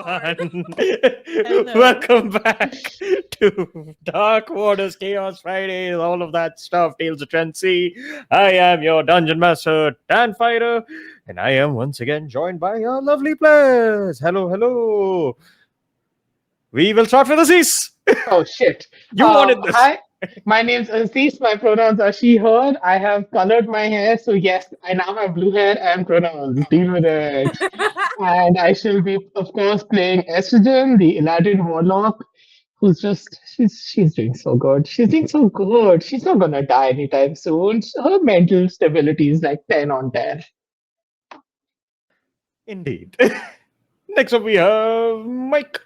everyone. Hello. Welcome back to Dark Waters, Chaos Fridays, all of that stuff, Tales of Trency. I am your Dungeon Master, Dan Fighter, and I am once again joined by our lovely players. Hello, hello. We will start with Aziz. Oh shit. You wanted this. Hi, my name's Aziz. My pronouns are she, her. I have colored my hair, so yes, I now have blue hair and pronouns. Deal with it. And I shall be, of course, playing Estrogen, the Aladdin warlock, who's just she's doing so good. She's doing so good. She's not gonna die anytime soon. Her mental stability is like 10 on 10. Indeed. Next up, we have Mike.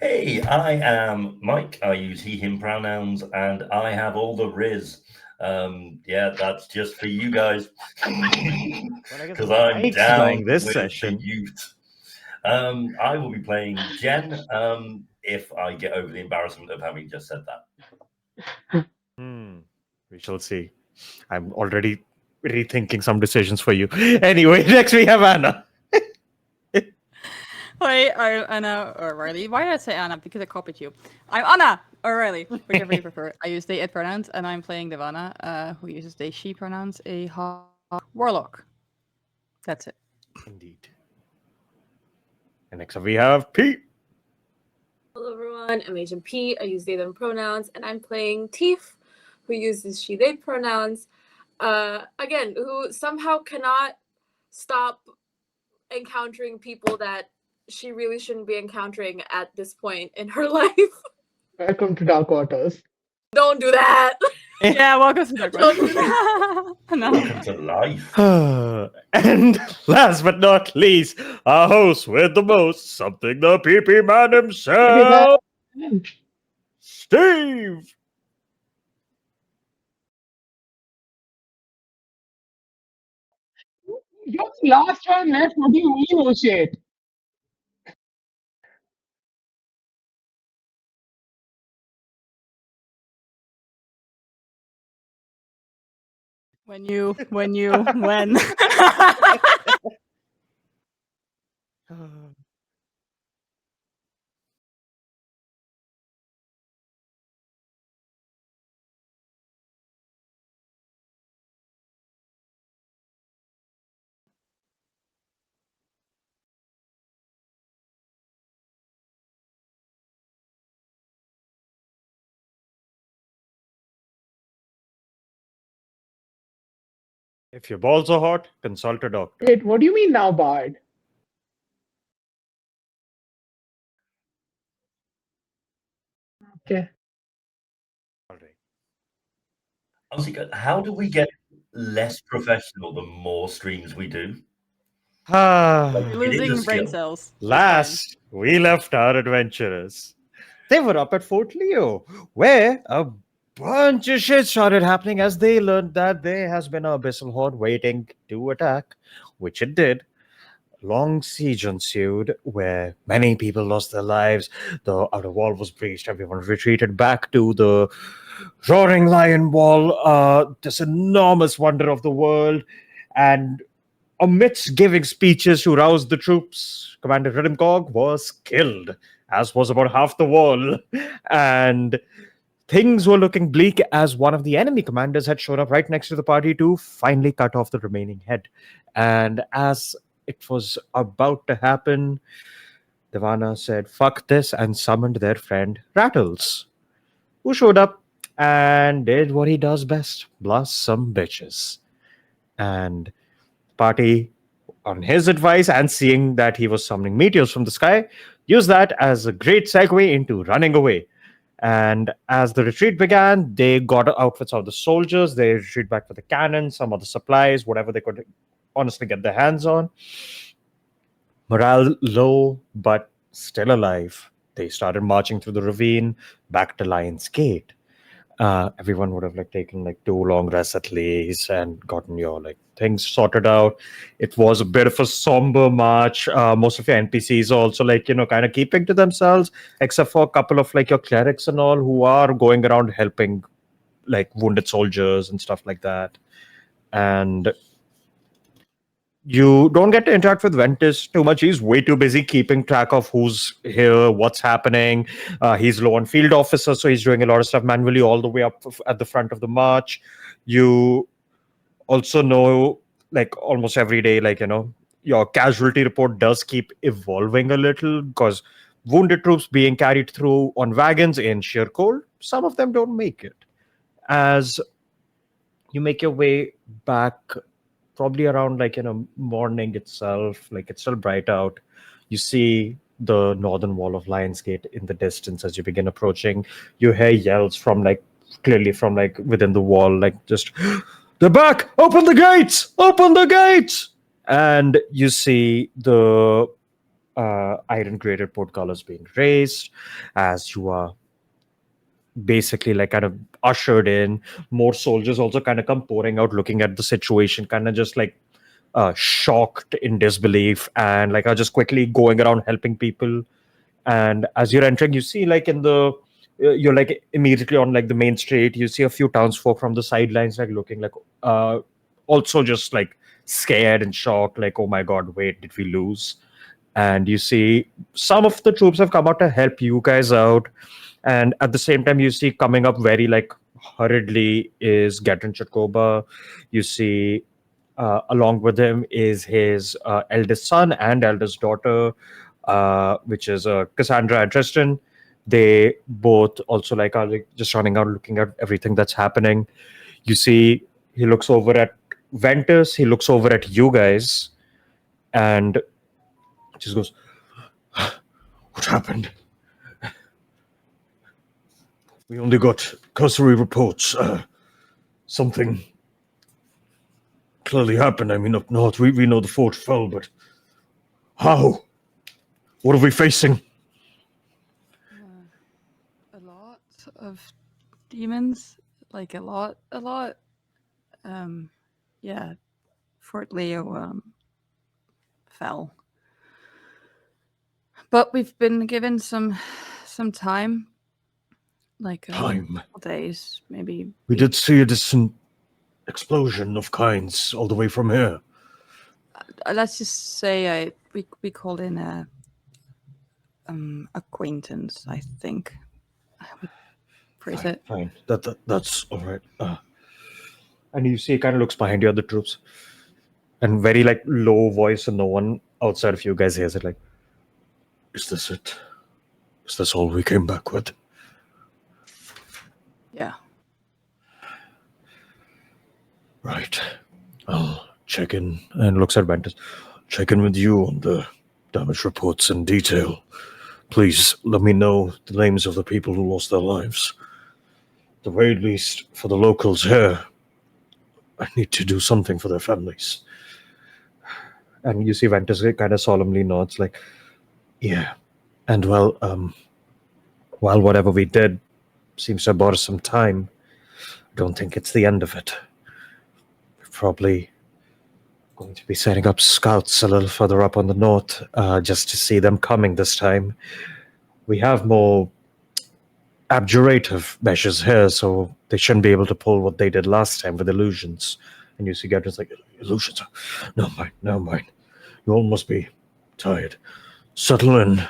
Hey, I am Mike. I use he, him pronouns, and I have all the Riz. Yeah, that's just for you guys. Because I'm Mike's down playing this with session. the youth. I will be playing Jen if I get over the embarrassment of having just said that. We shall see. I'm already rethinking some decisions for you. Anyway, next we have Anna. Hi, I'm Anna O'Reilly. Why did I say Anna? Because I copied you. I'm Anna O'Reilly, whichever you prefer. I use they, it pronouns, and I'm playing Devana, who uses they, she pronouns, a warlock. That's it. Indeed. And next up we have Pete. Hello everyone, I'm Agent P. I use they, them pronouns, and I'm playing Teef, who uses she, they pronouns. Again, who somehow cannot stop encountering people that she really shouldn't be encountering at this point in her life. Welcome to Dark Waters. Don't do that. Yeah, welcome to Dark Don't do Waters. that. No. Welcome to life. And last but not least, our host with the most, something the PP man himself, Steve. You're the last one left. What do you mean, oh shit? when. If your balls are hot, consult a doctor. Wait, what do you mean now, Bard? Okay. All right. Honestly, how do we get less professional the more streams we do? Ah, It is a Losing brain skill. cells. last, we left our adventurers. They were up at Fort Leo, where a bunch of shit started happening as they learned that there has been an abyssal horde waiting to attack, which it did. Long siege ensued where many people lost their lives. The outer wall was breached. Everyone retreated back to the roaring lion wall, this enormous wonder of the world. And amidst giving speeches to rouse the troops, Commander Ridimcog was killed, as was about half the wall. And things were looking bleak as one of the enemy commanders had shown up right next to the party to finally cut off the remaining head. And as it was about to happen, Devana said, "Fuck this," and summoned their friend Rattles, who showed up and did what he does best, blast some bitches. And party, on his advice and seeing that he was summoning meteors from the sky, used that as a great segue into running away. And as the retreat began, they got outfits of the soldiers. They retreat back for the cannons, some of the supplies, whatever they could honestly get their hands on. Morale low, but still alive. They started marching through the ravine back to Lion's Gate. Everyone would have taken 2 long rests at least and gotten your things sorted out. It was a bit of a somber march. Most of your NPCs are also kind of keeping to themselves, except for a couple of your clerics and all who are going around helping wounded soldiers and stuff like that. And You don't get to interact with Ventus too much. He's way too busy keeping track of who's here, what's happening. He's low on field officer, so he's doing a lot of stuff manually all the way up at the front of the march. You also know, like almost every day, like, your casualty report does keep evolving a little because wounded troops being carried through on wagons in sheer cold, some of them don't make it. As you make your way back, probably around like morning itself, like it's still bright out, you see the northern wall of Lionsgate in the distance. As you begin approaching, you hear yells from like clearly from like within the wall, like just they're back, open the gates, open the gates. And you see the iron graded portcullis being raised as you are basically like kind of ushered in. More soldiers also kind of come pouring out, looking at the situation, kind of just like shocked in disbelief, and like are just quickly going around helping people. And as you're entering, you see like in the you're like immediately on like the main street. You see a few townsfolk from the sidelines, like looking like also just like scared and shocked, like, oh my god, wait, did we lose? And you see some of the troops have come out to help you guys out. And at the same time, you see coming up very like hurriedly is Gatrin Chakoba. You see along with him is his eldest son and eldest daughter, which is Cassandra and Tristan. They both also like are like just running out, looking at everything that's happening. You see, he looks over at Ventus. He looks over at you guys, and just goes, "What happened? We only got cursory reports. Something clearly happened. I mean, up north, we know the fort fell, but how? What are we facing?" A lot of demons, like a lot. Yeah, Fort Leo fell, but we've been given some time, like Time. days, maybe. We did see a distant explosion of kinds all the way from here. Let's just say we called in a acquaintance, I think I would phrase it. Fine. That's all right. And you see, he kind of looks behind you at the troops, and very like low voice, and no one outside of you guys hears it. Like, is this it? Is this all we came back with? Yeah. Right. I'll check in, and looks at Ventus. Check in with you on the damage reports in detail. Please let me know the names of the people who lost their lives. At the very least, for the locals here, I need to do something for their families. And you see Ventus kind of solemnly nods, like, yeah. And well, while whatever we did seems to have bought us some time, I don't think it's the end of it. We're probably going to be setting up scouts a little further up on the north, just to see them coming this time. We have more abjurative measures here, so they shouldn't be able to pull what they did last time with illusions. And you see Gadrin's like, illusions? Never mind. You all must be tired. Settle in.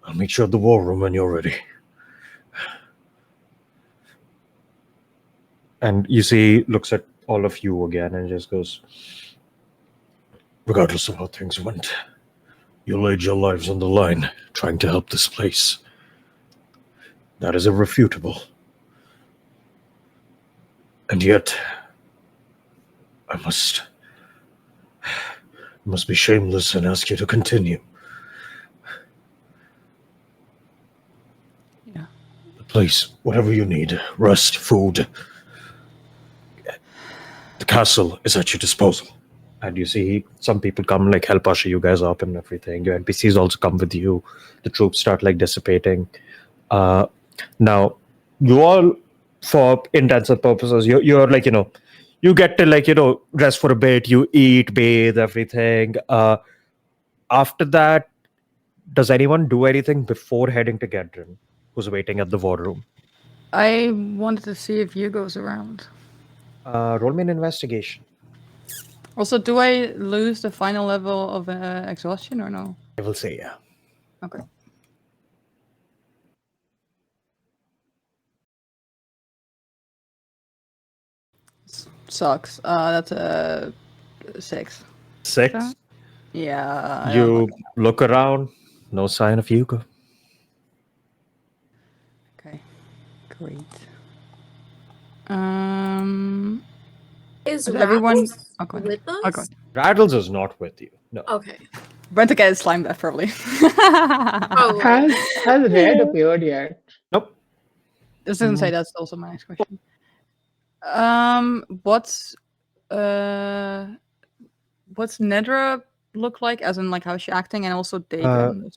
I'll meet you at the war room when you're ready. And you see, looks at all of you again and just goes, regardless of how things went, you laid your lives on the line trying to help this place. That is irrefutable. And yet, I must be shameless and ask you to continue. Yeah. Please, whatever you need, rest, food. The castle is at your disposal. And you see some people come, like, help usher you guys up and everything. Your NPCs also come with you. The troops start, like, dissipating. Now, you all, for intents and purposes, you're like, you get to, like, rest for a bit. You eat, bathe, everything. After that, does anyone do anything before heading to Gedrin, who's waiting at the war room? I wanted to see if Hugo's around. Roll me an investigation. Also, do I lose the final level of exhaustion or no? I will say, yeah. Okay. Sucks. That's a 6. 6. Yeah. I don't You like it. look around, no sign of Yuka. Okay. Great. Um. Is Is everyone? Rattles Oh, go ahead. with Oh, go us? ahead. Rattles is not with you. No. Okay. Went to get slime death probably. Oh, Has Red appeared yet? Nope. This doesn't say. That's also my next question. What's Nedra look like? As in, like, how's she acting, and also Dagon.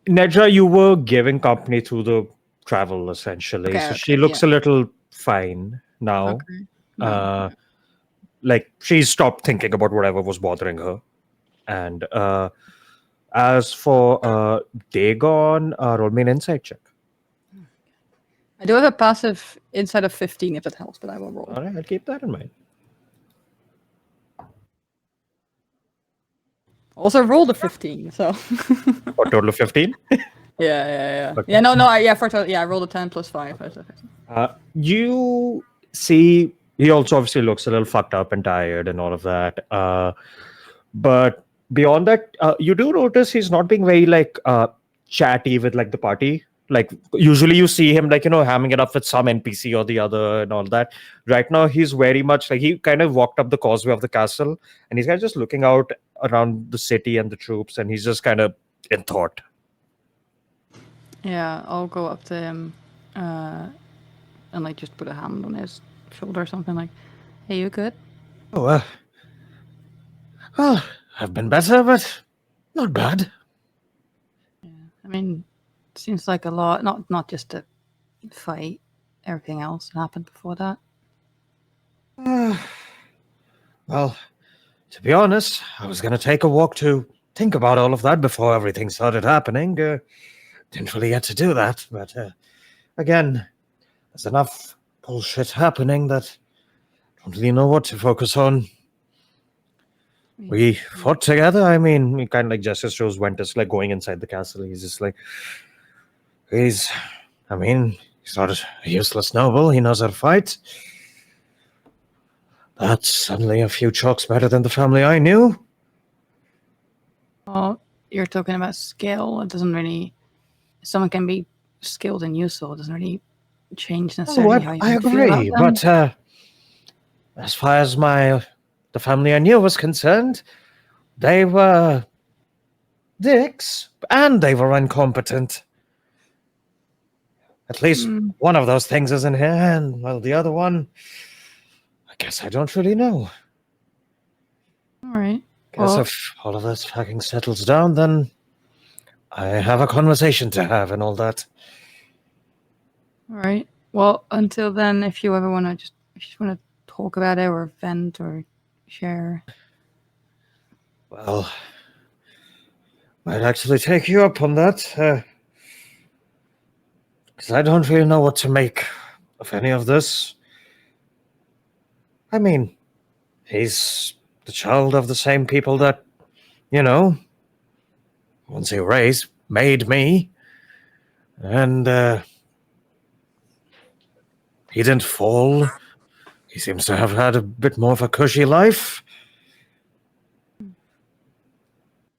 Nedra, you were giving company through the travel essentially. Okay, So she okay, looks yeah. a little fine now. Okay. No, okay. Like she's stopped thinking about whatever was bothering her. And as for Dagon, roll me an insight check. I do have a passive inside of 15 if that helps, but I will roll. All right, I'll keep that in mind. Also rolled a 15, so Or total of 15. yeah. Okay. Yeah, no, for total, yeah, I rolled a 10 plus 5. You see, he also obviously looks a little fucked up and tired and all of that. But beyond that, you do notice he's not being very like chatty with like the party. Like usually you see him like, hamming it up with some NPC or the other and all that. Right now he's very much like he kind of walked up the causeway of the castle and he's kind of just looking out around the city and the troops and he's just kind of in thought. Yeah, I'll go up to him and like just put a hand on his shoulder or something like, hey, you good? Oh, well, I've been better, but not bad. Yeah, I mean, seems like a lot, not just a fight, everything else happened before that. Well, to be honest, I was going to take a walk to think about all of that before everything started happening. Didn't really get to do that, but again, there's enough bullshit happening that I don't really know what to focus on. We fought together. I mean, he kind of like gestures shows Ventus like going inside the castle. He's just like, he's not a useless noble. He knows how to fight. That's suddenly a few chalks better than the family I knew. Oh, you're talking about skill. It doesn't really. Someone can be skilled and useful. It doesn't really change necessarily how you I feel about agree, them. but as far as the family I knew was concerned, they were dicks and they were incompetent. At least one of those things is in here, and well, the other one, I guess I don't really know. All right. Guess if all of this fucking settles down, then I have a conversation to have and all that. All right. Well, until then, if you ever want to just want to talk about it or vent or share. Well, I'd actually take you up on that, because I don't really know what to make of any of this. I mean, he's the child of the same people that, once he raised, made me. And he didn't fall. He seems to have had a bit more of a cushy life.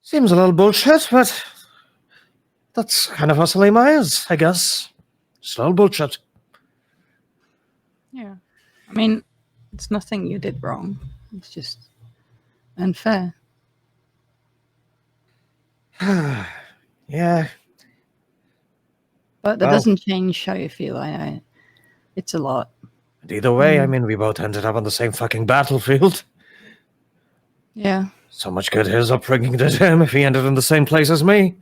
Seems a little bullshit, but that's kind of how Salima is, I guess. Just a little bullshit. Yeah. I mean, it's nothing you did wrong. It's just unfair. Yeah. But that doesn't change how you feel. I it's a lot. Either way, I mean, we both ended up on the same fucking battlefield. Yeah. So much good his upbringing did him if he ended in the same place as me.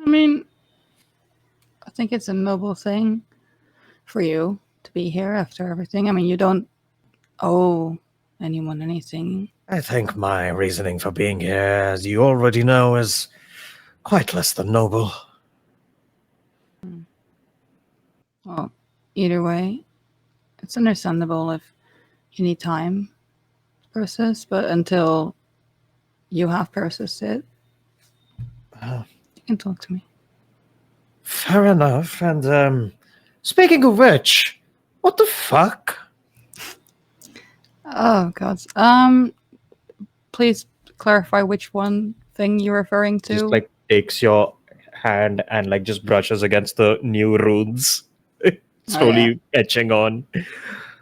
I mean, I think it's a noble thing for you to be here after everything. I mean, you don't owe anyone anything. I think my reasoning for being here, as you already know, is quite less than noble. Well, either way, it's understandable if you need time process, but until you have processed it, Uh, you can talk to me. Fair enough. And speaking of which, what the fuck? Oh god. Please clarify which one thing you're referring to. Just like takes your hand and like just brushes against the new runes, slowly etching on.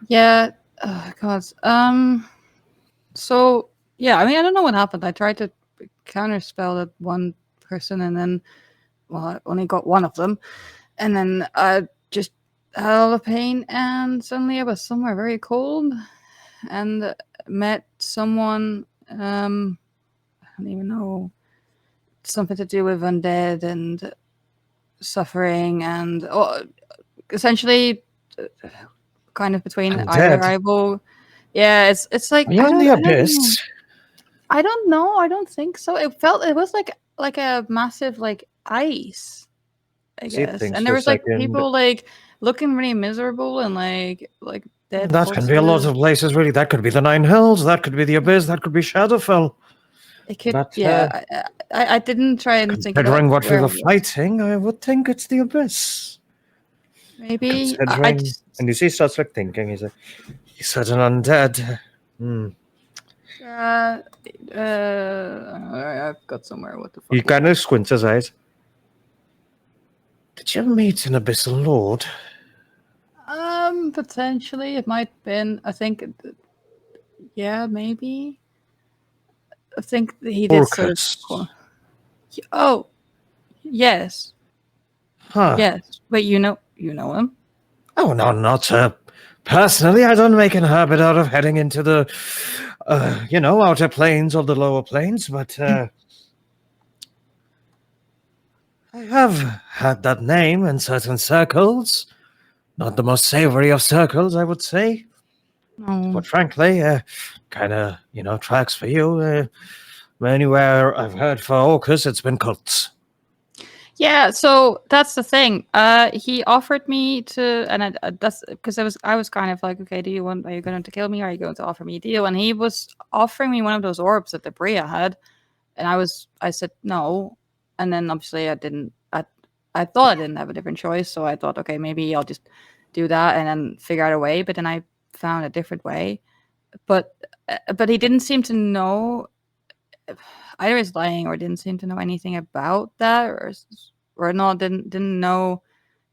Yeah. Oh god. So yeah, I mean, I don't know what happened. I tried to counterspell that one person, and then, well, I only got one of them, and then I just had a lot of pain, and suddenly I was somewhere very cold, and met someone. I don't even know, something to do with undead and suffering, and essentially, kind of between either Undead? I will. Yeah, it's like Are you in the abyss? I don't know. I don't think so. It was like a massive like ice, I See guess. things And there was just like like people like looking really miserable and like dead that can be a lot corpses. of places, really. That could be the Nine Hills. That could be the abyss. That could be Shadowfell. It could, But, yeah. I didn't try and think about considering what we where were it was. fighting, I would think it's the abyss. Maybe I Considering, just and you see, he starts like thinking. He's like, he said an undead. Hmm. I've got somewhere. What the fuck? He is kind that? of squints his eyes. Did you meet an abyssal lord? Potentially it might have been. I think, yeah, maybe. I think that he did sort of. Orcus. Oh, yes, Huh. yes. Wait, you know him? Oh, no, not personally. I don't make an habit out of heading into the, outer planes or the lower planes, but I have had that name in certain circles. Not the most savory of circles, I would say. No. But frankly, kind of, tracks for you. Anywhere I've heard for Orcus, it's been cults. Yeah, so that's the thing. He offered me to, and that's because I was kind of like, okay, are you going to kill me? Or are you going to offer me a deal? And he was offering me one of those orbs that the Bria had, and I said no, and then obviously I didn't. I thought I didn't have a different choice, so I thought, okay, maybe I'll just do that and then figure out a way. But then I found a different way. But he didn't seem to know. Either he's lying or didn't seem to know anything about that, or not didn't know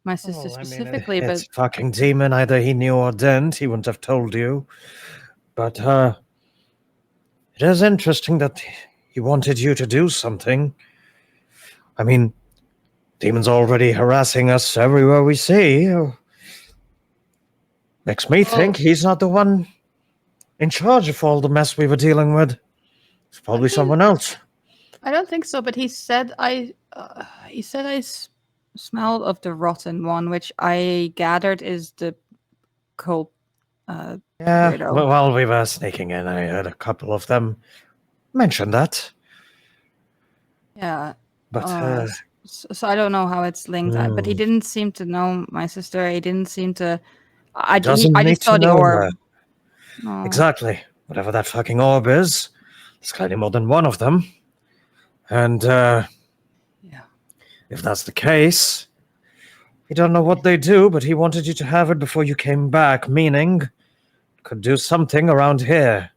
my sister specifically. It's fucking demon. Either he knew or didn't. He wouldn't have told you. But it is interesting that he wanted you to do something. I mean, demon's already harassing us everywhere we see. Makes me think he's not the one in charge of all the mess we were dealing with. It's probably someone else. I don't think so, but he said I smelled of the rotten one, which I gathered is the cold. Yeah, weirdo. while we were sneaking in, I heard a couple of them mention that. Yeah, But so I don't know how it's linked. But he didn't seem to know my sister. He didn't seem to. I just saw the orb. No. Exactly. Whatever that fucking orb is, there's clearly more than one of them. And if that's the case, we don't know what they do, but he wanted you to have it before you came back, meaning could do something around here.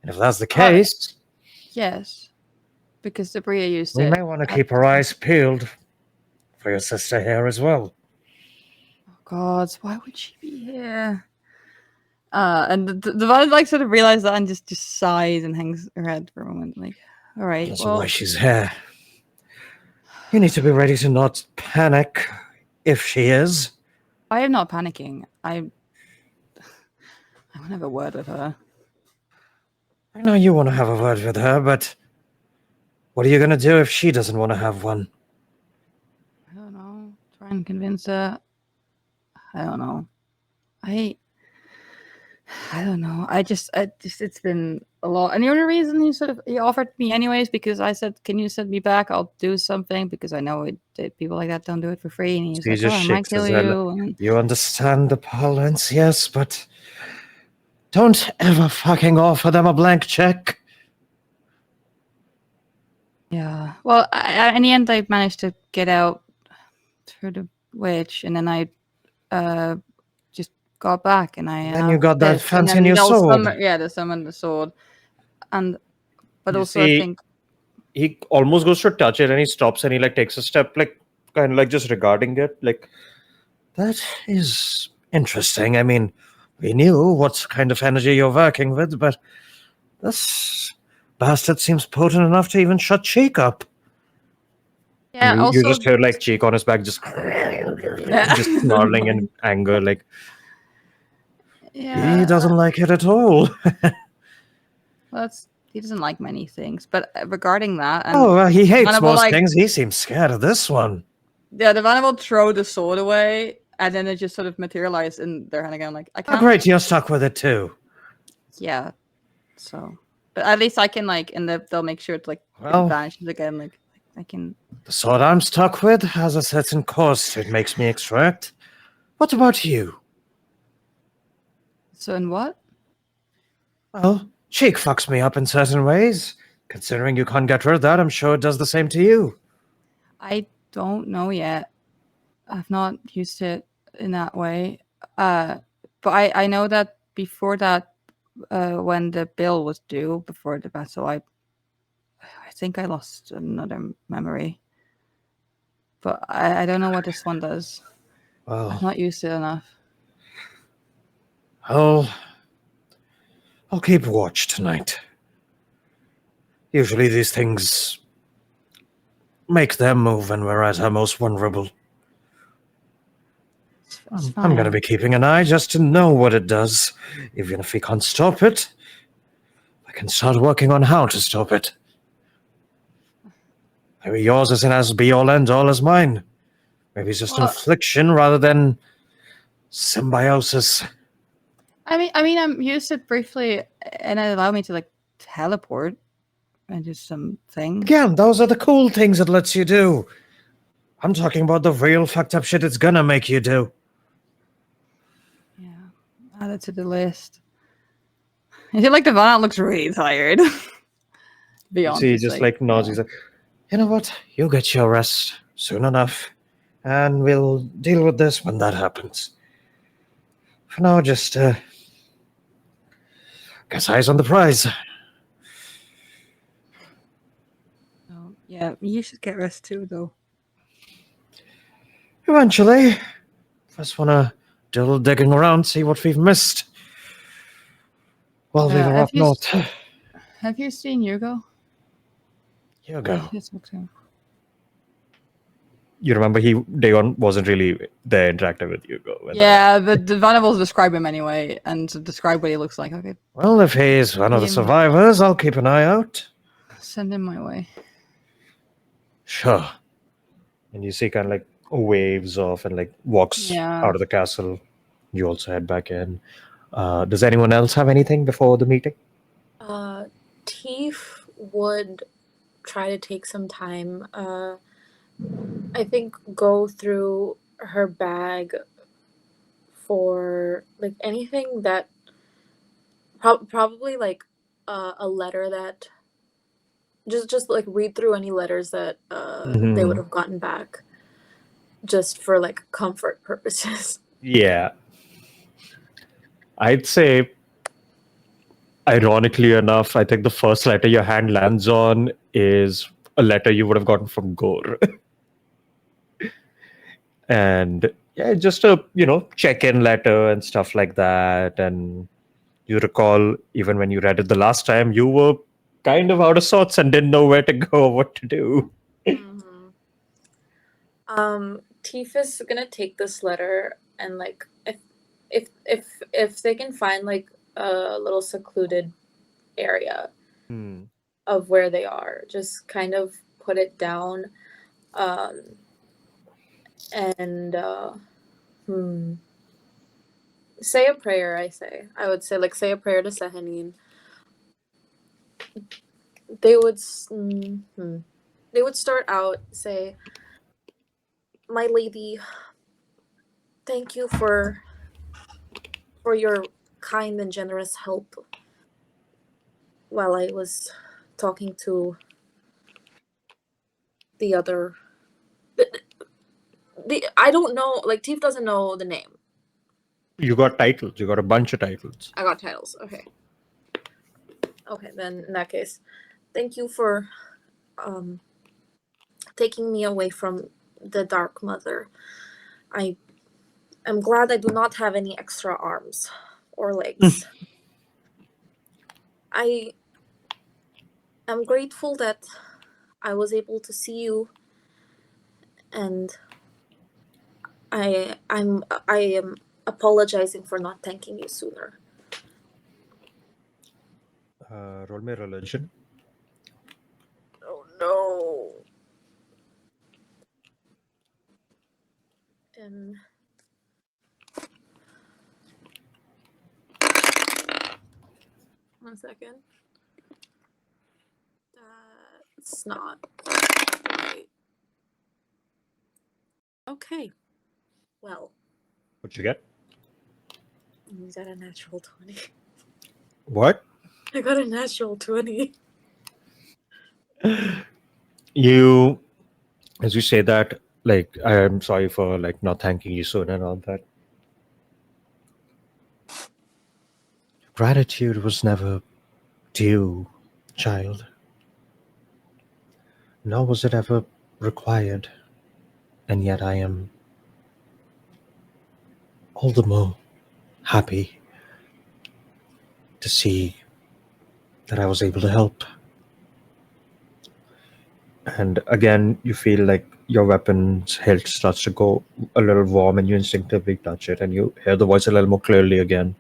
And if that's the case, yes, because the Bria used we it. may want to keep our eyes peeled for your sister here as well. Oh God, why would she be here? And the one like sort of realized that and just sighs and hangs her head for a moment, like, all right. That's well, why she's here. You need to be ready to not panic if she is. I am not panicking. I want to have a word with her. I know you want to have a word with her, but what are you going to do if she doesn't want to have one? I don't know. Try and convince her. I don't know. I don't know. I just it's been a lot. And the only reason he offered me anyways because I said, "Can you send me back? I'll do something," because I know people like that don't do it for free. And he's like, "Oh, I might kill you." And you understand the parlance, yes, but Don't ever fucking offer them a blank check. Yeah. Well, in the end, I managed to get out through the witch, and then I just got back, and I And then you got that this, and fancy then new they'll sword. they summon the sword, and but You also I see, think he almost goes to touch it and he stops and he like takes a step, like kind of like just regarding it. Like, that is interesting. I mean, we knew what kind of energy you're working with, but this bastard seems potent enough to even shut Cheek up. yeah. You Also, just hear like Cheek on his back just just snarling in anger, like yeah. he doesn't like it at all. Well, he doesn't like many things, but regarding that, and Oh, he hates Vanna will, most things. He seems scared of this one. yeah, the Vanna will throw the sword away, and then it just sort of materialized in their hand again. Like I Oh, can't. great, you're stuck with it too. Yeah. So, but at least I can like, and they'll make sure it's like Well- it vanishes again. Like I can. The sword I'm stuck with has a certain cost it makes me extract. What about you? So in what? Well, Cheek fucks me up in certain ways. Considering you can't get rid of that, I'm sure it does the same to you. I don't know yet. I've not used it in that way. But I know that before that, when the bill was due before the battle, I think I lost another memory. But I don't know what this one does. I've Well, not used it enough. I'll keep watch tonight. Usually these things make their move when we're at our most vulnerable. It's I'm going to fine. be keeping an eye just to know what it does. Even if we can't stop it, I can start working on how to stop it. Maybe yours isn't as be-all end-all as mine. Maybe it's just Well- infliction rather than symbiosis. I mean, I'm used it briefly, and it allowed me to like teleport and do some things. Again, those are the cool things it lets you do. I'm talking about the real fucked up shit it's gonna make you do. Yeah, add it to the list. I feel like the Vanna looks really tired. To be honest, See, he just like nods. yeah. He's like, you know what? You'll get your rest soon enough, and we'll deal with this when that happens. For now, just guess eyes on the prize. Oh, yeah, you should get rest too, though. Eventually, just wanna do a little digging around, see what we've missed. While we were have up north. Have you seen Hugo? Hugo. Yes, okay. You remember Dagon wasn't really there interacting with Hugo. Yeah, the Vanna will describe him anyway, and to describe what he looks like. Okay, Well, if he's one of the Him. survivors, I'll keep an eye out. send him my way. Sure. And you see kind of like waves off and like walks Yeah. out of the castle. You also head back in. Does anyone else have anything before the meeting? Teef would try to take some time. I think go through her bag for like anything that probably like a letter that just like read through any letters that they would have gotten back just for like comfort purposes. Yeah. I'd say, ironically enough, I think the first letter your hand lands on is a letter you would have gotten from Gore. And yeah, just a, check-in letter and stuff like that. And you recall, even when you read it the last time, you were kind of out of sorts and didn't know where to go or what to do. Teef is gonna take this letter and like if they can find like a little secluded area of where they are, just kind of put it down, and say a prayer. I would say like say a prayer to Sehanine. They would start out say, "My lady, thank you for your kind and generous help while I was talking to the other. I don't know. Like Tief doesn't know the name. You got titles. You got a bunch of titles. I got titles. Okay. Okay, then in that case, thank you for taking me away from the Dark Mother. I'm glad I do not have any extra arms or legs. I am grateful that I was able to see you, and I am apologizing for not thanking you sooner. Roll me religion. Oh no. 1 second. That's not right. Okay. Well, What'd you get? you got a natural 20. What? I got a natural 20. You, as you say that, like, I'm sorry for like not thanking you soon and all that. Gratitude was never due, child. Nor was it ever required. And yet I am all the more happy to see that I was able to help. And again, you feel like your weapon's hilt starts to go a little warm and you instinctively touch it and you hear the voice a little more clearly again.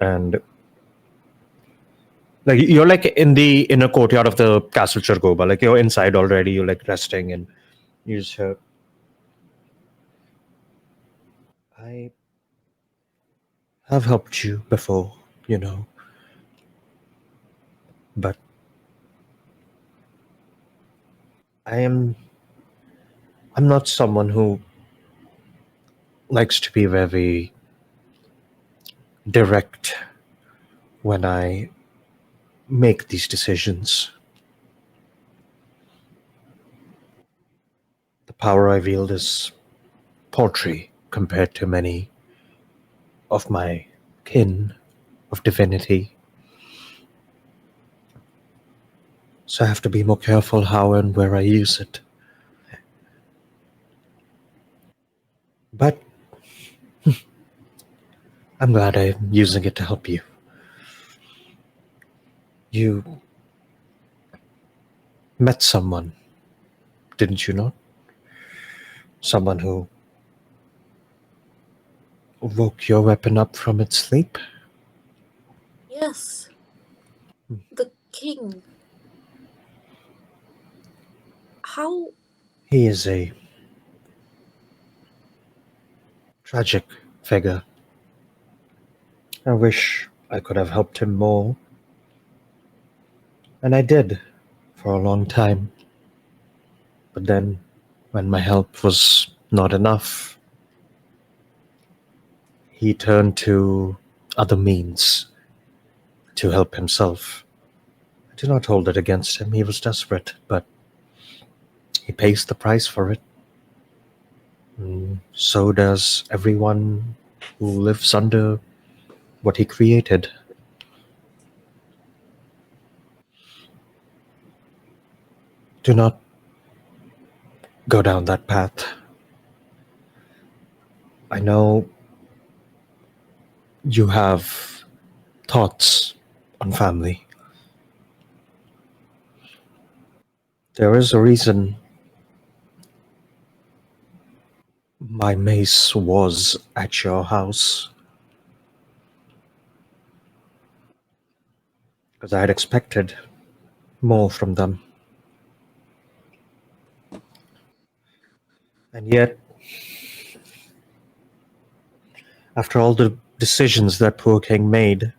And like you're like in the inner courtyard of the Castle Churgoba, like you're inside already, you're like resting and you just hear, I have helped you before, but I'm not someone who likes to be very direct when I make these decisions. The power I wield is paltry compared to many of my kin of divinity. So I have to be more careful how and where I use it. But I'm glad I'm using it to help you. You met someone, didn't you not? Someone who woke your weapon up from its sleep? Yes. The king. How? He is a tragic figure. I wish I could have helped him more. And I did for a long time. But then, when my help was not enough, he turned to other means to help himself. I do not hold it against him. He was desperate, but he pays the price for it. And so does everyone who lives under what he created. Do not go down that path. I know you have thoughts on family. There is a reason my mace was at your house. Because I had expected more from them. And yet, after all the decisions that poor king made,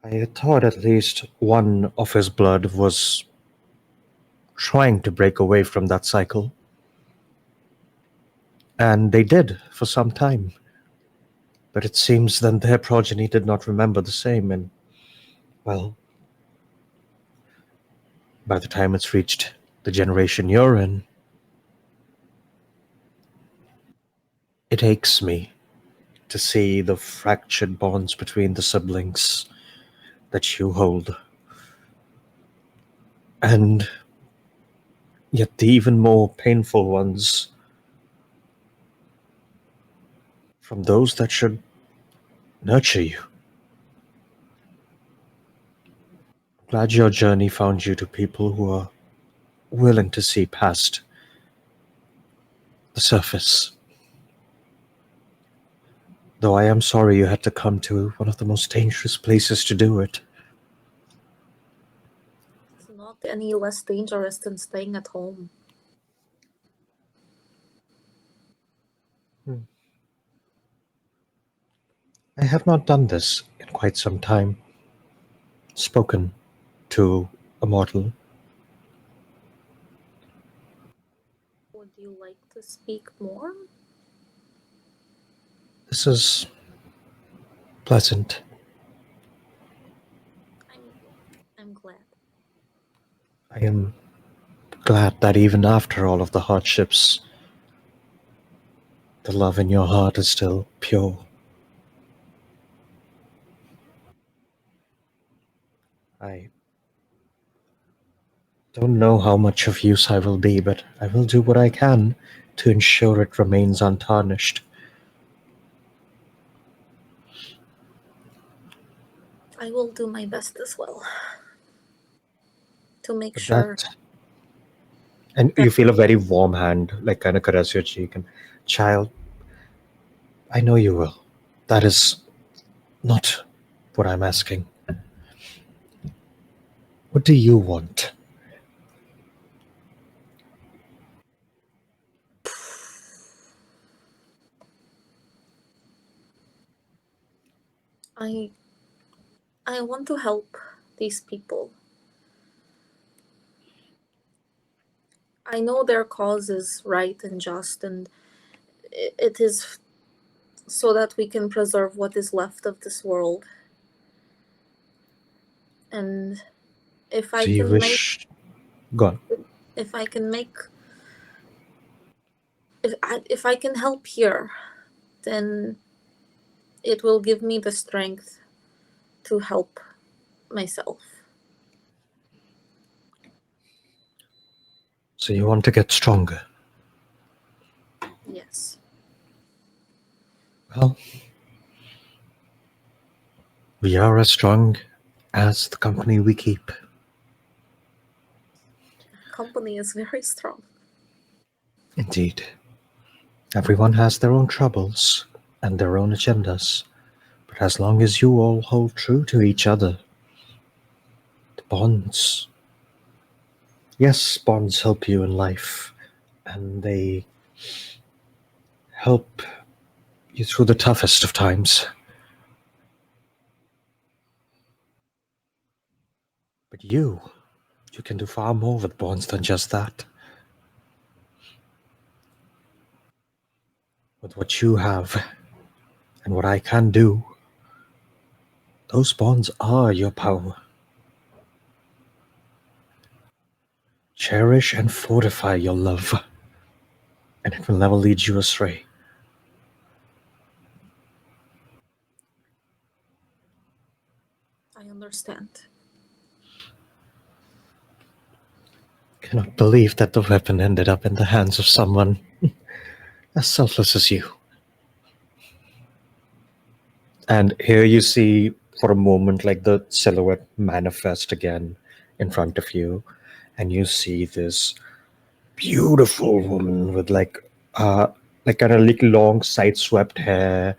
I had thought at least one of his blood was trying to break away from that cycle. And they did for some time. But it seems then their progeny did not remember the same, and, well, by the time it's reached the generation you're in, it aches me to see the fractured bonds between the siblings that you hold. And yet the even more painful ones from those that should nurture you. Glad your journey found you to people who are willing to see past the surface. Though I am sorry you had to come to one of the most dangerous places to do it. It's not any less dangerous than staying at home. I have not done this in quite some time. Spoken to a mortal. Would you like to speak more? This is pleasant. I'm glad. I am glad that even after all of the hardships, the love in your heart is still pure. I don't know how much of use I will be, but I will do what I can to ensure it remains untarnished. I will do my best as well to make But sure. and you feel a very warm hand, like kind of caress your cheek, and child, I know you will. That is not what I'm asking. What do you want? I want to help these people. I know their cause is right and just, and it is so that we can preserve what is left of this world. And if I Do you can wish? Go on. if I can make if I can help here, then it will give me the strength to help myself. So you want to get stronger? Yes. Well, we are as strong as the company we keep. Company is very strong. Indeed. Everyone has their own troubles and their own agendas, but as long as you all hold true to each other, the bonds. Yes, bonds help you in life, and they help you through the toughest of times. But you can do far more with bonds than just that. With what you have and what I can do, those bonds are your power. Cherish and fortify your love, and it will never lead you astray. I understand. Cannot believe that the weapon ended up in the hands of someone as selfless as you. And here you see, for a moment, like the silhouette manifest again in front of you, and you see this beautiful woman with like kind of like long side swept hair,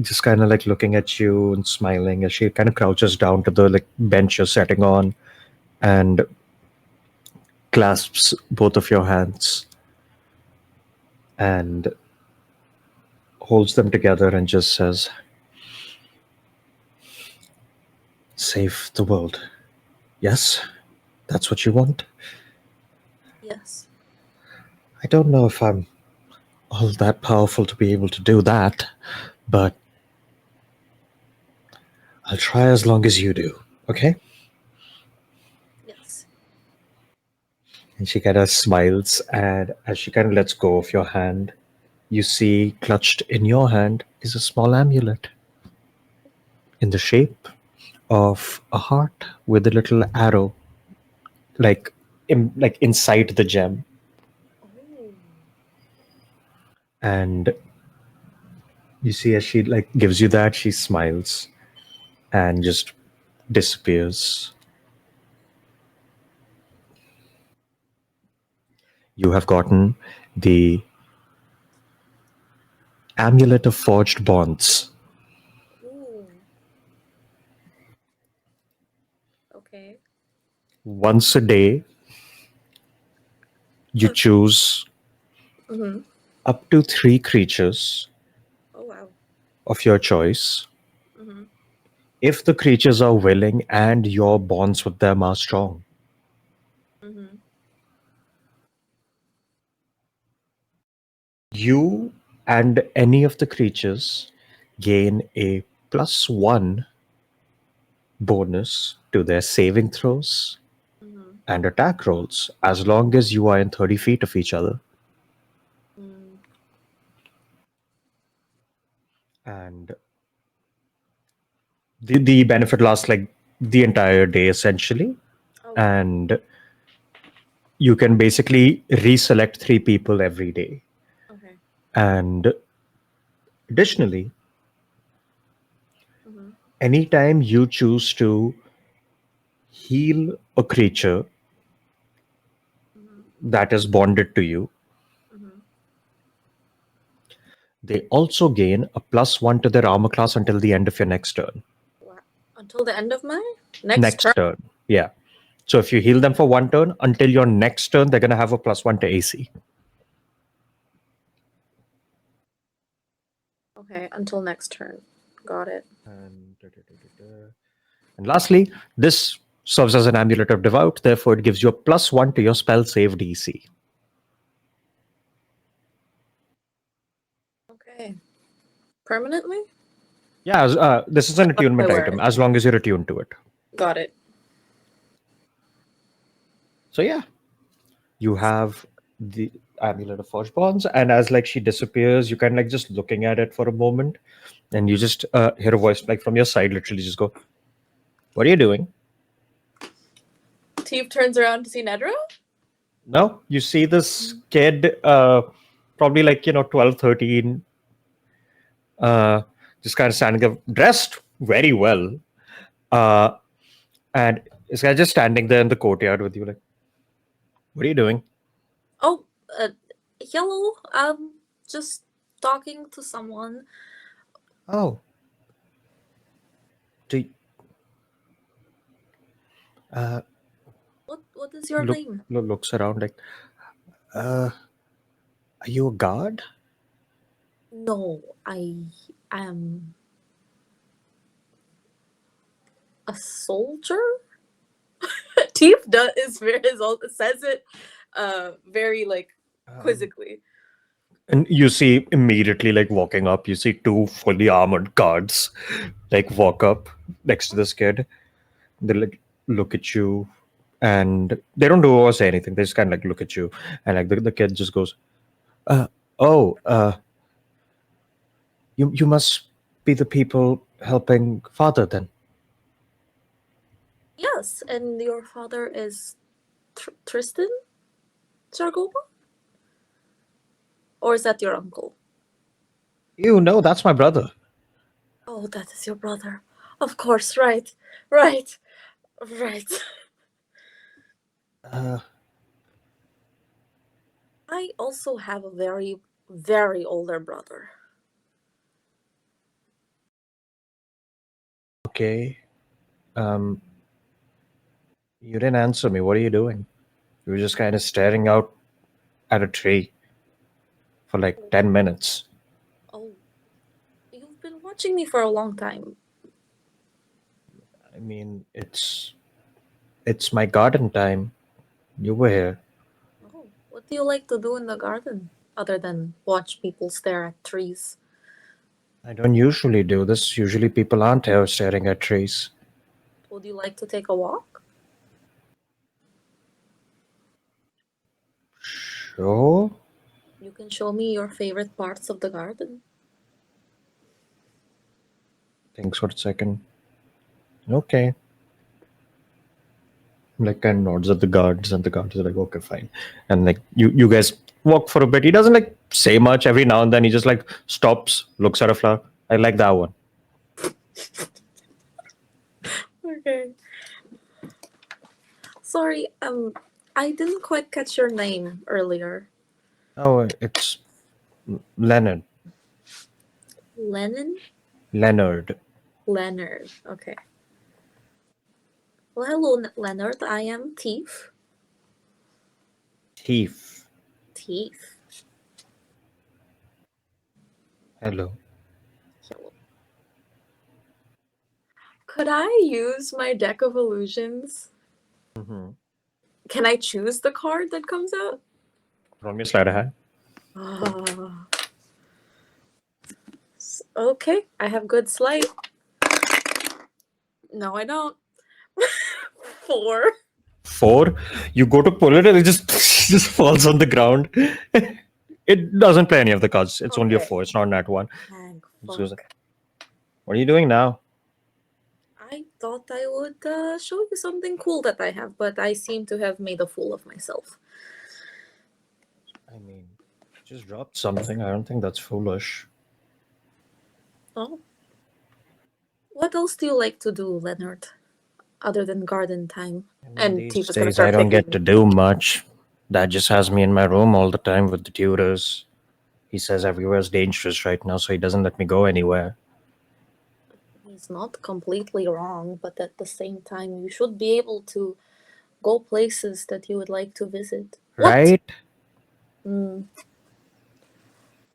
just kind of like looking at you and smiling as she kind of crouches down to the like bench you're sitting on and clasps both of your hands and holds them together and just says, "Save the world." Yes, that's what you want. Yes. I don't know if I'm all that powerful to be able to do that, but I'll try as long as you do, okay? Yes. And she kind of smiles, and as she kind of lets go of your hand, you see clutched in your hand is a small amulet in the shape of a heart with a little arrow, like inside the gem. Oh. And you see as she like gives you that, she smiles and just disappears. You have gotten the amulet of forged bonds. Ooh. Okay. Once a day, you choose Mm-hmm. up to 3 creatures Oh wow. of your choice. Mm-hmm. If the creatures are willing and your bonds with them are strong, Mm-hmm. you and any of the creatures gain a +1 bonus to their saving throws Mm-hmm. and attack rolls as long as you are in 30 feet of each other. Mm. And the benefit lasts like the entire day essentially. Oh wow. And you can basically reselect 3 people every day. Okay. And additionally, Mm-hmm. anytime you choose to heal a creature Mm-hmm. that is bonded to you, Mm-hmm. they also gain a +1 to their armor class until the end of your next turn. Wow. Until the end of my next turn. Next turn. Yeah. So if you heal them for 1 turn, until your next turn, they're going to have a +1 to AC. Okay. Until next turn. Got it. And lastly, this serves as an amulet of devout, therefore it gives you a +1 to your spell save DC. Okay. Permanently? Yeah, this is an attunement I wear item it. as long as you're attuned to it. Got it. So yeah, you have the amulet of forged bonds, and as like she disappears, you kind of like just looking at it for a moment, and you just hear a voice like from your side, literally just go, "What are you doing?" Teeve turns around to see Nedra. No, you see this kid, probably like 12, 13, just kind of standing there, dressed very well, uh, and this guy just standing there in the courtyard with you, like, "What are you doing?" Oh, hello. Just talking to someone. Oh, do uh, What is your name? looks around like, are you a guard? No, I am a soldier. Teeve says it, very like quizzically. And you see immediately, like walking up, you see 2 fully armored guards, like walk up next to this kid. They like look at you, and they don't do or say anything. They just kind of like look at you, and like the kid just goes, uh, "Oh, you must be the people helping father then." Yes, and your father is Tristan Sargopa, or is that your uncle? You know, that's my brother. Oh, that is your brother. Of course, right, right, right. Uh, I also have a very, very older brother. okay. Um, you didn't answer me. What are you doing? You were just kind of staring out at a tree for like 10 minutes. Oh, you've been watching me for a long time. I mean, it's my garden time. You were here. Oh, what do you like to do in the garden? other than watch people stare at trees? I don't usually do this. Usually people aren't here staring at trees. Would you like to take a walk? Sure. You can show me your favorite parts of the garden. Thanks for a second. Okay. Like kind of nods at the guards, and the guards are like, okay, fine. And like you guys walk for a bit. He doesn't like say much. Every now and then he just like stops, looks at a flower. I like that one. Okay. Sorry, I didn't quite catch your name earlier. Oh, it's Leonard. Lennon? Leonard. Leonard. Okay. Well, hello, Leonard. I am Thief. Thief. Thief. Hello. Hello. Could I use my deck of illusions? Mm-hmm. Can I choose the card that comes out? Roll me a sleight of hand. Ah. Okay, I have good sleight. No, I don't. 4. 4. You go to pull it and it just just falls on the ground. It doesn't play any of the cards. It's only a Okay. 4. It's not that one. Thank It goes, fuck. what are you doing now? I thought I would show you something cool that I have, but I seem to have made a fool of myself. I mean, just dropped something. I don't think that's foolish. Oh. What else do you like to do, Leonard? Other than garden time? And These Tifa's gonna days, start I don't get to picking. do much. Dad just has me in my room all the time with the tutors. He says everywhere's dangerous right now, so he doesn't let me go anywhere. He's not completely wrong, but at the same time, you should be able to go places that you would like to visit. What? Right? Hmm.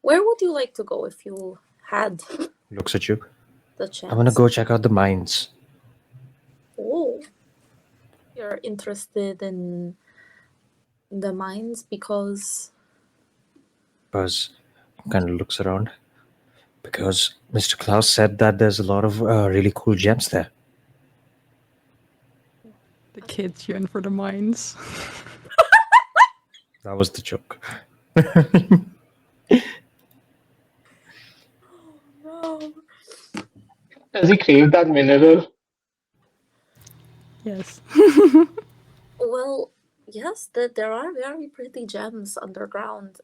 Where would you like to go if you had Looks at you. the chance? I want to go check out the mines. Oh. You're interested in the mines because... Buzz kind of looks around. Because Mr. Klaus said that there's a lot of really cool gems there. The kids yearn for the mines. That was the joke. No. Does he crave that mineral? Yes. Well, yes, there are very pretty gems underground.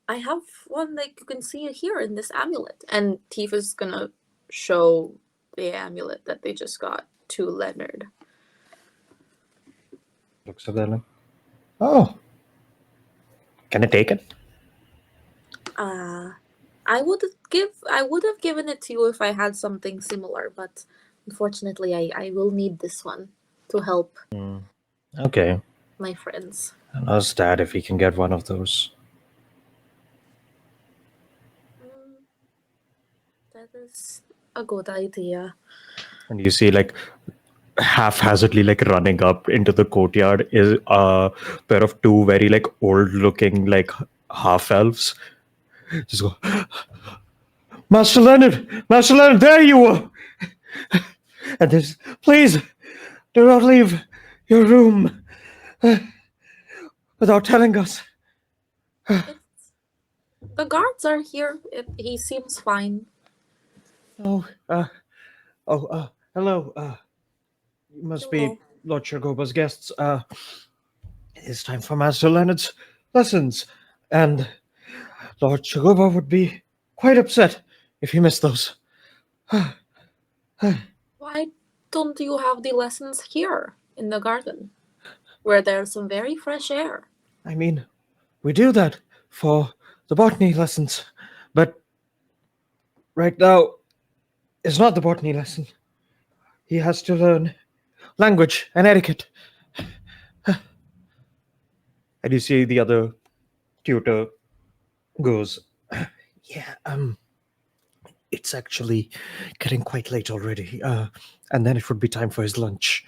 I have one that you can see here in this amulet, and Tifa's gonna show the amulet that they just got to Leonard. Looks at that like, oh, can I take it? I would have given it to you if I had something similar, but unfortunately, I will need this one to help Okay. my friends. I'll ask Dad if he can get one of those. That is a good idea. And you see, like, haphazardly, like, running up into the courtyard is a pair of 2 very, like, old-looking, like, half-elves. Just go, Master Leonard, there you are! And this, please, do not leave your room without telling us. The guards are here. He seems fine. Oh, hello. You must be Hello. Lord Chagoba's guests. It is time for Master Leonard's lessons, and Lord Chagoba would be quite upset if he missed those. Why don't you have the lessons here in the garden, where there's some very fresh air? I mean, we do that for the botany lessons, but right now is not the botany lesson. He has to learn language and etiquette. And you see the other tutor goes, yeah, it's actually getting quite late already. And then it would be time for his lunch.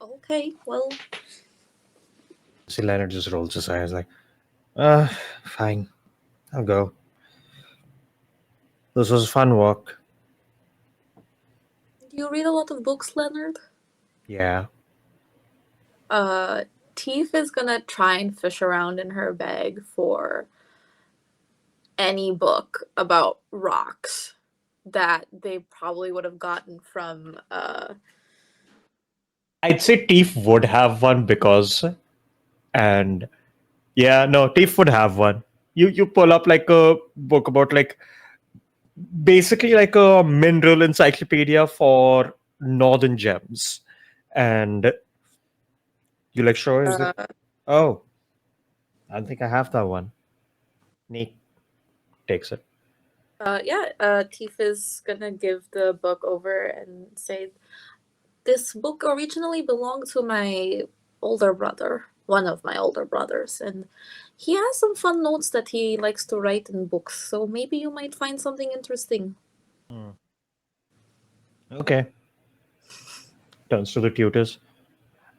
Okay, well, See, Leonard just rolls his eyes like, fine, I'll go. This was a fun walk. do you read a lot of books, Leonard? Yeah. Teef is gonna try and fish around in her bag for any book about rocks that they probably would have gotten from I'd say Teef would have one because, and yeah, no, Teef would have one. You pull up like a book about like basically like a mineral encyclopedia for northern gems, and you like sure is it? Oh, I don't think I have that one. Neat takes it. Teef is gonna give the book over and say, this book originally belonged to my older brother, one of my older brothers, and he has some fun notes that he likes to write in books, so maybe you might find something interesting. Okay. Turns to the tutors.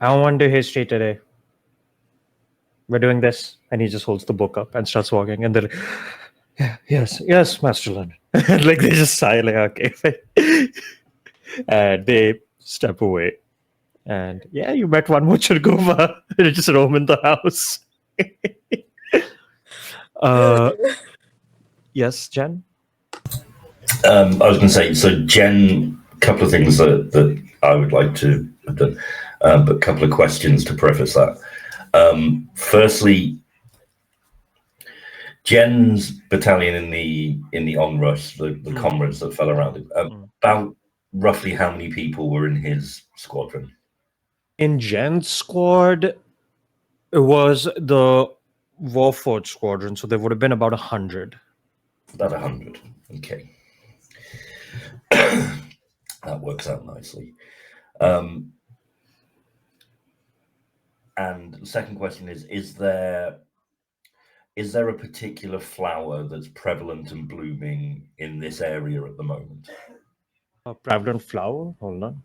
I want to do history today. We're doing this, and he just holds the book up and starts walking, and they're like, yeah, yes, Master Leonard. And like they just sigh, like okay, and they step away. And yeah, you met one more Churgova. They just roam in the house. Yes, Jen? I was going to say, so Jen, a couple of things that I would like to have done, but a couple of questions to preface that. Firstly, Jen's battalion in the Onrush, the comrades that fell around him, about roughly how many people were in his squadron? In Jen's squad, it was the Warford squadron, so there would have been about 100. About 100. Okay. That works out nicely. And the second question is there a particular flower that's prevalent and blooming in this area at the moment? A prevalent flower? Hold on.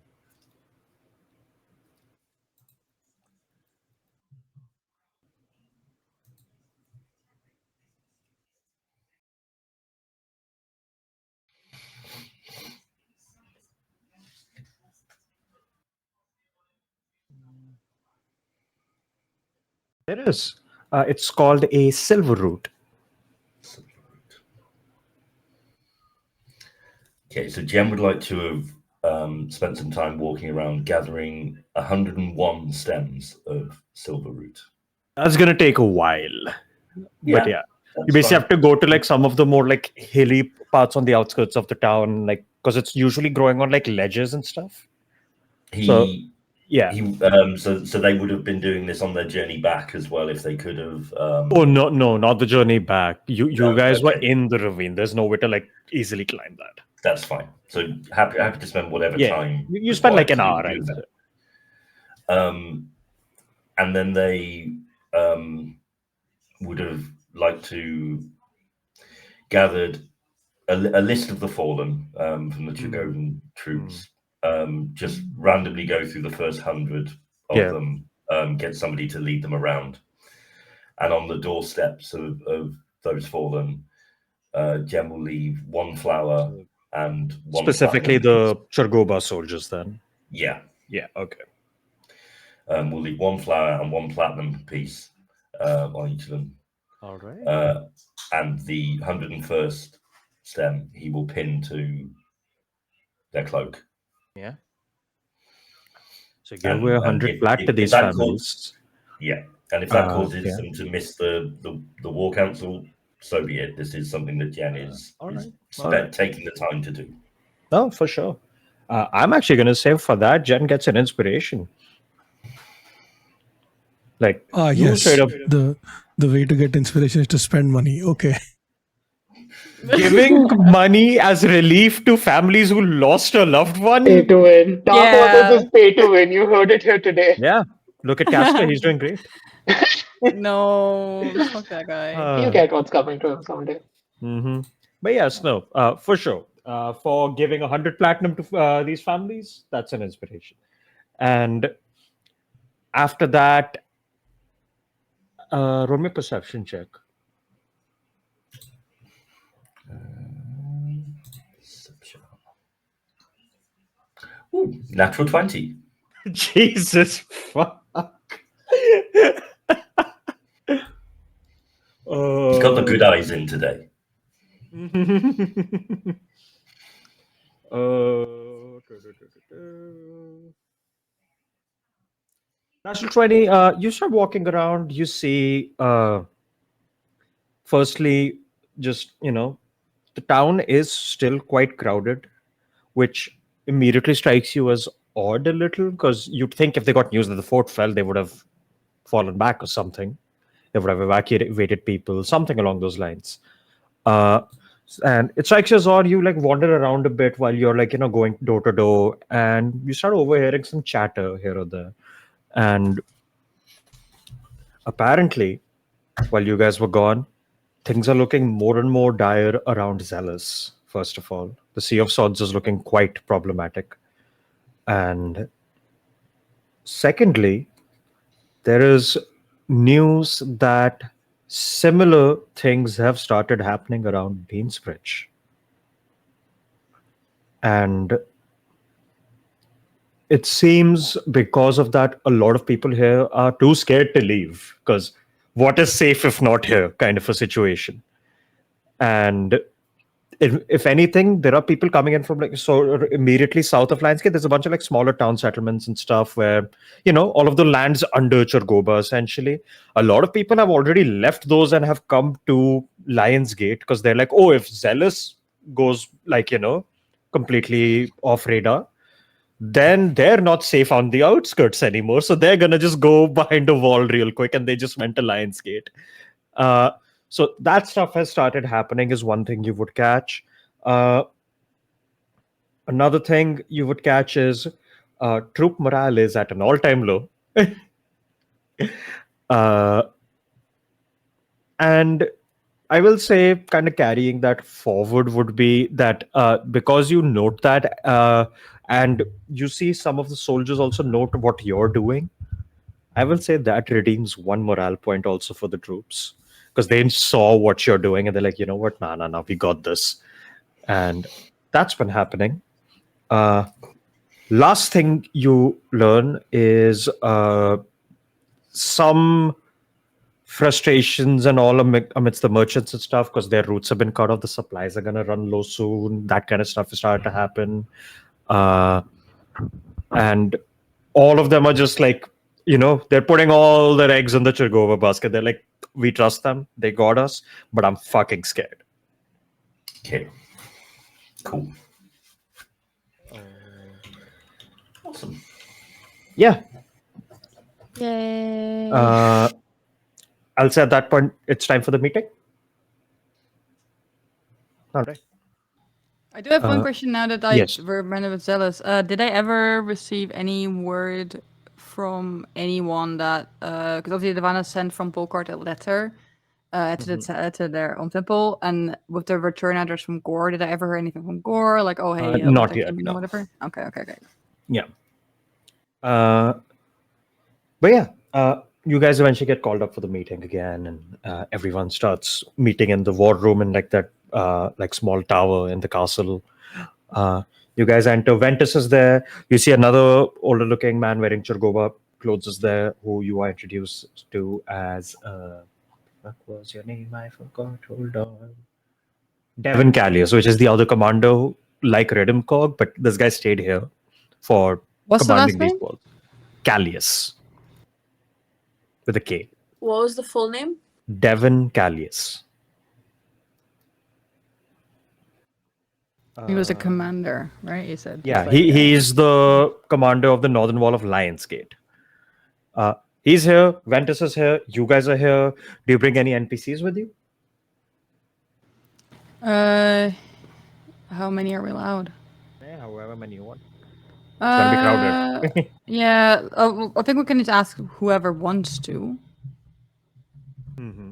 There is. It's called a silver root. Okay, so Jen would like to have spent some time walking around gathering 101 stems of silver root. That's gonna take a while. But yeah. You basically have to go to like some of the more like hilly parts on the outskirts of the town, like because it's usually growing on like ledges and stuff. So they would have been doing this on their journey back as well if they could have. Oh no, not the journey back. You guys were okay. in the ravine. There's no way to like easily climb that. That's fine. So happy to spend whatever time. You spend like an hour, I would say. And then they would have liked to gathered a list of the fallen from the Chugovan troops. Just randomly go through the first 100 of them, get somebody to lead them around. And on the doorsteps of those fallen, Jem will leave one flower and one specifically the Churgoba soldiers then. Yeah, okay. We'll leave one flower and one platinum piece on each of them. All right. And the 101st stem he will pin to their cloak. Yeah. So give away 100 flat to these families. And if that causes them to miss the war council, so be it. This is something that Jen is taking the time to do. No, for sure. I'm actually going to say for that, Jen gets an inspiration. Like, yes, the way to get inspiration is to spend money. Okay. Giving money as relief to families who lost a loved one. Pay to win. Dark Waters is pay to win. You heard it here today. Yeah. Look at Casper. He's doing great. No, fuck that guy. You get what's coming to him someday. But yes, no, for sure. For giving 100 platinum to these families, that's an inspiration. And After that, roll me a perception check. Ooh, natural 20. Jesus fuck. He's got the good eyes in today. Natural 20, you start walking around, you see, firstly, just, the town is still quite crowded, which immediately strikes you as odd a little, because you'd think if they got news that the fort fell, they would have fallen back or something. They would have evacuated people, something along those lines. Uh, and it strikes you as odd. You like wander around a bit while you're like, going door to door, and you start overhearing some chatter here or there. And apparently, while you guys were gone, things are looking more and more dire around Zealous, first of all. The Sea of Swords is looking quite problematic. And secondly, there is news that similar things have started happening around Beansbridge. And it seems because of that, a lot of people here are too scared to leave, because what is safe if not here kind of a situation. And if anything, there are people coming in from immediately south of Lionsgate. There's a bunch of like smaller town settlements and stuff where, all of the lands under Churgoba, essentially. A lot of people have already left those and have come to Lionsgate because they're like, oh, if Zealous goes like, completely off radar, then they're not safe on the outskirts anymore. So they're going to just go behind a wall real quick, and they just went to Lionsgate. So that stuff has started happening is one thing you would catch. Another thing you would catch is troop morale is at an all-time low. And I will say kind of carrying that forward would be that because you note that and you see some of the soldiers also note what you're doing, I will say that redeems one morale point also for the troops, because they saw what you're doing and they're like, you know what, nah, we got this. And that's been happening. Last thing you learn is some frustrations and all amidst the merchants and stuff, because their routes have been cut off. The supplies are going to run low soon. That kind of stuff is starting to happen. And all of them are just like, they're putting all their eggs in the Churgova basket. They're like, we trust them. They got us, but I'm fucking scared. Okay. Cool. Awesome. Yeah. Yay. I'll say at that point, it's time for the meeting. All right. I do have one question now that I yes. remember with Zealous. Did I ever receive any word from anyone that, because obviously Devana sent from Polkart a letter to their own temple, and with the return address from Gore, did I ever hear anything from Gore? Like, oh, hey, not yet, no. or whatever? Okay. Yeah. But yeah, you guys eventually get called up for the meeting again, and everyone starts meeting in the war room in like that like small tower in the castle. You guys enter. Ventus is there. You see another older looking man wearing Churgoba clothes is there, who you are introduced to as what was your name? I forgot. Hold on. Devon Callius, which is the other commander like Redimcog, but this guy stayed here for What's the last commanding these name? walls. Callius. With a K. What was the full name? Devon Callius. He was a commander, right? You said. Yeah, he's the commander of the northern wall of Lionsgate. He's here. Ventus is here. You guys are here. Do you bring any NPCs with you? How many are we allowed? Yeah, however many you want. It's gonna be crowded. Yeah, I think we can just ask whoever wants to. Mm-hmm.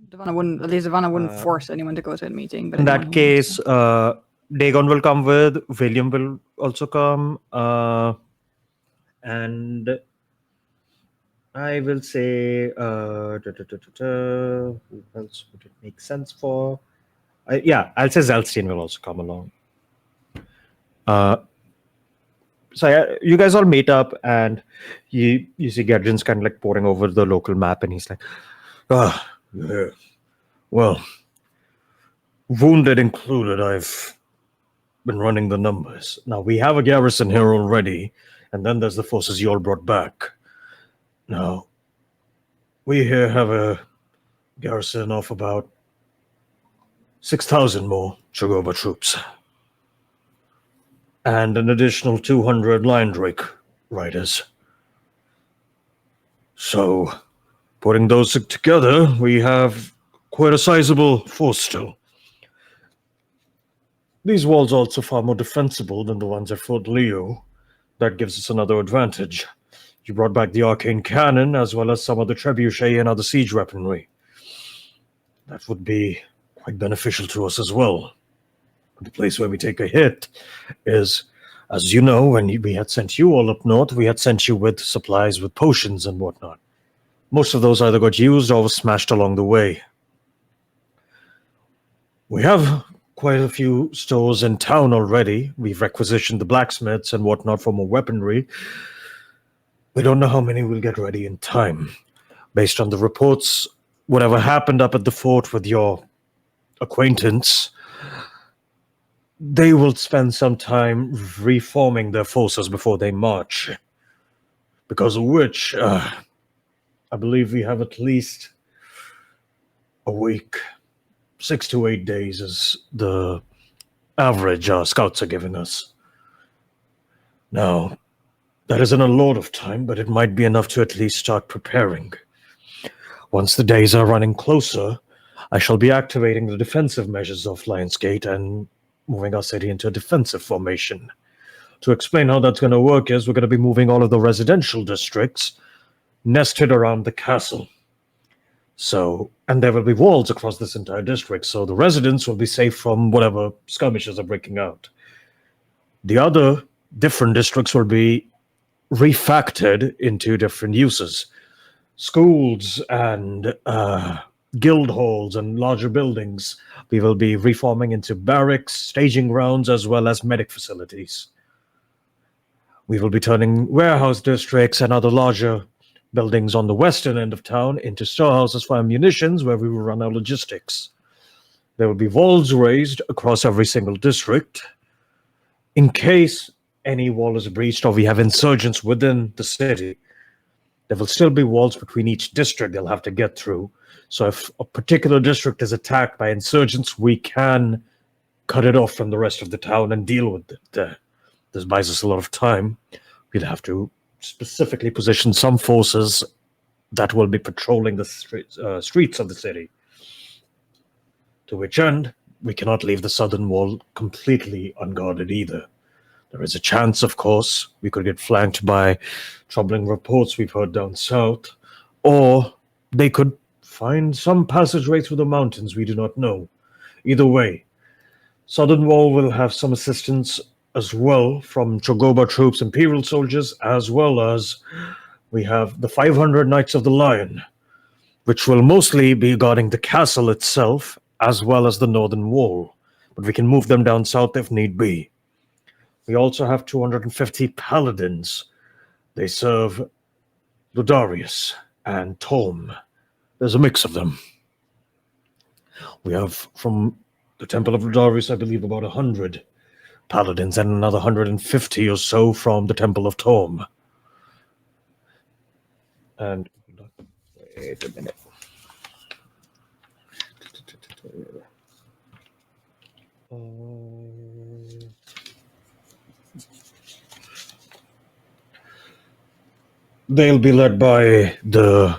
Devana wouldn't force anyone to go to a meeting. But in that case, Dagon will come with. William will also come. And I will say, who else would it make sense for? Yeah, I'll say Zelstein will also come along. So you guys all meet up, and you see Gadrin's kind of like poring over the local map, and he's like, yeah. Well, wounded included, I've been running the numbers. Now, we have a garrison here already, and then there's the forces you all brought back. Now, we here have a garrison of about 6,000 more Chogoba troops, and an additional 200 Lion Drake riders. So, putting those together, we have quite a sizable force still. These walls are also far more defensible than the ones at Fort Leo. That gives us another advantage. You brought back the arcane cannon, as well as some of the trebuchet and other siege weaponry. That would be quite beneficial to us as well. The place where we take a hit is, as you know, when we had sent you all up north, we had sent you with supplies with potions and whatnot. Most of those either got used or were smashed along the way. We have quite a few stores in town already. We've requisitioned the blacksmiths and whatnot for more weaponry. We don't know how many we'll get ready in time. Based on the reports, whatever happened up at the fort with your acquaintance, they will spend some time reforming their forces before they march. Because of which, I believe we have at least a week. 6 to 8 days is the average our scouts are giving us. Now, that isn't a lot of time, but it might be enough to at least start preparing. Once the days are running closer, I shall be activating the defensive measures of Lionsgate and moving our city into a defensive formation. To explain how that's going to work is we're going to be moving all of the residential districts nested around the castle. So, and there will be walls across this entire district, so the residents will be safe from whatever skirmishes are breaking out. The other different districts will be refactored into different uses. Schools and guild halls and larger buildings we will be reforming into barracks, staging grounds, as well as medic facilities. We will be turning warehouse districts and other larger buildings on the western end of town into storehouses for ammunitions, where we will run our logistics. There will be walls raised across every single district. In case any wall is breached or we have insurgents within the city, there will still be walls between each district they'll have to get through. So if a particular district is attacked by insurgents, we can cut it off from the rest of the town and deal with it. This buys us a lot of time. We'll have to specifically position some forces that will be patrolling the streets of the city. To which end, we cannot leave the southern wall completely unguarded either. There is a chance, of course, we could get flanked by troubling reports we've heard down south, or they could find some passageway through the mountains we do not know. Either way, southern wall will have some assistance as well from Chogoba troops, Imperial soldiers, as well as we have the 500 Knights of the Lion, which will mostly be guarding the castle itself, as well as the northern wall. But we can move them down south if need be. We also have 250 paladins. They serve Ludarius and Tom. There's a mix of them. We have from the Temple of Ludarius, I believe, about 100 paladins and another 150 or so from the Temple of Tom. And wait a minute. They'll be led by the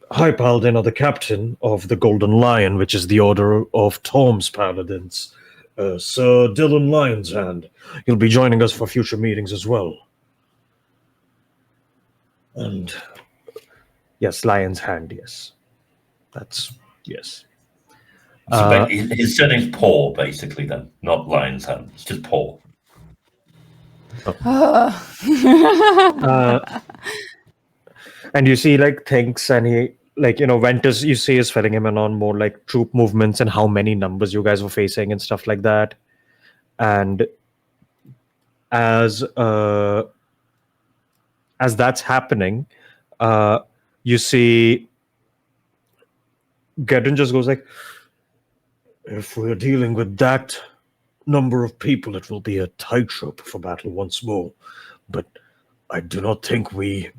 High Paladin, or the Captain of the Golden Lion, which is the Order of Tom's Paladins, Sir Dylan Lionshand. He'll be joining us for future meetings as well. And yes, Lion's Hand, yes. That's, yes. So his surname's Paw, basically, then, not Lion's Hand. It's just Paw. And you see, like, thinks, and he, like, Ventus, you see, is filling him in on more like troop movements and how many numbers you guys were facing and stuff like that. And as that's happening, you see Gedrin just goes like, if we're dealing with that number of people, it will be a tightrope for battle once more. But I do not think we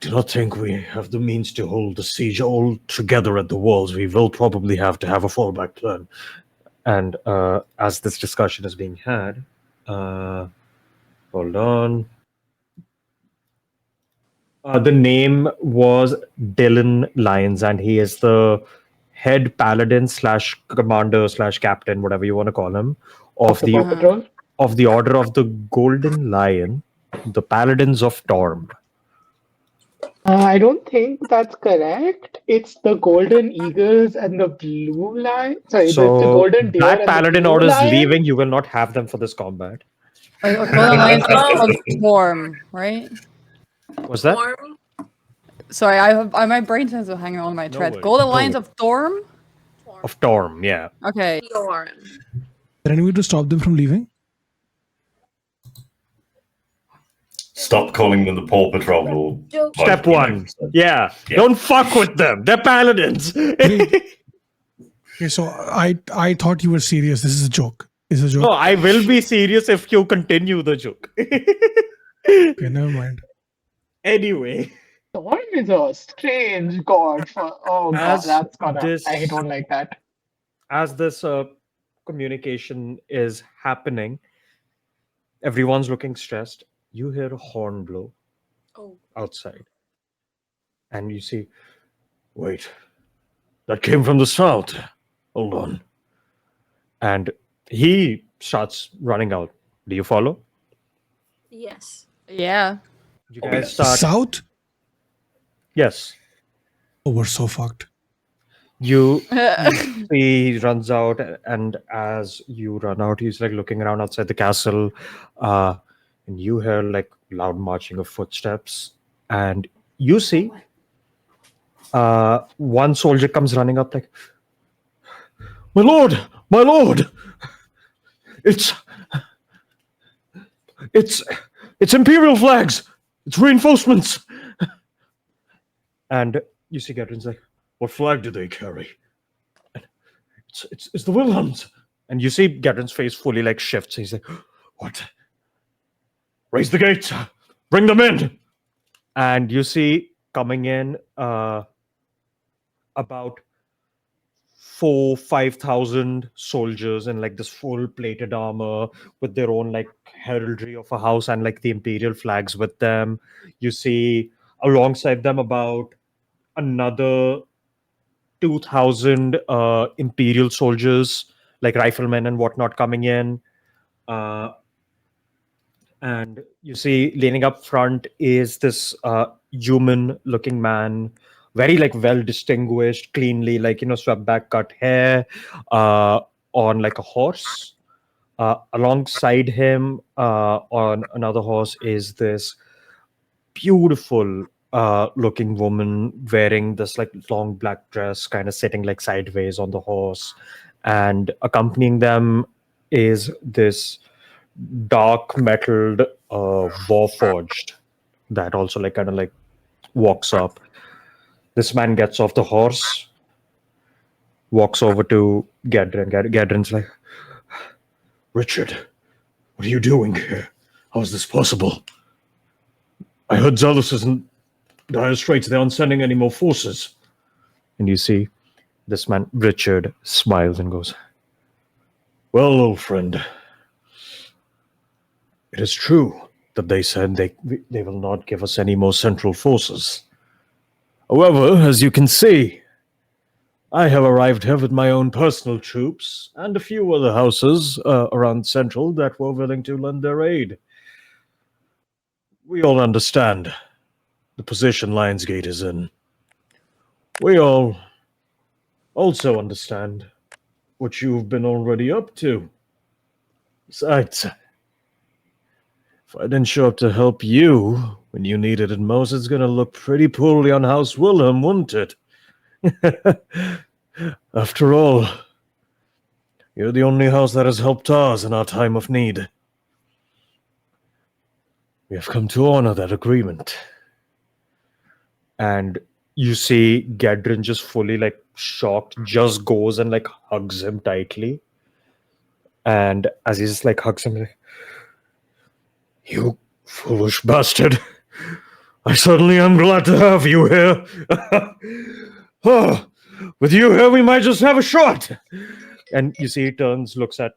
have the means to hold the siege all together at the walls. We will probably have to have a fallback plan. And as this discussion is being had, hold on. The name was Dylan Lyons, and he is the head paladin slash commander slash captain, whatever you want to call him, Of the Paw Patrol? of the Order of the Golden Lion, the Paladins of Torm. I don't think that's correct. It's the Golden Eagles and the Blue Lion. Sorry, the So Golden Deer that and paladin the Blue order is Lion. leaving. You will not have them for this combat. Golden Lions of Storm, right? Was that? Storm. Sorry, my brain sense of hanging on my No thread. worries, Golden no Lions worries. of Storm? Of Torm, yeah. Okay. Storm. Is there any way to stop them from leaving? Stop calling them the Paw Patrol or Joke. like, Step you know, one. Yeah. Don't fuck with them. They're paladins. Okay, so I thought you were serious. This is a joke. This is a No, joke. I will be serious if you continue the joke. Okay, never mind. Anyway, Storm is a strange god for. Oh god, As that's gonna. this- I don't like that. as this communication is happening, everyone's looking stressed. You hear a horn blow Oh. outside. And you see, wait, that came from the south. Hold on. And he starts running out. Do you follow? Yes. Yeah. You Oh, guys yes. start. South? Yes. Oh, we're so fucked. You he runs out, and as you run out, he's like looking around outside the castle, and you hear like loud marching of footsteps, and you see one soldier comes running up like, my lord, it's imperial flags, it's reinforcements. And you see Gedrin's like, what flag do they carry? And it's the Wilhelms. And you see Gedrin's face fully like shifts. He's like, what? Raise the gates. Bring them in. And you see coming in about 5,000 soldiers in like this full plated armor with their own like heraldry of a house and like the imperial flags with them. You see alongside them about another 2,000 imperial soldiers, like riflemen and whatnot, coming in. And you see leaning up front is this human looking man, very like well distinguished, cleanly, like, swept back cut hair, on like a horse. Alongside him, on another horse, is this beautiful looking woman wearing this like long black dress, kind of sitting like sideways on the horse. And accompanying them is this dark metalled warforged that also like kind of like walks up. This man gets off the horse, walks over to Gedrin. Gedrin's like, Richard, what are you doing here? How is this possible? I heard Zealous is in dire straits. They aren't sending any more forces. And you see this man, Richard, smiles and goes, well, old friend, it is true that they said they will not give us any more central forces. However, as you can see, I have arrived here with my own personal troops and a few other houses around Central that were willing to lend their aid. We all understand the position Lionsgate is in. We all also understand what you've been already up to. Besides, If I didn't show up to help you when you needed it most, it's gonna look pretty poorly on House Wilhelm, wouldn't it? After all, you're the only house that has helped us in our time of need. We have come to honor that agreement. And you see Gedrin just fully like shocked, just goes and like hugs him tightly. And as he just like hugs him, like, you foolish bastard. I certainly am glad to have you here. Oh, with you here, we might just have a shot. And you see, he turns, looks at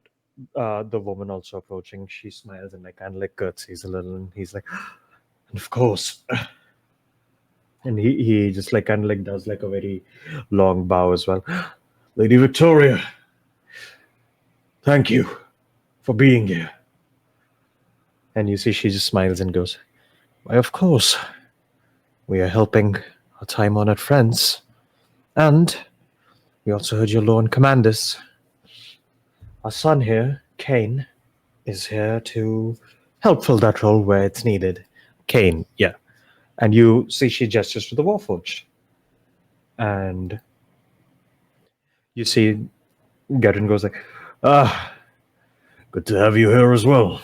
the woman also approaching. She smiles and like kind of like curtsies a little, and he's like, and of course. And he just like kind of like does like a very long bow as well. Lady Victoria, thank you for being here. And you see, she just smiles and goes, why, of course. We are helping our time-honored friends. And we also heard your Lord Commanders. Our son here, Kane, is here to help fill that role where it's needed. Kane, yeah. And you see she gestures to the Warforged. And you see Gedrin goes like, good to have you here as well.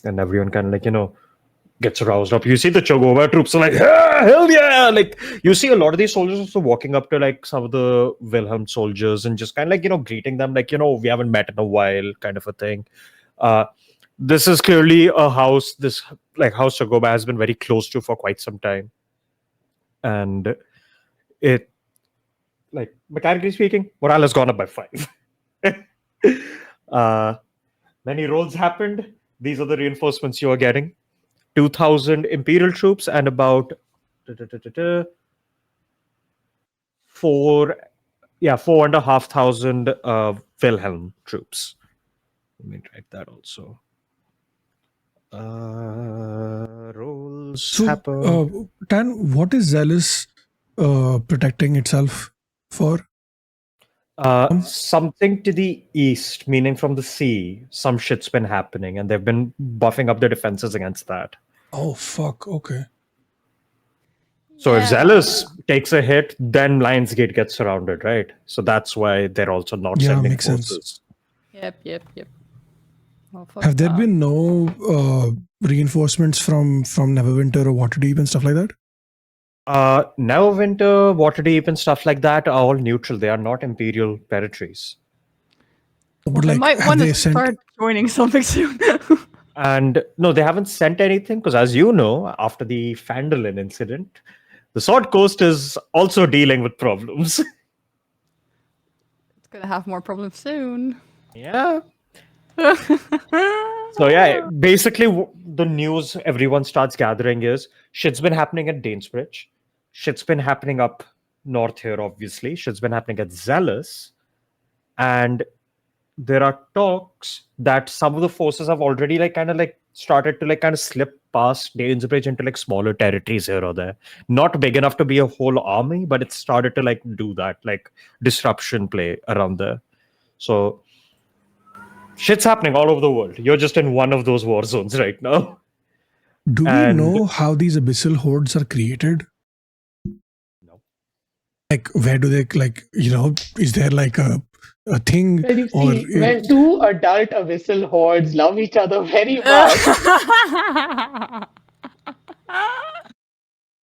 And everyone kind of like, gets aroused up. You see the Chogoba troops are like, hell yeah! Like, you see a lot of these soldiers also walking up to like some of the Wilhelm soldiers and just kind of like, greeting them like, we haven't met in a while kind of a thing. This is clearly a house, this like House Chogoba has been very close to for quite some time. And it, like, mechanically speaking, morale has gone up by 5. Many rolls happened. These are the reinforcements you are getting. 2,000 Imperial troops and about 4,500 Wilhelm troops. Let me write that also. Rolls So, happen. Tan, what is Zealous protecting itself for? Something to the east, meaning from the sea. Some shit's been happening, and they've been buffing up their defenses against that. Oh, fuck. Okay. So if Yeah. Zealous takes a hit, then Lionsgate gets surrounded, right? So that's why they're also not Yeah, sending makes sense. forces. Yep. Well, fuck Have there that. been no reinforcements from Neverwinter or Waterdeep and stuff like that? Neverwinter, Waterdeep, and stuff like that are all neutral. They are not Imperial territories. But They like, might have want they to sent? start joining something soon. And no, they haven't sent anything because, as you know, after the Fandolin incident, the Sword Coast is also dealing with problems. It's gonna have more problems soon. Yeah. So yeah, basically the news everyone starts gathering is shit's been happening at Danesbridge. Shit's been happening up north here, obviously. Shit's been happening at Zealous. And there are talks that some of the forces have already like kind of like started to like kind of slip past Danesbridge into like smaller territories here or there. Not big enough to be a whole army, but it's started to like do that, like disruption play around there. So shit's happening all over the world. You're just in one of those war zones right now. Do we And- know how these abyssal hordes are created? No. Like, where do they is there like a thing? Well, you Or see, when two adult abyssal hordes love each other very much,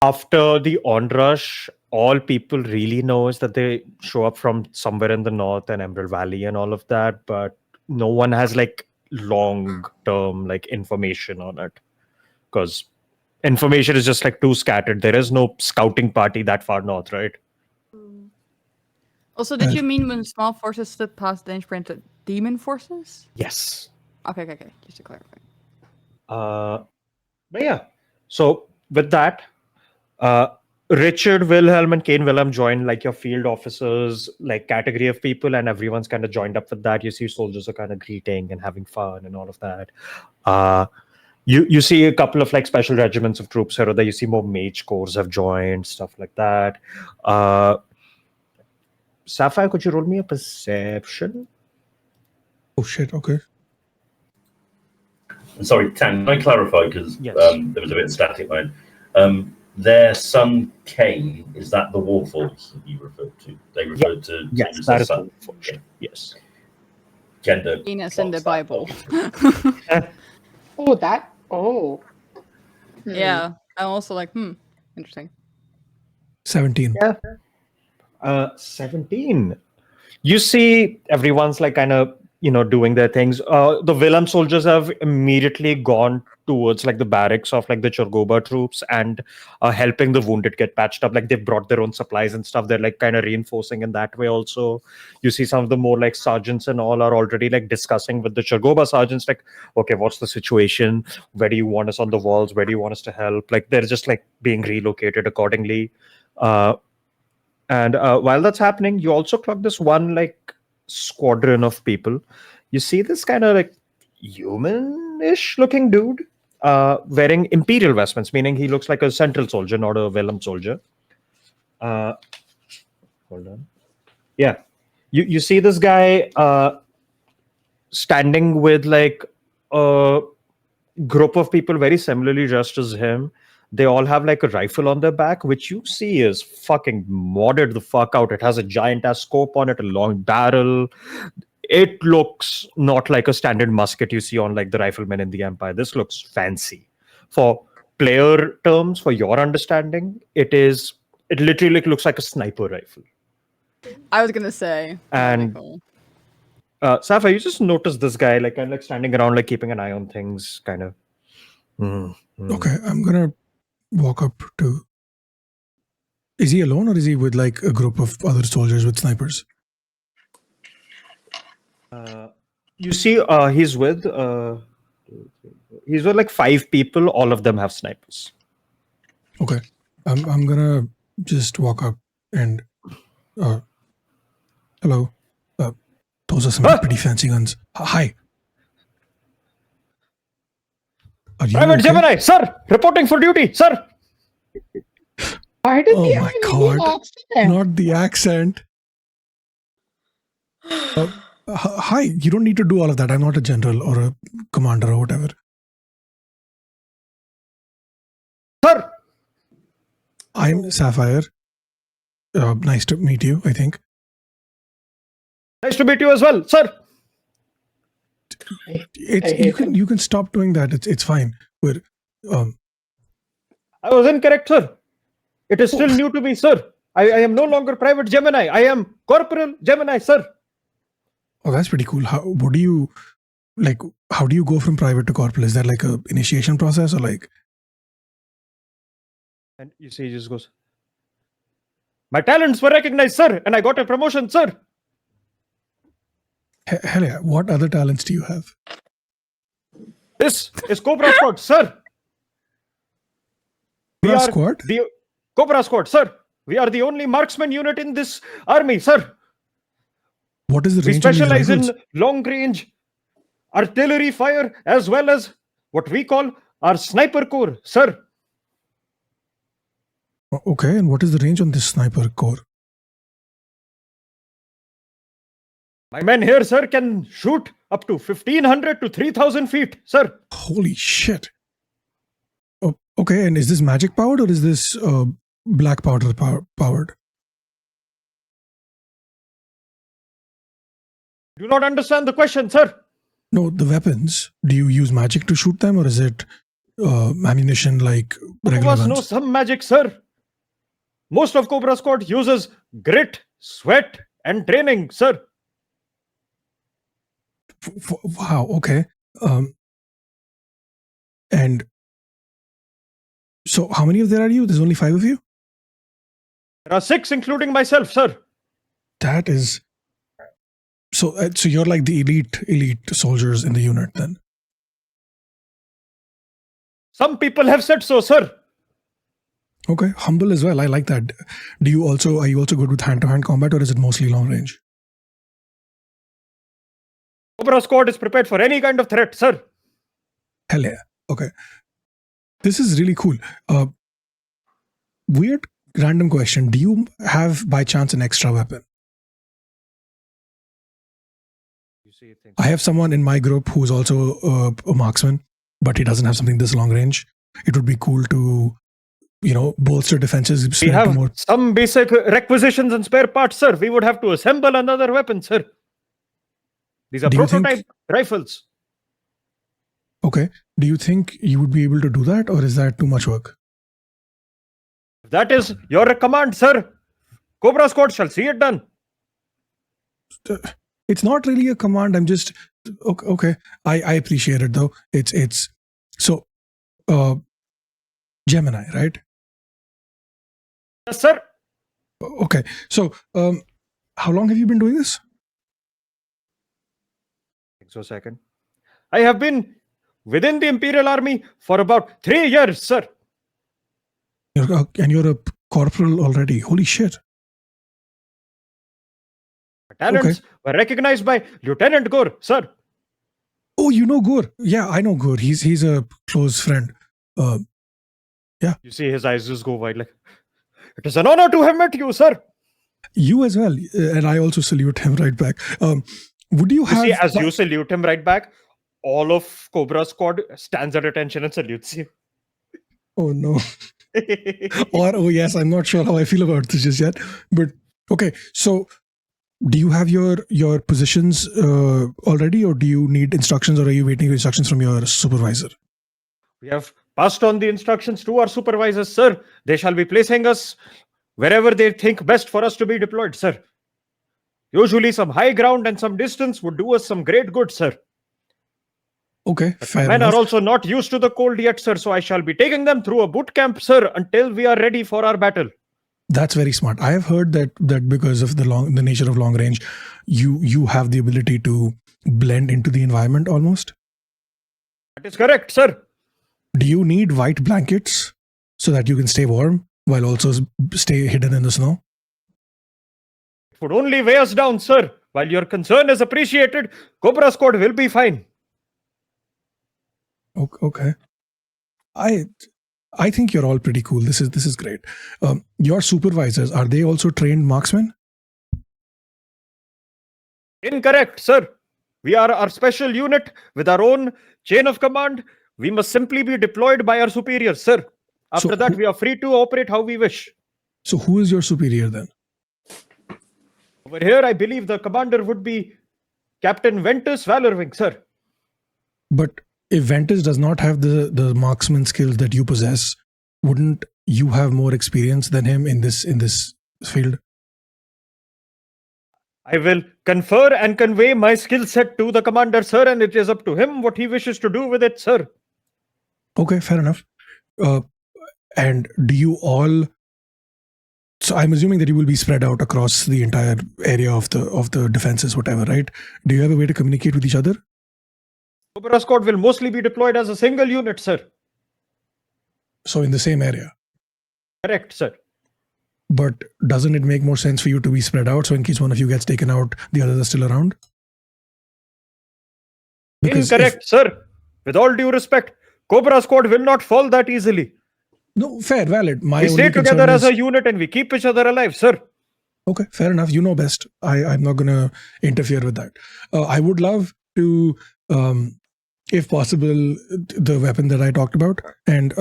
After the Onrush, all people really know is that they show up from somewhere in the north and Emerald Valley and all of that, but no one has like long-term like information on it because information is just like too scattered. There is no scouting party that far north, right? Also, did you mean when small forces slip past Danesbridge into demon forces? Yes. Okay. Just to clarify. But yeah, so with that, Richard Wilhelm and Kane Wilhelm join like your field officers, like category of people, and everyone's kind of joined up with that. You see soldiers are kind of greeting and having fun and all of that. You see a couple of like special regiments of troops here or there. You see more mage corps have joined, stuff like that. Sapphire, could you roll me a perception? oh shit, okay. Sorry, Tang, can I clarify? Because Yes. there was a bit of static line. Their son, Cain, is that the Warforged that you referred to? They referred to Yes, as that their is son. true. Yes. Gender. Penis in the box that Bible. box. Oh, that. Oh. Yeah, I'm also like, interesting. 17. Yeah. 17. You see everyone's like kind of, doing their things. The Willem soldiers have immediately gone towards like the barracks of like the Chorgoba troops and helping the wounded get patched up. Like they've brought their own supplies and stuff. They're like kind of reinforcing in that way also. You see some of the more like sergeants and all are already like discussing with the Chorgoba sergeants like, okay, what's the situation? Where do you want us on the walls? Where do you want us to help? Like they're just like being relocated accordingly. And while that's happening, you also clock this one like squadron of people. You see this kind of like human-ish looking dude wearing imperial vestments, meaning he looks like a central soldier, not a Vellum soldier. Hold on. Yeah. You see this guy standing with like a group of people very similarly dressed as him. They all have like a rifle on their back, which you see is fucking modded the fuck out. It has a giant ass scope on it, a long barrel. It looks not like a standard musket you see on like the riflemen in the Empire. This looks fancy. For player terms, for your understanding, it literally looks like a sniper rifle. I was gonna say. And cool. Sapphire, you just notice this guy like kind of like standing around, like keeping an eye on things, kind of. Okay, I'm gonna walk up to. Is he alone or is he with like a group of other soldiers with snipers? You see, he's with like 5 people. All of them have snipers. Okay, I'm gonna just walk up and. Hello. Those are some pretty fancy guns. Hi. Are you Private okay? Gemini, sir, reporting for duty, sir. Why did Oh he my have an Indian God. accent? Not the accent. Hi, you don't need to do all of that. I'm not a general or a commander or whatever. Sir, I'm Sapphire. Nice to meet you, I think. nice to meet you as well, sir. You can stop doing that. It's fine. We're I was incorrect, sir. It is still new to me, sir. I am no longer Private Gemini. I am Corporal Gemini, sir. Oh, that's pretty cool. How do you go from private to corporal? Is that like a initiation process or like? And you see, he just goes, my talents were recognized, sir, and I got a promotion, sir. Hell yeah. What other talents do you have? This is Cobra Squad, sir. Cobra Squad? The Cobra Squad, sir. We are the only marksman unit in this army, sir. What is the We range of these specialize in rifles? long range artillery fire as well as what we call our sniper core, sir. Okay, and what is the range on this sniper core? My men here, sir, can shoot up to 1,500 to 3,000 feet, sir. Holy shit. Oh, okay, and is this magic powered or is this black powder powered? Do not understand the question, sir. No, the weapons. Do you use magic to shoot them or is it ammunition like Some of regular us know guns? some magic, sir. Most of Cobra Squad uses grit, sweat, and training, sir. Wow, okay. And so how many of there are you? There's only 5 of you? There are 6, including myself, sir. That is... So you're like the elite soldiers in the unit then? Some people have said so, sir. Okay, humble as well. I like that. Are you also good with hand-to-hand combat or is it mostly long range? Cobra Squad is prepared for any kind of threat, sir. Hell yeah. Okay. This is really cool. Weird random question. Do you have by chance an extra weapon? I have someone in my group who's also a marksman but he doesn't have something this long range. It would be cool to, bolster defenses. We spread to have more. some basic requisitions and spare parts, sir. We would have to assemble another weapon, sir. These are Do you think- prototype rifles. Okay. Do you think you would be able to do that, or is that too much work? If that is your command, sir, Cobra Squad shall see it done. It's not really a command. I'm just okay. I appreciate it though. It's so Gemini, right? Yes, sir. Okay. So how long have you been doing this? So second. I have been within the Imperial Army for about 3 years, sir. And you're a corporal already. Holy shit. My talents were recognized by Lieutenant Gore, sir. Oh, you know Gore. Yeah, I know Gore. He's a close friend. You see his eyes just go wide like, it is an honor to have met you, sir. You as well. And I also salute him right back. Would you You have... see, as you salute him right back, all of Cobra Squad stands at attention and salutes you. Oh, no. Or, oh, yes, I'm not sure how I feel about this just yet. But, okay, so do you have your positions already, or do you need instructions, or are you waiting for instructions from your supervisor? We have passed on the instructions to our supervisors, sir. They shall be placing us wherever they think best for us to be deployed, sir. Usually some high ground and some distance would do us some great good, sir. Okay, fair Men enough. are also not used to the cold yet, sir, so I shall be taking them through a boot camp, sir, until we are ready for our battle. That's very smart. I have heard that because of the nature of long range, you have the ability to blend into the environment almost. That is correct, sir. Do you need white blankets so that you can stay warm while also stay hidden in the snow? It would only weigh us down, sir. While your concern is appreciated, Cobra Squad will be fine. Okay. I think you're all pretty cool. This is great. Your supervisors, are they also trained marksmen? Incorrect, sir. We are our special unit with our own chain of command. We must simply be deployed by our superiors, sir. After So that, we are free to operate how we wish. So who is your superior then? Over here, I believe the commander would be Captain Ventus Valorwing, sir. But if Ventus does not have the marksman skills that you possess, wouldn't you have more experience than him in this field? I will confer and convey my skill set to the commander, sir, and it is up to him what he wishes to do with it, sir. Okay, fair enough. And do you all... So I'm assuming that you will be spread out across the entire area of the defenses, whatever, right? Do you have a way to communicate with each other? Cobra Squad will mostly be deployed as a single unit, sir. So in the same area. Correct, sir. But doesn't it make more sense for you to be spread out, so in case one of you gets taken out, the others are still around? Because Incorrect, sir. With all due respect, Cobra Squad will not fall that easily. No, fair, valid. My We only stay concern together as is- a unit and we keep each other alive, sir. Okay, fair enough. You know best. I'm not going to interfere with that. I would love to, if possible, the weapon that I talked about. And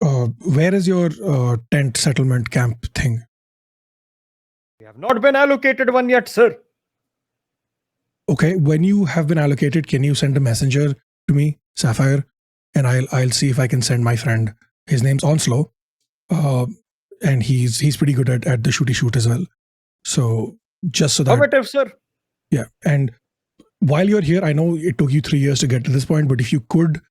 where is your tent settlement camp thing? We have not been allocated one yet, sir. Okay, when you have been allocated, can you send a messenger to me, Sapphire? And I'll see if I can send my friend. His name's Onslow. And he's pretty good at the shooty shoot as well. So just so that... Affirmative, sir. Yeah. And while you're here, I know it took you 3 years to get to this point, but if you could,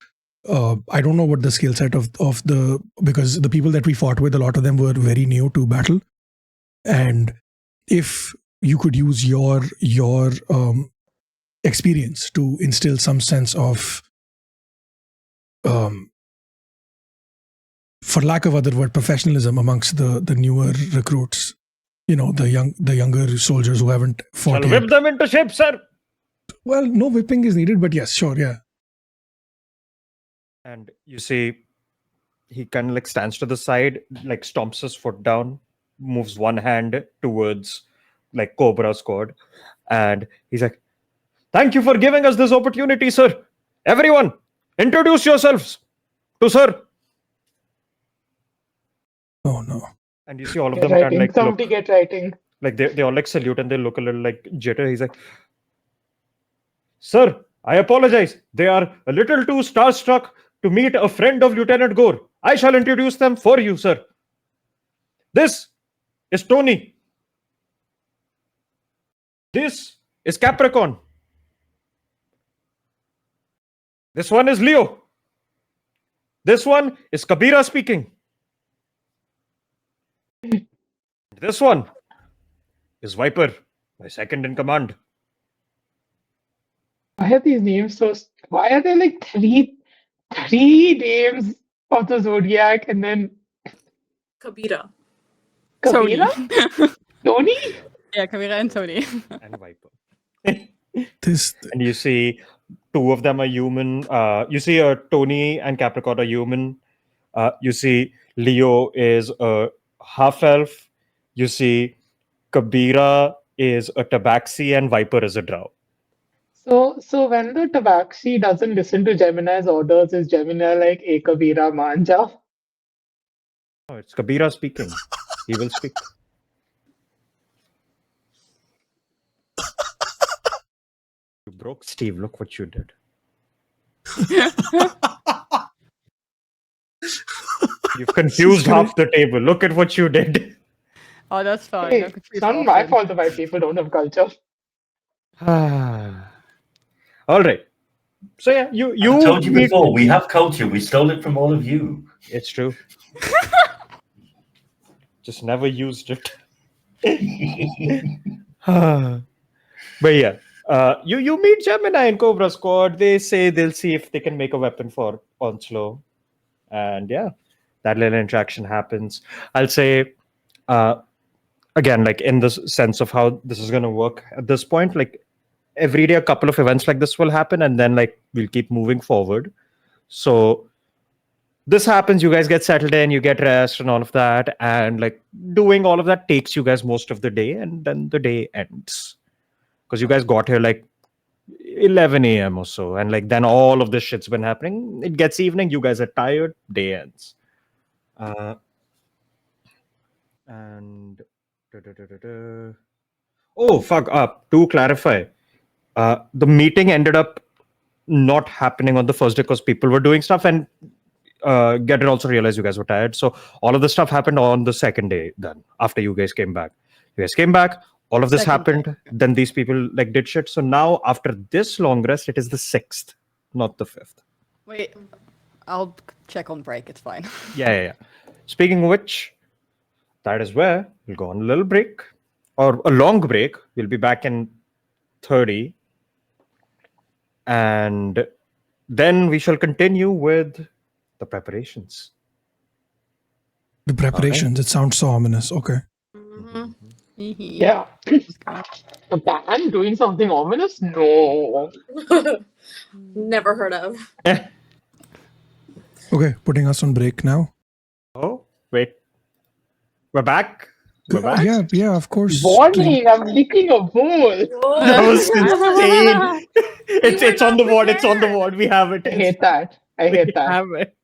I don't know what the skill set of the, because the people that we fought with, a lot of them were very new to battle. And if you could use your experience to instill some sense of, for lack of other word, professionalism amongst the newer recruits, the younger soldiers who haven't fought Shall yet. whip them into shape, sir. Well, no whipping is needed, but yes, sure, yeah. And you see, he kind of like stands to the side, like stomps his foot down, moves one hand towards like Cobra Squad, and he's like, "Thank you for giving us this opportunity, sir. Everyone, introduce yourselves to sir. Oh no. And you see all of Get them kind writing. of like Somebody look, get writing. like they all like salute and they look a little like jitter. He's like, "Sir, I apologize. They are a little too starstruck to meet a friend of Lieutenant Gore. I shall introduce them for you, sir. This is Tony. This is Capricorn. This one is Leo. This one is Kabira speaking. This one is Viper, my second in command." Why are these names so? Why are there like three names of the zodiac and then Kabira. Tony. Kabira? Tony? Yeah, Kamira and Tony. And Viper. This And you see two of them are human. You see Tony and Capricorn are human. You see Leo is a half elf. You see Kabira is a tabaxi and Viper is a drow. So when the tabaxi doesn't listen to Gemini's orders, is Gemini like a Kabira manja? Oh, it's Kabira speaking. He will speak. You broke Steve. Look what you did. You've confused half the table. Look at what you did. Oh, that's fine. Hey, I'm it's confused not my often. fault the white people don't have culture. All right. So yeah, you I told you meet- before, we have culture. We stole it from all of you. It's true. Just never used it. But yeah, you meet Gemini and Cobra Squad. They say they'll see if they can make a weapon for Onslow, and yeah, that little interaction happens. I'll say, again, like in the sense of how this is going to work at this point, like every day a couple of events like this will happen, and then like we'll keep moving forward. So this happens, you guys get settled in, you get rest and all of that, and like doing all of that takes you guys most of the day, and then the day ends because you guys got here like 11 a.m. or so, and like then all of this shit's been happening. It gets evening, you guys are tired, day ends. And oh fuck up, to clarify, the meeting ended up not happening on the first day because people were doing stuff, and Gedrin also realized you guys were tired. So all of this stuff happened on the second day. Then after you guys came back, all of this Second happened. Then these people like did shit. So now after this long rest, it is the 6th, not the 5th. Wait, I'll check on break. It's fine. Yeah. Speaking of which, that is where we'll go on a little break or a long break. We'll be back in 30. And then we shall continue with the preparations. the preparations. It sounds so ominous. Okay. Mhm. Yeah. A band doing something ominous? No. Never heard of. Okay, putting us on break now. Oh, wait. We're back? We're back? Yeah, of course. Warning, I'm licking a bowl. That was insane. It's on the board. It's on the board. We have it. I hate that. I hate that. Have it.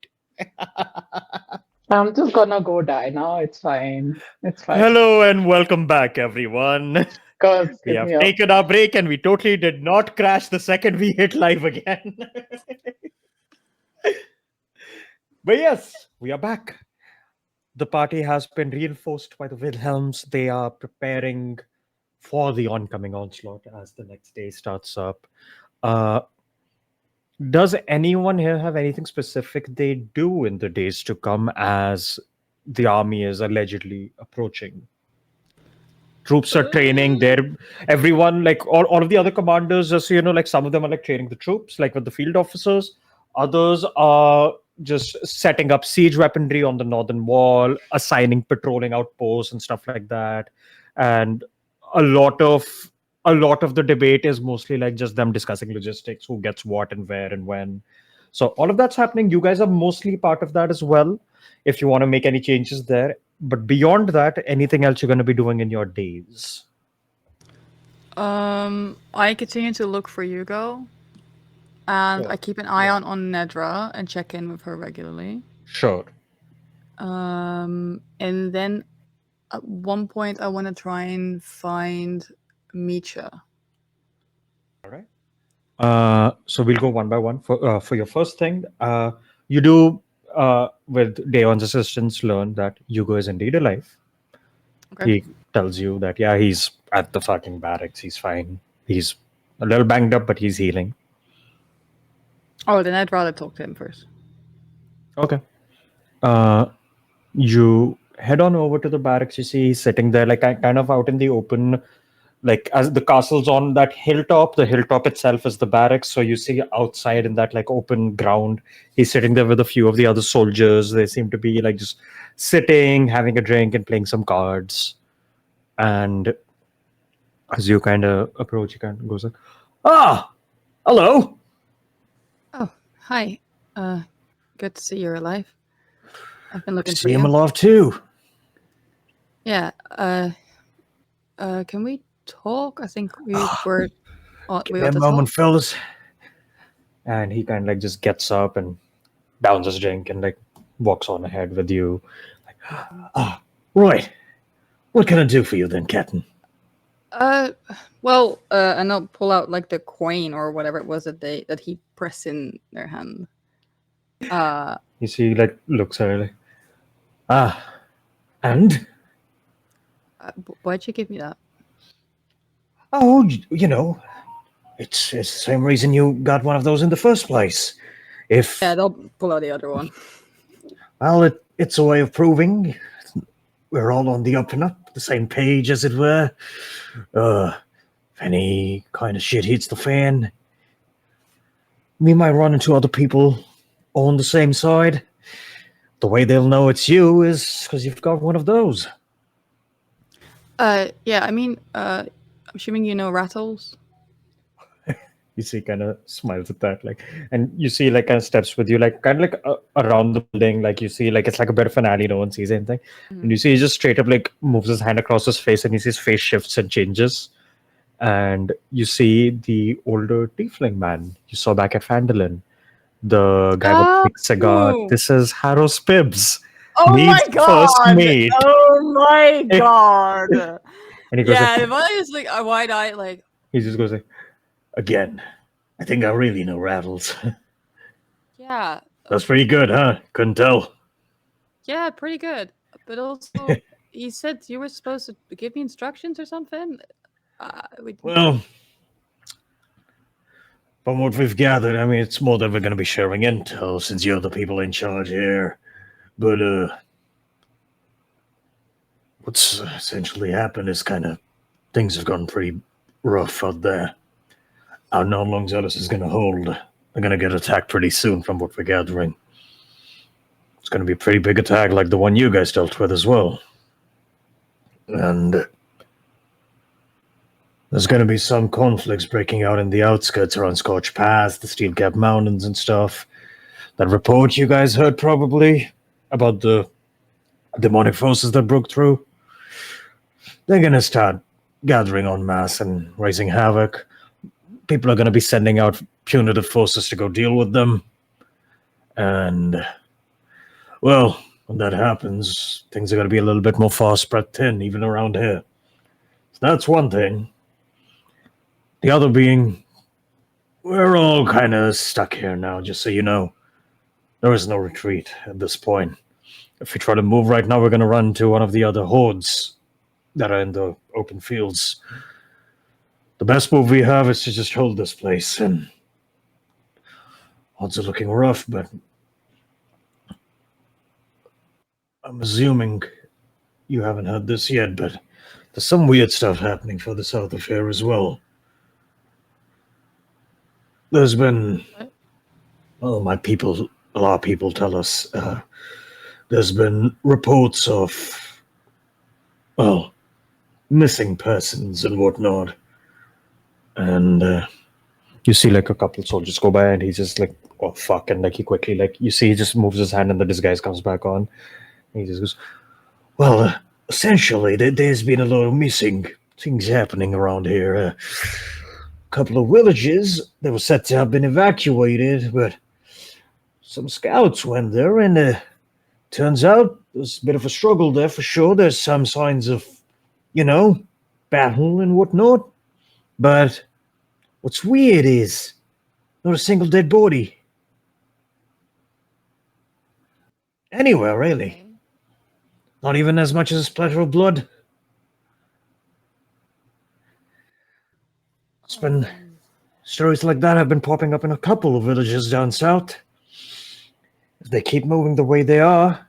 I'm just gonna go die now. It's fine. It's fine. Hello and welcome back, everyone. Girls, We hit have me up. taken our break and we totally did not crash the second we hit live again. But yes, we are back. The party has been reinforced by the Wilhelms. They are preparing for the oncoming onslaught as the next day starts up. Does anyone here have anything specific they do in the days to come as the army is allegedly approaching? Troops are training. Everyone, like all of the other commanders, just so you know, like some of them are like training the troops, like with the field officers. Others are just setting up siege weaponry on the northern wall, assigning patrolling outposts and stuff like that. And a lot of the debate is mostly like just them discussing logistics, who gets what and where and when. So all of that's happening. You guys are mostly part of that as well, if you want to make any changes there. But beyond that, anything else you're going to be doing in your days? I continue to look for Hugo. And Yeah. I keep an eye on Nedra and check in with her regularly. Sure. And then at one point, I want to try and find Micha. All right. So we'll go one by one. For your first thing, you do with Daeon's assistance learn that Hugo is indeed alive. Okay. He tells you that yeah, he's at the fucking barracks. He's fine. He's a little banged up, but he's healing. Oh, then I'd rather talk to him first. Okay. You head on over to the barracks. You see he's sitting there, like kind of out in the open, like as the castle's on that hilltop. The hilltop itself is the barracks. So you see outside in that like open ground, he's sitting there with a few of the other soldiers. They seem to be like just sitting, having a drink, and playing some cards. And as you kind of approach, he kind of goes like, "Ah, hello." Oh, hi. Good to see you're alive. I've been looking for See him you. alive too. Yeah. Can we talk? I think we were. Give me a moment, fellas. And he kind of like just gets up and downs his drink and like walks on ahead with you. Like, right. What can I do for you then, Captain? Well, and I'll pull out like the coin or whatever it was that he pressed in their hand. You see, like looks at her like, and Why'd you give me that? oh, you know, it's the same reason you got one of those in the first place. If Yeah, they'll pull out the other one. well, it's a way of proving we're all on the up and up, the same page, as it were. If any kind of shit hits the fan, we might run into other people on the same side. The way they'll know it's you is because you've got one of those. Yeah, I mean, I'm assuming you know Rattles. You see, kind of smiles at that, like, and you see, like, kind of steps with you, like, kind of like around the building, like you see, like it's like a bit of an alley, no one sees anything, and you see he just straight up like moves his hand across his face, and you see his face shifts and changes, and you see the older tiefling man you saw back at Fandolin, the guy with the big cigar. Oh! This is Harrow Spibbs. Oh Needs my god! first meet. Oh my god! And he goes, Yeah, like, if I was like a wide eye, like he just goes like, again, I think I really know Rattles. yeah, That's pretty good, huh? Couldn't tell. yeah, pretty good. But also, he said you were supposed to give me instructions or something. Well, from what we've gathered, I mean, it's more that we're going to be sharing intel since you're the people in charge here. But, what's essentially happened is kind of things have gone pretty rough out there. I don't know how long Zealous is going to hold. They're going to get attacked pretty soon from what we're gathering. It's going to be a pretty big attack like the one you guys dealt with as well. And there's going to be some conflicts breaking out in the outskirts around Scorch Pass, the Steel Cap Mountains and stuff. That report you guys heard probably about the demonic forces that broke through. They're going to start gathering en masse and raising havoc. People are going to be sending out punitive forces to go deal with them. And, well, when that happens, things are going to be a little bit more far spread thin, even around here. So that's one thing. The other being, we're all kind of stuck here now, just so you know. There is no retreat at this point. If we try to move right now, we're going to run into one of the other hordes that are in the open fields. The best move we have is to just hold this place, and odds are looking rough, but I'm assuming you haven't heard this yet, but there's some weird stuff happening for the South of here as well. There's been, well, a lot of people tell us, there's been reports of, well, missing persons and whatnot. And you see like a couple soldiers go by and he's just like, oh fuck, and like he quickly, like you see he just moves his hand and the disguise comes back on. And he just goes, well, essentially there's been a lot of missing things happening around here. couple of villages that were said to have been evacuated, but some scouts went there, and turns out there's a bit of a struggle there for sure. There's some signs of, battle and whatnot. But what's weird is not a single dead body. Anywhere, really. Okay. Not even as much as a splatter of blood. It's been stories like that have been popping up in a couple of villages down south. If they keep moving the way they are,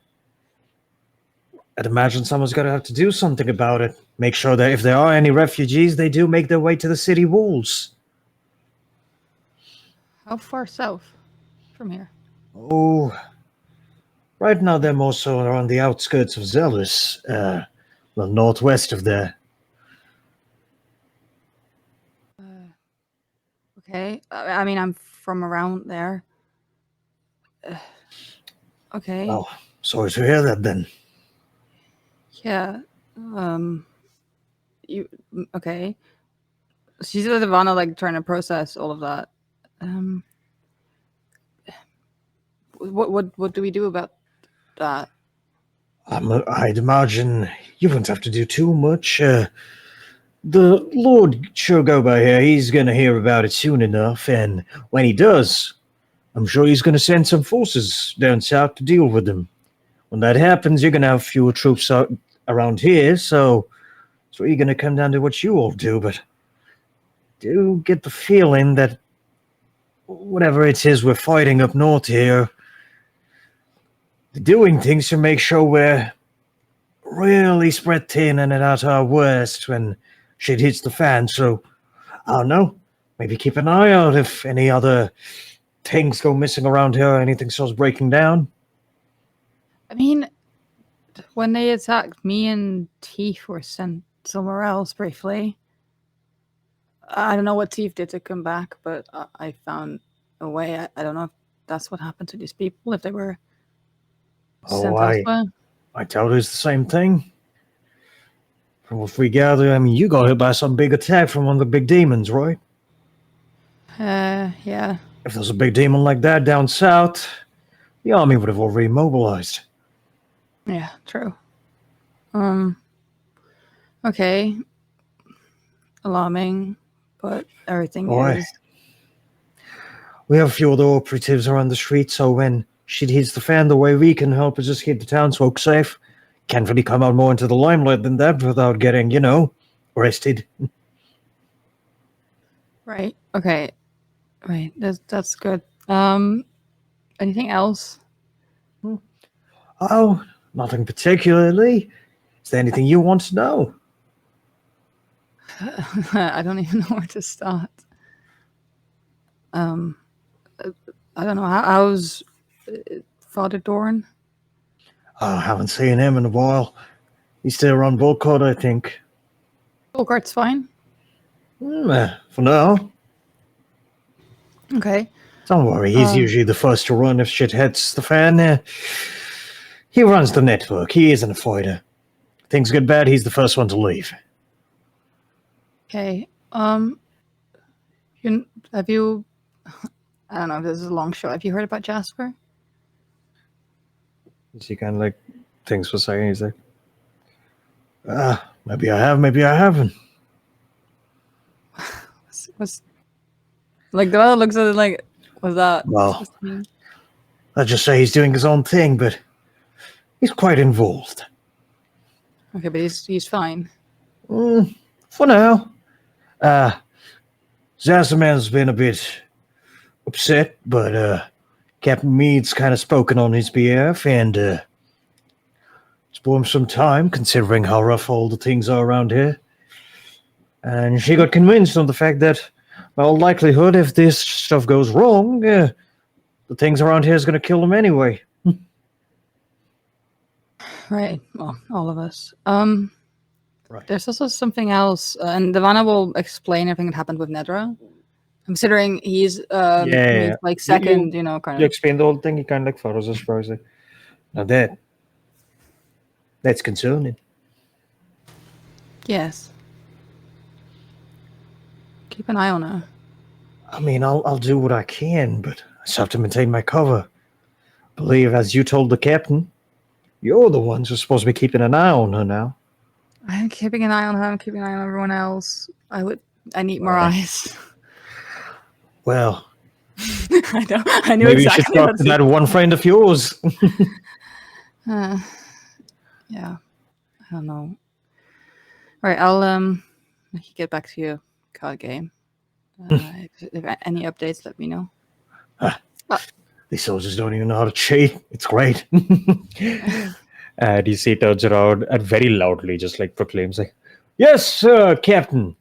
I'd imagine someone's going to have to do something about it. Make sure that if there are any refugees, they do make their way to the city walls. How far south from here? Oh, right now they're more so around the outskirts of Zealous, well, northwest of there. Okay. I mean, I'm from around there. Okay. Oh, sorry to hear that then. Yeah. Okay. She's with Ivana, like trying to process all of that. What do we do about that? I'd imagine you wouldn't have to do too much. The Lord Shogoba here, he's going to hear about it soon enough, and when he does, I'm sure he's going to send some forces down south to deal with them. When that happens, you're going to have fewer troops around here, so it's really going to come down to what you all do, but I do get the feeling that whatever it is we're fighting up north here, they're doing things to make sure we're really spread thin and at our worst when shit hits the fan, so I don't know, maybe keep an eye out if any other things go missing around here or anything starts breaking down. I mean, when they attacked me and Teef were sent somewhere else briefly. I don't know what Teef did to come back, but I found a way. I don't know if that's what happened to these people, if they were sent elsewhere. I doubt it's the same thing. From what we gather, I mean, you got hit by some big attack from one of the big demons, right? Yeah. If there's a big demon like that down south, the army would have already mobilized. Yeah, true. Okay. Alarming, but everything is. We have a few other operatives around the street, so when shit hits the fan, the way we can help is just keep the townsfolk safe. Can't really come out more into the limelight than that without getting, arrested. Right. Okay. Right. That's good. Anything else? Oh, nothing particularly. Is there anything you want to know? I don't even know where to start. I don't know. How's Father Dorn? I haven't seen him in a while. He's still around Volcott, I think. Volcart's fine. For now. Okay. Don't worry, he's usually the first to run if shit hits the fan. He runs the network. He isn't a fighter. Things get bad, he's the first one to leave. Okay. Have you? I don't know if this is a long shot. Have you heard about Jasper? He kind of like thinks for a second. He's like, maybe I have, maybe I haven't. Was like the other looks at it like, was that? Well, let's just say he's doing his own thing, but he's quite involved. Okay, but he's fine. For now. Zazaman's been a bit upset, but Captain Mead's kind of spoken on his behalf, and it's bought him some time, considering how rough all the things are around here. And she got convinced of the fact that, by all likelihood, if this stuff goes wrong, the things around here is going to kill them anyway. Right. Well, all of us. Right. There's also something else, and Devana will explain everything that happened with Nedra. Considering he's Yeah. like second, kind You of. explain the whole thing, he kind of like follows us, surprisingly. Now that's concerning. Yes. Keep an eye on her. I mean, I'll do what I can, but I just have to maintain my cover. Believe, as you told the captain, you're the ones who's supposed to be keeping an eye on her now. I'm keeping an eye on her. I'm keeping an eye on everyone else. I need more Right. eyes. Well, I know. I knew maybe you should exactly talk what to to that one friend of yours. Yeah, I don't know. All right, I'll get back to your card game. If any updates, let me know. These soldiers don't even know how to cheat. It's great. And you see he turns around and very loudly just like proclaims like, "Yes, sir, Captain.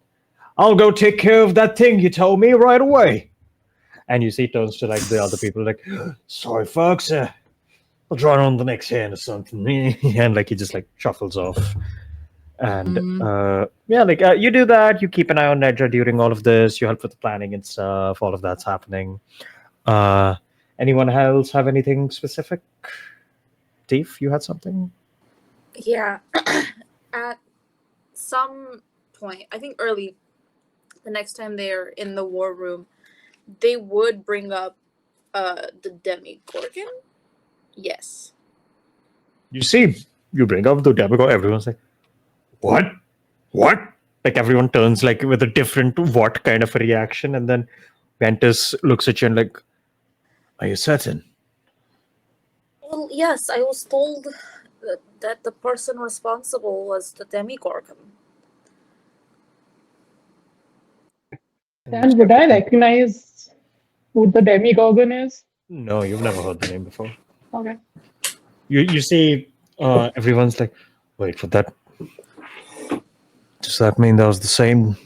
I'll go take care of that thing you told me right away." And you see he turns to like the other people like, "Sorry, folks. I'll draw on the next hand or something." And like he just like shuffles off. And you do that. You keep an eye on Nedra during all of this. You help with the planning and stuff. All of that's happening. Anyone else have anything specific? Tief, you had something? Yeah. At some point, I think early, the next time they're in the war room, they would bring up the Demigorgon. Yes. You see, you bring up the Demigod, everyone's like, "What? What?" Like everyone turns like with a different what kind of a reaction, and then Ventus looks at you and like, "Are you certain?" Well, yes, I was told that the person responsible was the Demigorgon. And would I recognize who the Demigorgon is? No, you've never heard the name before. Okay. You see, everyone's like, "Wait for that. Does that mean that was the same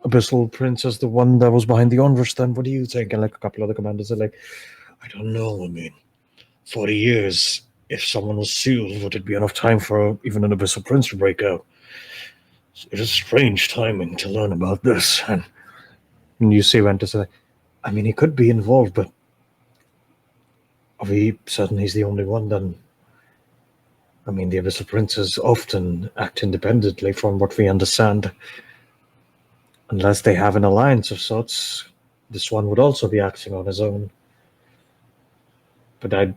abyssal prince as the one that was behind the Onrush? Then what do you think?" And like a couple other commanders are like, "I don't know. I mean, 40 years. If someone was sealed, would it be enough time for even an abyssal prince to break out? It is strange timing to learn about this." And you see Ventus say, "I mean, he could be involved, but are we certain he's the only one? Then, I mean, the abyssal princes often act independently from what we understand. Unless they have an alliance of sorts, this one would also be acting on his own. But I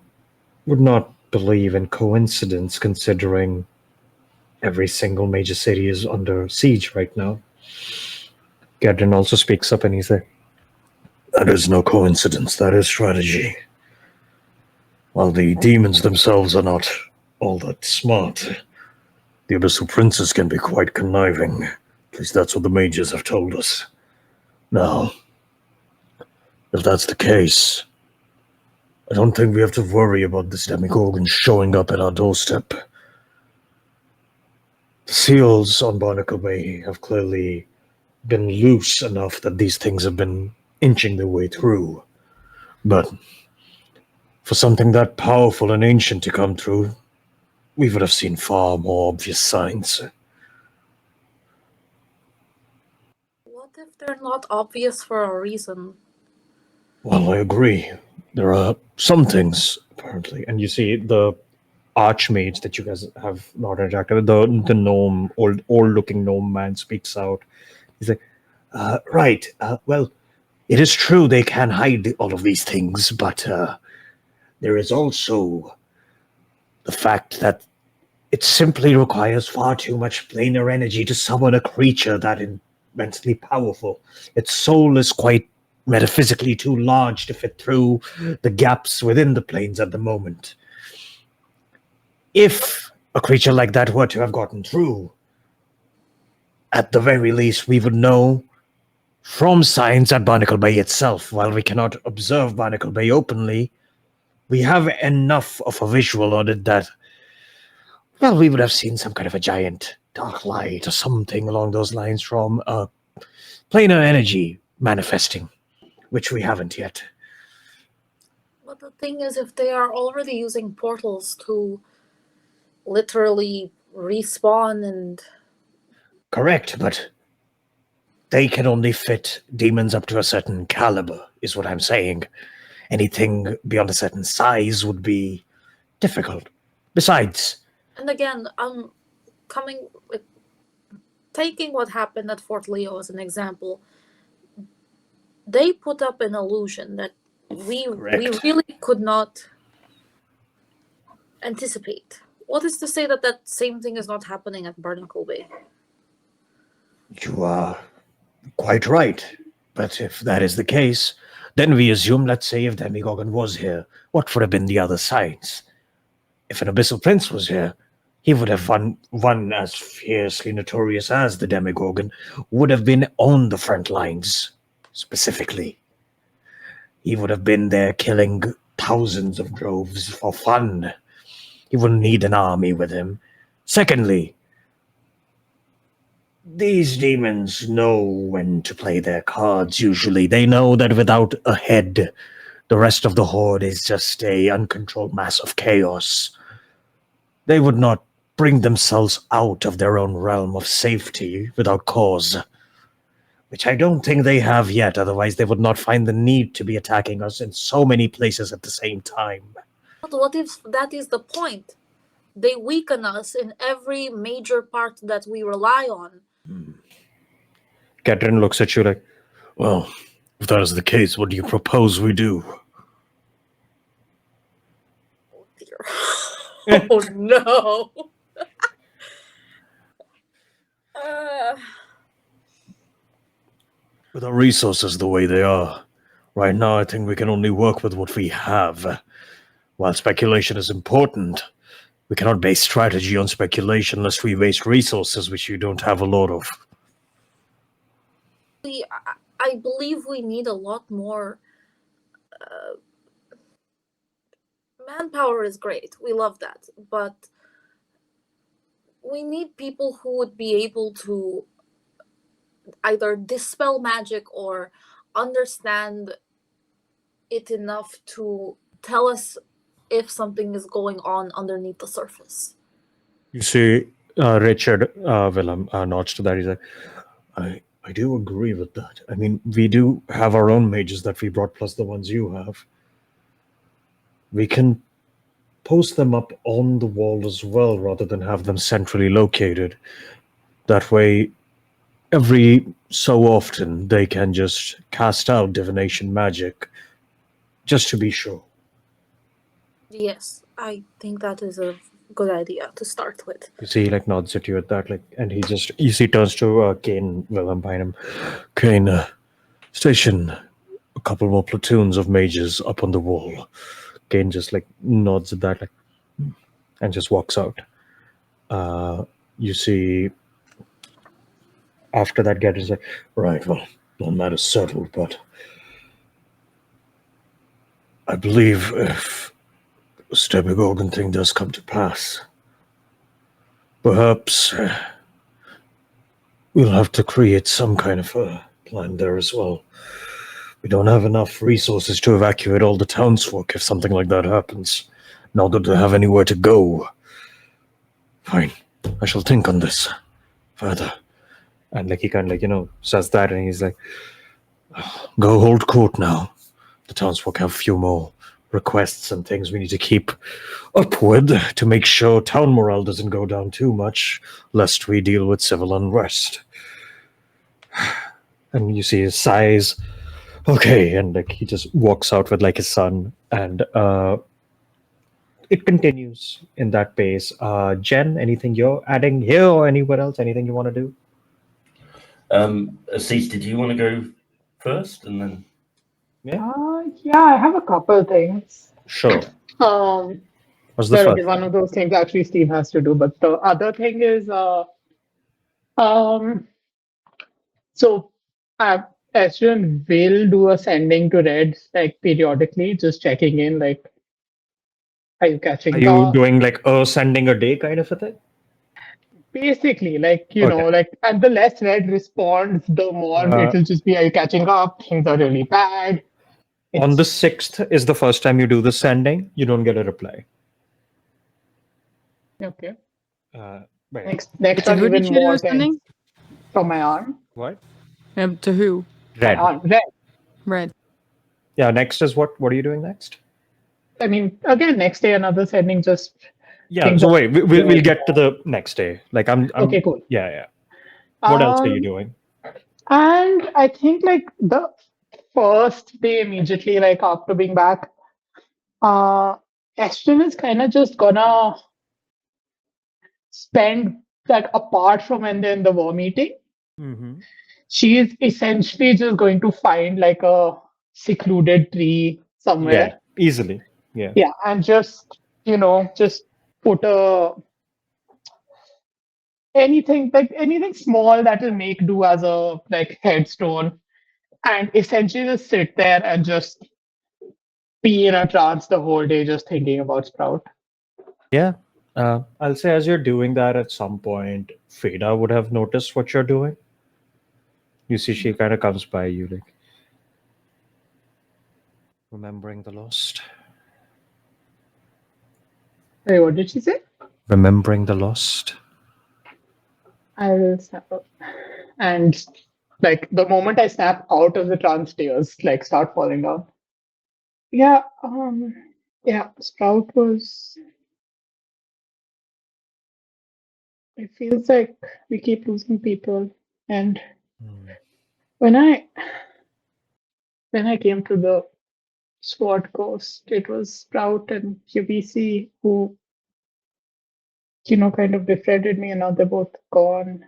would not believe in coincidence, considering every single major city is under siege right now." Gadrin also speaks up and he says, "That is no coincidence, that is strategy. While the demons themselves are not all that smart, the abyssal princes can be quite conniving. At least that's what the mages have told us. Now, if that's the case, I don't think we have to worry about this Demigorgon showing up at our doorstep. The seals on Barnacle Bay have clearly been loose enough that these things have been inching their way through. But for something that powerful and ancient to come through, we would have seen far more obvious signs." What if they're not obvious for a reason? Well, I agree. There are some things, apparently. And you see the archmage that you guys have not interacted with, the gnome, old-looking gnome man speaks out. He's like, right, well, it is true they can hide all of these things, but there is also the fact that it simply requires far too much planar energy to summon a creature that immensely powerful. Its soul is quite metaphysically too large to fit through the gaps within the planes at the moment. If a creature like that were to have gotten through, at the very least, we would know from signs at Barnacle Bay itself. While we cannot observe Barnacle Bay openly, we have enough of a visual on it that, well, we would have seen some kind of a giant dark light or something along those lines from planar energy manifesting, which we haven't yet. But the thing is, if they are already using portals to literally respawn and... Correct, but they can only fit demons up to a certain caliber, is what I'm saying. Anything beyond a certain size would be difficult. Besides... And again, I'm taking what happened at Fort Leo as an example. they put up an illusion that we Correct. really could not anticipate. What is to say that that same thing is not happening at Barnacle Bay? You are quite right. But if that is the case, then we assume, let's say, if Demigorgon was here, what would have been the other sides? If an Abyssal Prince was here, he would have one as fiercely notorious as the Demigorgon, would have been on the front lines, specifically. He would have been there killing thousands of droves for fun. He wouldn't need an army with him. Secondly, these demons know when to play their cards, usually. They know that without a head, the rest of the horde is just a uncontrolled mass of chaos. They would not bring themselves out of their own realm of safety without cause, which I don't think they have yet, otherwise they would not find the need to be attacking us in so many places at the same time. But what if that is the point? They weaken us in every major part that we rely on. Catherine looks at you like, well, if that is the case, what do you propose we do? Oh dear. Oh no. With our resources the way they are, right now I think we can only work with what we have. While speculation is important, we cannot base strategy on speculation lest we waste resources which you don't have a lot of. I believe we need a lot more. Manpower is great. We love that. But we need people who would be able to either dispel magic or understand it enough to tell us if something is going on underneath the surface. You see, Richard Willem nods to that. He's like, I do agree with that. I mean, we do have our own mages that we brought, plus the ones you have. We can post them up on the wall as well, rather than have them centrally located. That way, every so often, they can just cast out divination magic, just to be sure. Yes, I think that is a good idea to start with. You see, he like nods at you at that, like, and he just, you see, turns to Kane Willem behind him. Kane, station a couple more platoons of mages up on the wall. Kane just like nods at that, like, and just walks out. You see, after that, Get is like, right, well, none matter settled, but I believe if this Demigorgon thing does come to pass, perhaps we'll have to create some kind of a plan there as well. We don't have enough resources to evacuate all the townsfolk if something like that happens. Nor do they have anywhere to go. Fine, I shall think on this further. And like he kind of like, says that, and he's like, go hold court now. The townsfolk have a few more requests and things we need to keep up with to make sure town morale doesn't go down too much, lest we deal with civil unrest. And you see his sighs. Okay, and like he just walks out with like his son, and it continues in that pace. Jen, anything you're adding here or anywhere else? Anything you want to do? Assis, did you want to go first, and then? Yeah, I have a couple things. Sure. What's the Well, first? okay, one of those things actually Steve has to do, but the other thing is, so Esrin will do a sending to Reds like periodically, just checking in, like, are you catching Are you up? doing like sending a day kind of a thing? Basically, like, you Okay. know, like, and the less Red responds, the more it'll just be, are you catching up? Things are really bad. On the 6th is the first time you do the sending. You don't get a reply. Okay. Wait, Next To one, who did even you do more a sending? tense. From my arm. what? To who? Red. My arm. Red. Red. Yeah, next is what? What are you doing next? I mean, again, next day, another sending, just. Yeah, Things so are- wait, we'll get to the next day. Like, I'm Okay, cool. Yeah. What else are you doing? And I think, like, the first day immediately, like after being back, Ashton is kind of just gonna spend, like, apart from when they're in the war meeting, Mm-hmm. she is essentially just going to find like a secluded tree Yeah, somewhere. easily. Yeah. Yeah, and just, just put a anything small that will make do as a like headstone, and essentially just sit there and just be in a trance the whole day just thinking about Sprout. Yeah. I'll say as you're doing that at some point, Frida would have noticed what you're doing. You see, she kind of comes by you, like, remembering the lost. Wait, what did she say? Remembering the lost. I will snap up. And like the moment I snap out of the trance, tears like start falling down. Yeah, yeah, Sprout was. It feels like we keep losing people, and Hmm. when I when I came to the SWAT coast, it was Sprout and QBC who, kind of befriended me, and now they're both gone.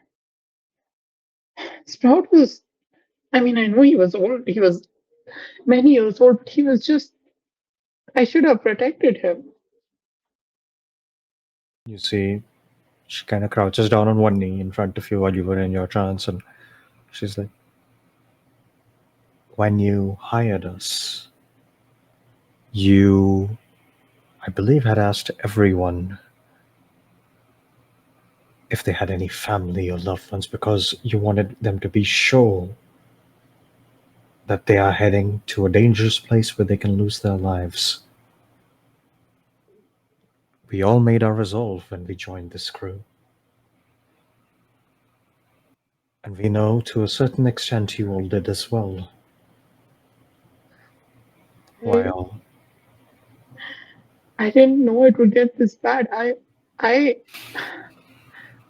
Sprout was, I mean, I know he was old, he was many years old, but he was just, I should have protected him. You see, she kind of crouches down on one knee in front of you while you were in your trance, and she's like, when you hired us, you, I believe, had asked everyone if they had any family or loved ones because you wanted them to be sure that they are heading to a dangerous place where they can lose their lives. We all made our resolve when we joined this crew. And we know to a certain extent you all did as well. While I didn't know it would get this bad. I I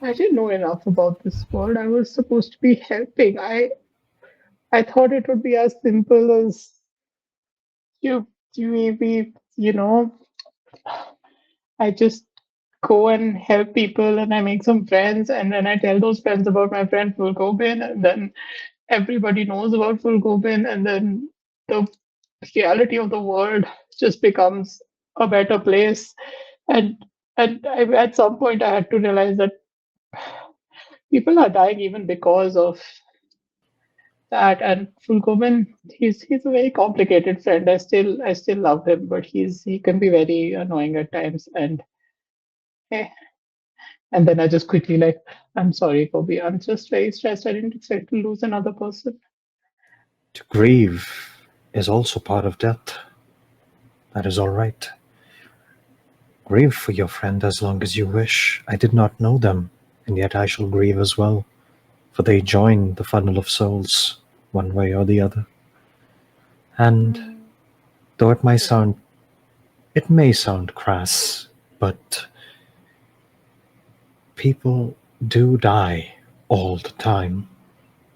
didn't know enough about this world. I was supposed to be helping. I thought it would be as simple as you you maybe, I just go and help people and I make some friends, and then I tell those friends about my friend Fulgobin, and then everybody knows about Fulgobin, and then the reality of the world just becomes a better place. And at some point I had to realize that people are dying even because of that. And Fulgobin, he's a very complicated friend. I still love him, but he can be very annoying at times. Eh, and then I just quickly like, I'm sorry, Kobe. I'm just very stressed. I didn't expect to lose another person. to grieve is also part of death. That is all right. Grieve for your friend as long as you wish. I did not know them, and yet I shall grieve as well, for they join the funnel of souls, one way or the other. And though it may sound crass, but people do die all the time.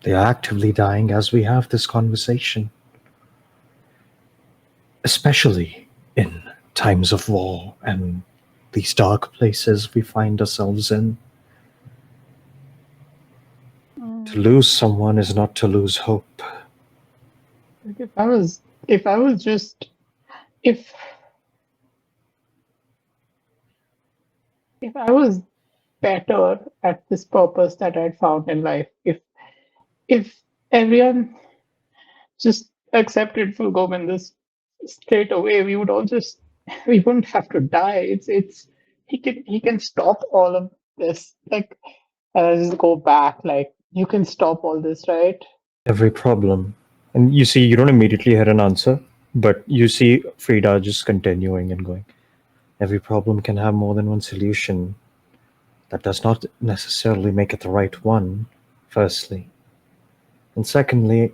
They are actively dying as we have this conversation, especially in times of war and these dark places we find ourselves in. To lose someone is not to lose hope. Like if I was just if if I was better at this purpose that I'd found in life, if everyone just accepted Fulgobin this straight away, we would all just we wouldn't have to die. It's he can stop all of this. Like, just go back. Like, you can stop all this, right? Every problem. And you see, you don't immediately hear an answer, but you see Frida just continuing and going. Every problem can have more than one solution. That does not necessarily make it the right one, firstly. And secondly,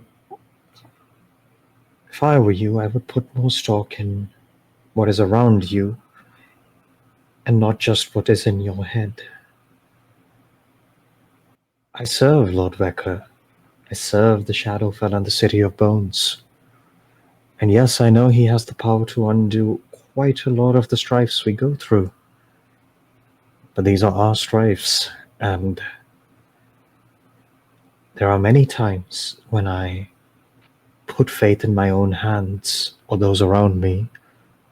if I were you, I would put more stock in what is around you and not just what is in your head. I serve Lord Vecker. I serve the Shadowfell and the City of Bones. And yes, I know he has the power to undo quite a lot of the strifes we go through. But these are our strifes, and there are many times when I put faith in my own hands or those around me,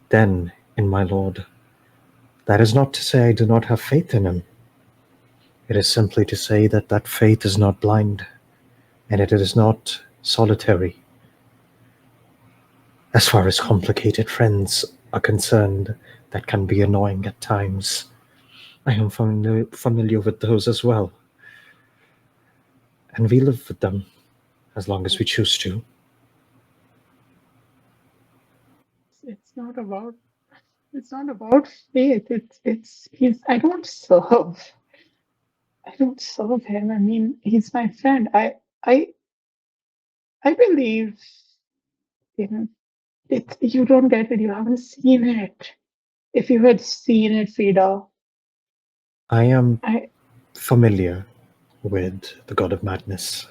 then in my Lord. That is not to say I do not have faith in him. It is simply to say that that faith is not blind, and it is not solitary. As far as complicated friends are concerned, that can be annoying at times. I am familiar with those as well. And we live with them as long as we choose to. It's not about faith. It's he's I don't serve him. I mean, he's my friend. I I believe in it. You don't get it. You haven't seen it. If you had seen it, Frida, I am I familiar with the God of Madness.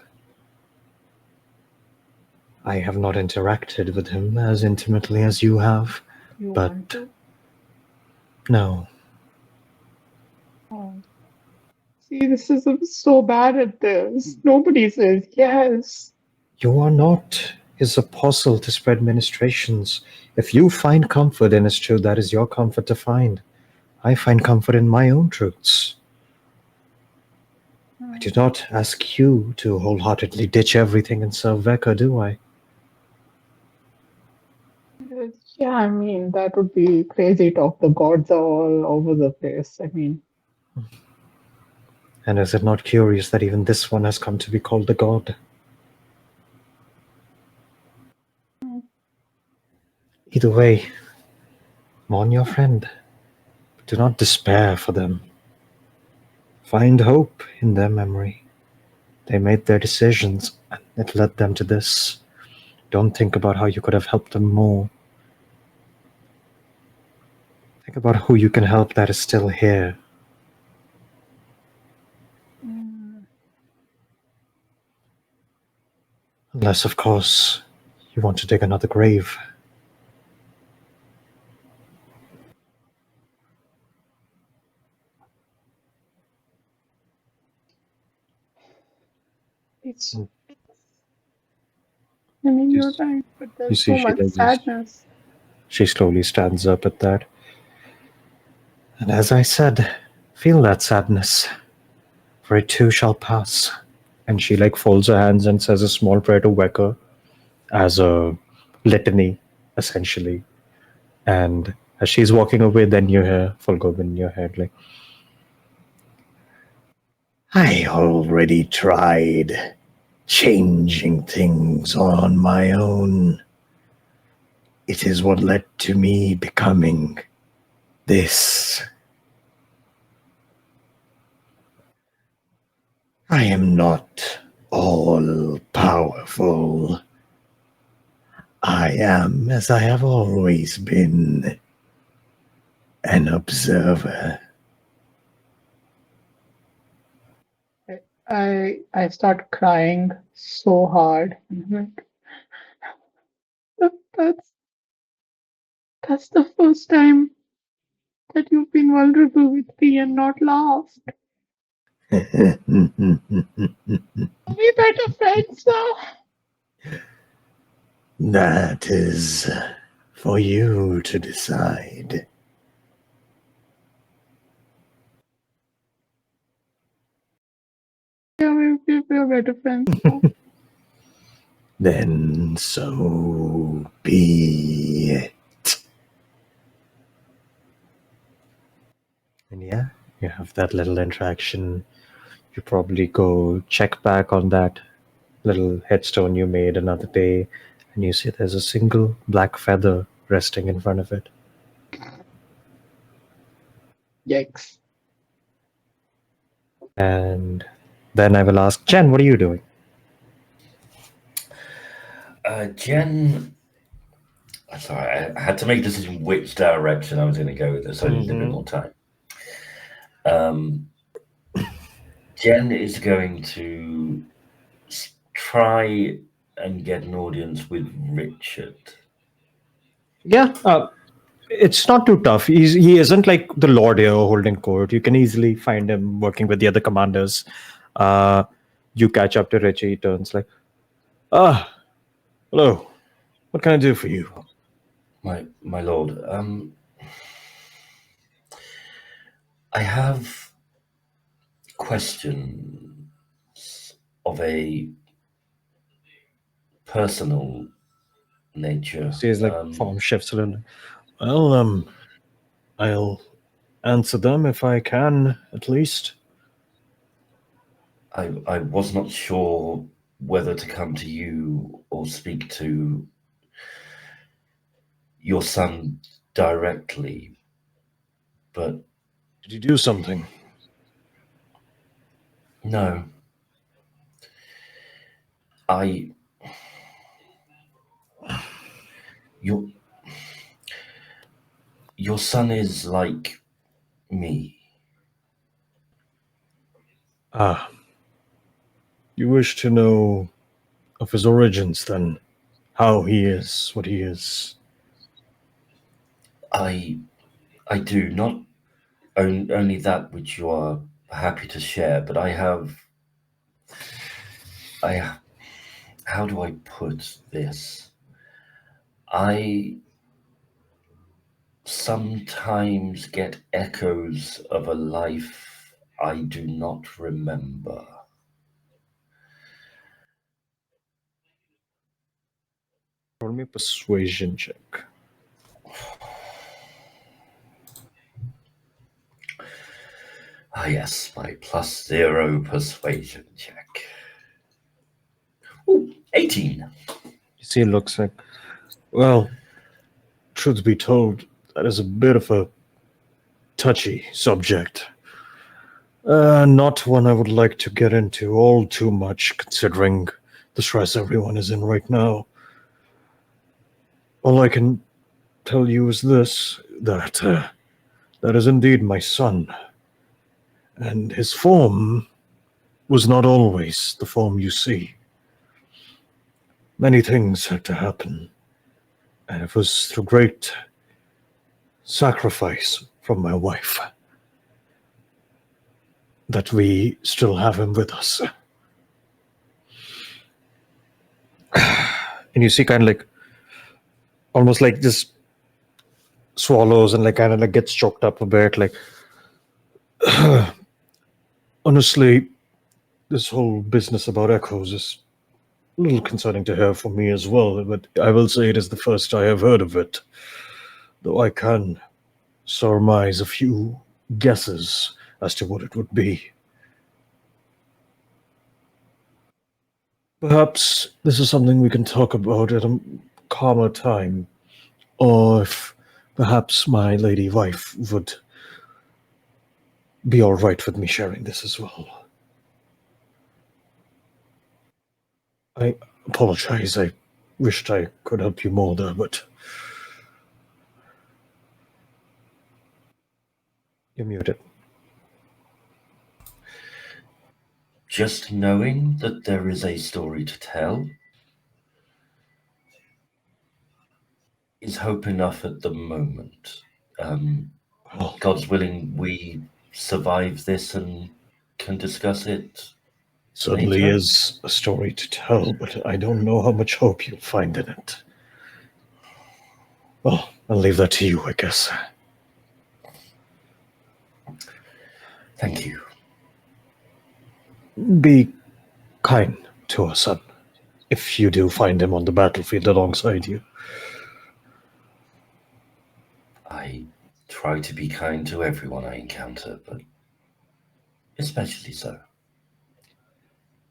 I have not interacted with him as intimately as you have. you But- want to. No, Oh. See, this is I'm so bad at this. Nobody says yes. you are not his apostle to spread ministrations. If you find comfort in his truth, that is your comfort to find. I find comfort in my own truths. I do not ask you to wholeheartedly ditch everything and serve Veka, do I? Yeah, I mean, that would be crazy talk. The gods are all over the place. I mean, And is it not curious that even this one has come to be called a god? Either way, mourn your friend. Do not despair for them. Find hope in their memory. They made their decisions, and it led them to this. Don't think about how you could have helped them more. Think about who you can help that is still here. Unless, of course, you want to dig another grave. it's. I mean, you're Just- right, but you there's see so she much does this. sadness. She slowly stands up at that. And as I said, feel that sadness, for it too shall pass. And she folds her hands and says a small prayer to Wecker as a litany, essentially. And as she's walking away, then you hear Fulgob in your head I already tried changing things on my own. It is what led to me becoming this. I am not all powerful. I am, as I have always been, an observer. I start crying so hard. I'm like, that's the first time that you've been vulnerable with me and not laughed. Are we better friends now? That is for you to decide. Yeah, we're better friends now. Then so be it. And yeah, you have that little interaction. You probably go check back on that little headstone you made another day, and you see there's a single black feather resting in front of it. Yikes. And then I will ask, Jen, what are you doing? Jen, sorry, I had to make a decision which direction I was going to go with this. So I need a bit more time. Jen is going to try and get an audience with Richard. Yeah, it's not too tough. He isn't like the Lord here holding court. You can easily find him working with the other commanders. You catch up to Richie. He turns like, hello. What can I do for you? My lord, I have questions of a personal nature. See his like form shifts a little. Well, I'll answer them if I can, at least. I was not sure whether to come to you or speak to your son directly, but Did you do something? no. Your son is like me. Ah. You wish to know of his origins, then? How he is, what he is? I do not only that which you are happy to share, but how do I put this? I sometimes get echoes of a life I do not remember. Roll me a persuasion check. Ah, yes, my +0 persuasion check. Ooh, 18. You see, it looks like, well, truth be told, that is a bit of a touchy subject. Not one I would like to get into all too much, considering the stress everyone is in right now. All I can tell you is this, that that is indeed my son. And his form was not always the form you see. Many things had to happen, and it was through great sacrifice from my wife that we still have him with us. And you see, kind of like, almost like just swallows and like kind of like gets choked up a bit. Like, honestly, this whole business about echoes is a little concerning to hear for me as well, but I will say it is the first I have heard of it. Though I can surmise a few guesses as to what it would be. Perhaps this is something we can talk about at a calmer time, or if perhaps my lady wife would be all right with me sharing this as well. I apologize. I wished I could help you more there, but you're muted. Just knowing that there is a story to tell is hope enough at the moment. Well, God's willing, we survive this and can discuss it. certainly later. is a story to tell, but I don't know how much hope you'll find in it. Well, I'll leave that to you, I guess. Thank you. Be kind to our son, if you do find him on the battlefield alongside you. I try to be kind to everyone I encounter, but especially so.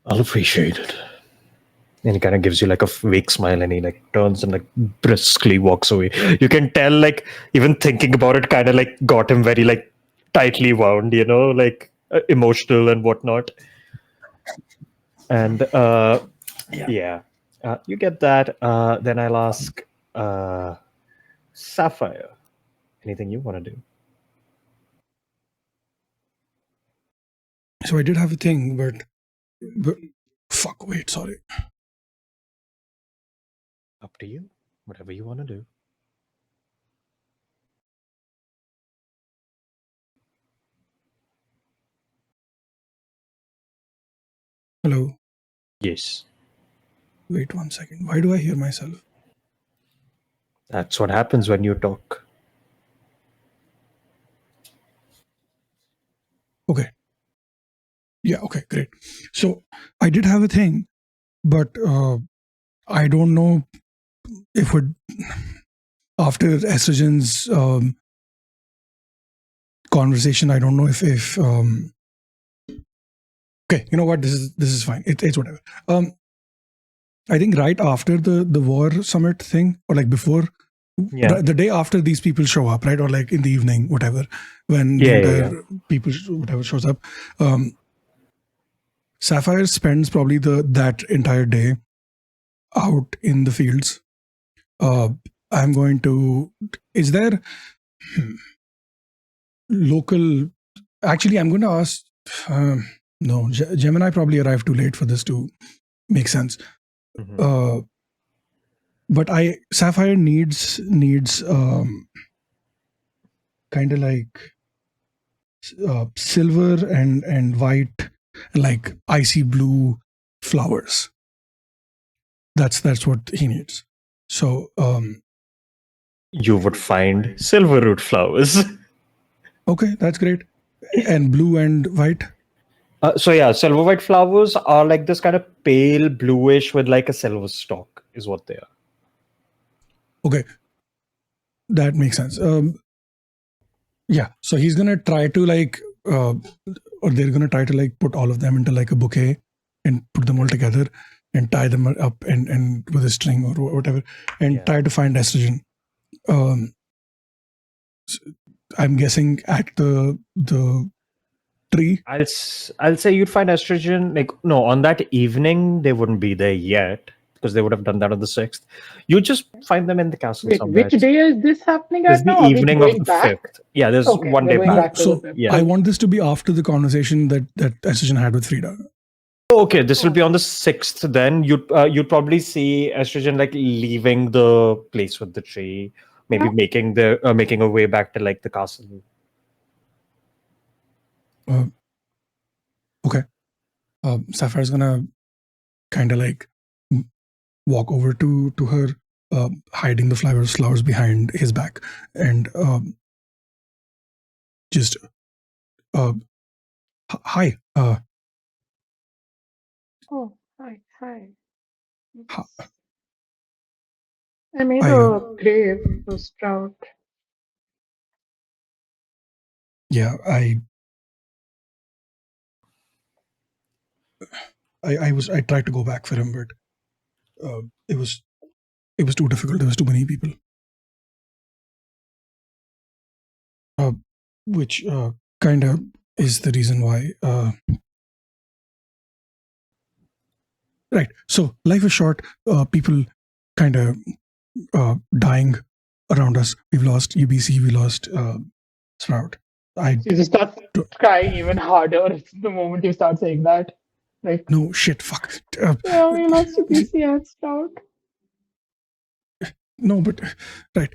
I'll appreciate it. And he kind of gives you like a fake smile and he like turns and like briskly walks away. You can tell like even thinking about it kind of like got him very like tightly wound, you know, like emotional and whatnot. And yeah. You get that. Then I'll ask Sapphire. Anything you want to do? So I did have a thing, but fuck, wait, sorry. Up to you. Whatever you want to do. Hello. Yes. Wait 1 second. Why do I hear myself? That's what happens when you talk. Okay. Yeah, okay, great. So I did have a thing, but I don't know if it after estrogen's conversation, I don't know if okay, you know what? This is fine. It's whatever. I think right after the war summit thing, or like before, Yeah. the day after these people show up, right, or like in the evening, whatever, when the Yeah, entire people whatever shows up, Sapphire spends probably that entire day out in the fields. I'm going to. Is there local? Actually, I'm going to ask. No, Gemini probably arrived too late for this to make sense. Mhm. But Sapphire needs kind of like silver and white, like icy blue flowers. That's what he needs. So You would find silver root flowers. okay, that's great. And blue and white. So yeah, silver white flowers are like this kind of pale bluish with like a silver stalk, is what they are. Okay, that makes sense. Yeah, so he's gonna try to like, or they're gonna try to like put all of them into like a bouquet and put them all together and tie them up and with a string or whatever and Yeah. try to find estrogen. I'm guessing at the tree. I'll say you'd find estrogen like no on that evening they wouldn't be there yet because they would have done that on the 6th. You just find them in the castle Wait, somewhere. which day is this happening It's at the now? Are we evening of going the back? 5th. Yeah, there's Okay, one we're day going back. back to the So fifth. Yeah. I want this to be after the conversation that estrogen had with Frida. Okay, this will be on the 6th. Then you'd probably see estrogen like leaving the place with the tree, maybe making a way back to like the castle. Okay, Sapphire's gonna kind of like walk over to her, hiding the flowers behind his back, and just hi. Oh, hi. Hi. I made I a grave for Sprout. yeah, I tried to go back for him, but it was too difficult. There was too many people. Which kind of is the reason why. Right. So life is short. People kind of dying around us. We've lost UBC. We lost Sprout. You just start crying even harder the moment you start saying that. Like, No shit. Fuck. yeah, we lost UPC and Sprout. No, but right.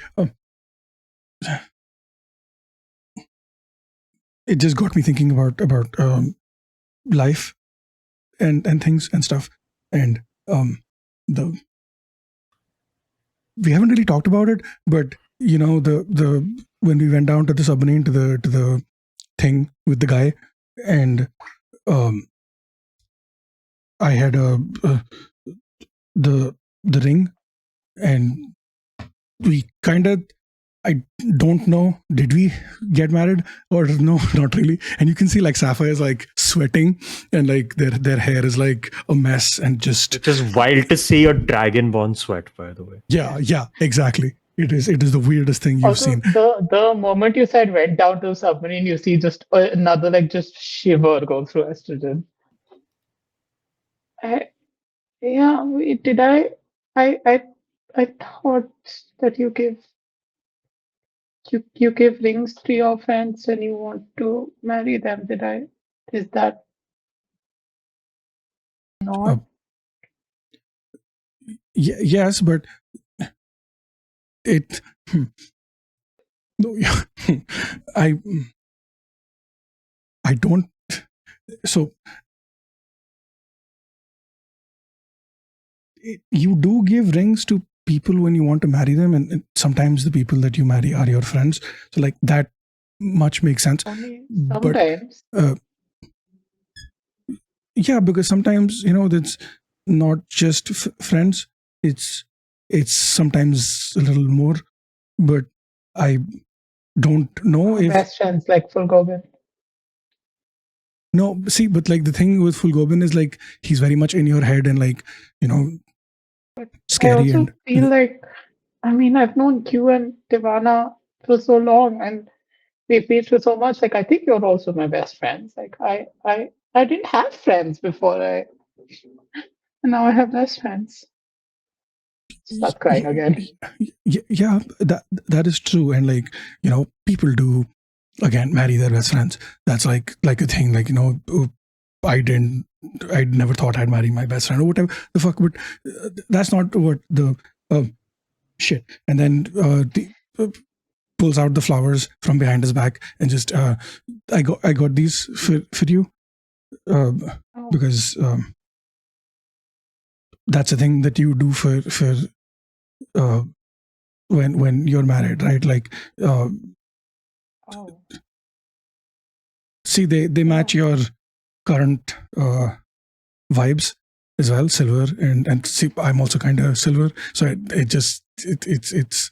It just got me thinking about life and things and stuff, and the we haven't really talked about it, but you know the when we went down to the submarine to the thing with the guy, and I had the ring, and we kind of, I don't know, did we get married or no? Not really. And you can see like Sapphire is like sweating and like their hair is like a mess and just It is wild to see your dragonborn sweat, by the way. yeah, exactly. It is the weirdest thing you've Also, seen. the moment you said went down to the submarine, you see just another like just shiver go through estrogen. Yeah, did I thought that you give rings to your friends and you want to marry them. Is that not? Yes, but it no, yeah, I don't. So you do give rings to people when you want to marry them, and sometimes the people that you marry are your friends. So like that much makes sense. I mean, But sometimes. yeah, because sometimes that's not just friends. It's sometimes a little more. But I don't know Our if best friends like full Goblin. no. See, but like the thing with Full Goblin is like he's very much in your head and like But I scary also and feel like, I mean, I've known Q and Devana for so long, and we've been through so much. Like, I think you're also my best friends. Like, I didn't have friends before and now I have best friends. Start crying again. yeah, that is true. And like people do again marry their best friends. That's like a thing. Like I never thought I'd marry my best friend or whatever the fuck. But that's not what the shit. And then pulls out the flowers from behind his back and just I got these for you because that's a thing that you do for when you're married, right? Like Oh. see, they match your current vibes as well, silver, and see, I'm also kind of silver, so it's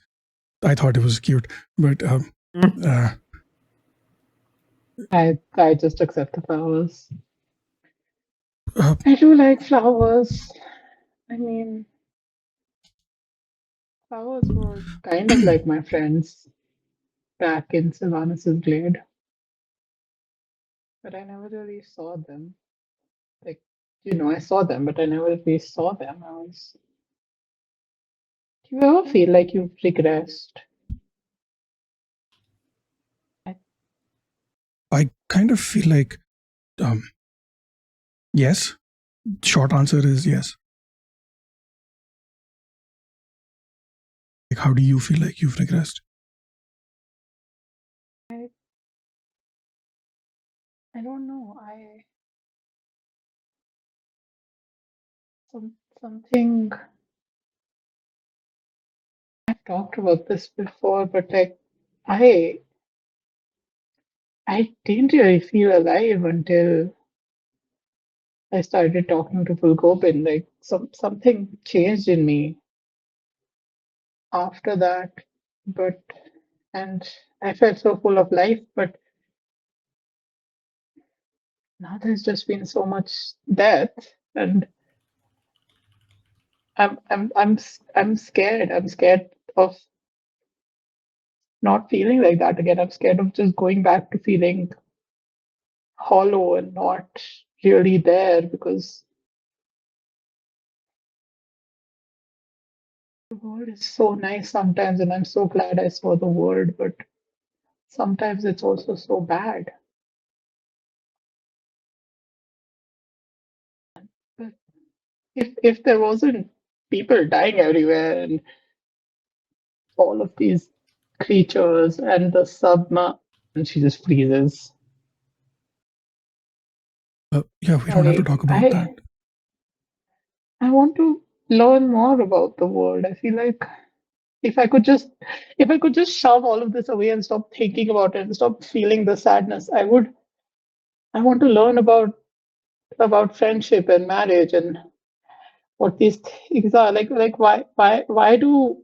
I thought it was cute, but I just accept the flowers. uh, I do like flowers. I mean, flowers were kind of like my friends back in Sylvanus's Glade, but I never really saw them. Like, I saw them, but I never really saw them. Do you ever feel like you've regressed? I kind of feel like yes. Short answer is yes. Like, how do you feel like you've regressed? I don't know. Something I've talked about this before, but like I I didn't really feel alive until I started talking to Fulgobin. Like something changed in me after that, but and I felt so full of life, but now there's just been so much death, and I'm scared. I'm scared of not feeling like that again. I'm scared of just going back to feeling hollow and not really there because the world is so nice sometimes, and I'm so glad I saw the world, but sometimes it's also so bad. But if there wasn't people dying everywhere and all of these creatures and the subma, and she just freezes. Yeah, we don't have to Sorry, talk about that. I want to learn more about the world. I feel like if I could just shove all of this away and stop thinking about it and stop feeling the sadness, I want to learn about friendship and marriage and what these things are. Like why do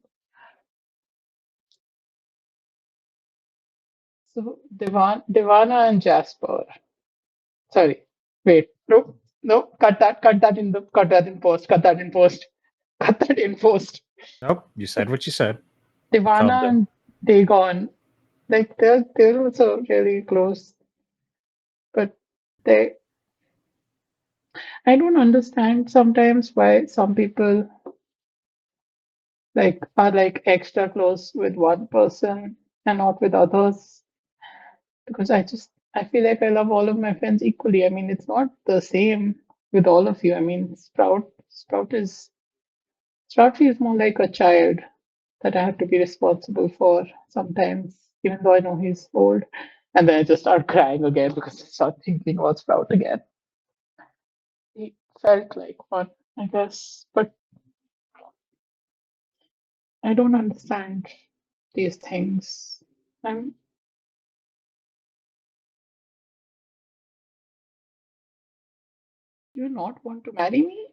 so Devana and Jasper. Sorry. Wait. No. No. Cut that in post. Cut that in post. Cut that in post. Nope, you said what you said. Calm Devana down. and Dagon, like they're also really close, but they I don't understand sometimes why some people like are like extra close with one person and not with others. Because I feel like I love all of my friends equally. I mean, it's not the same with all of you. I mean, Sprout feels more like a child that I have to be responsible for sometimes, even though I know he's old. And then I just start crying again because I start thinking about Sprout again. He felt like one, I guess. But I don't understand these things. Do you not want to marry me?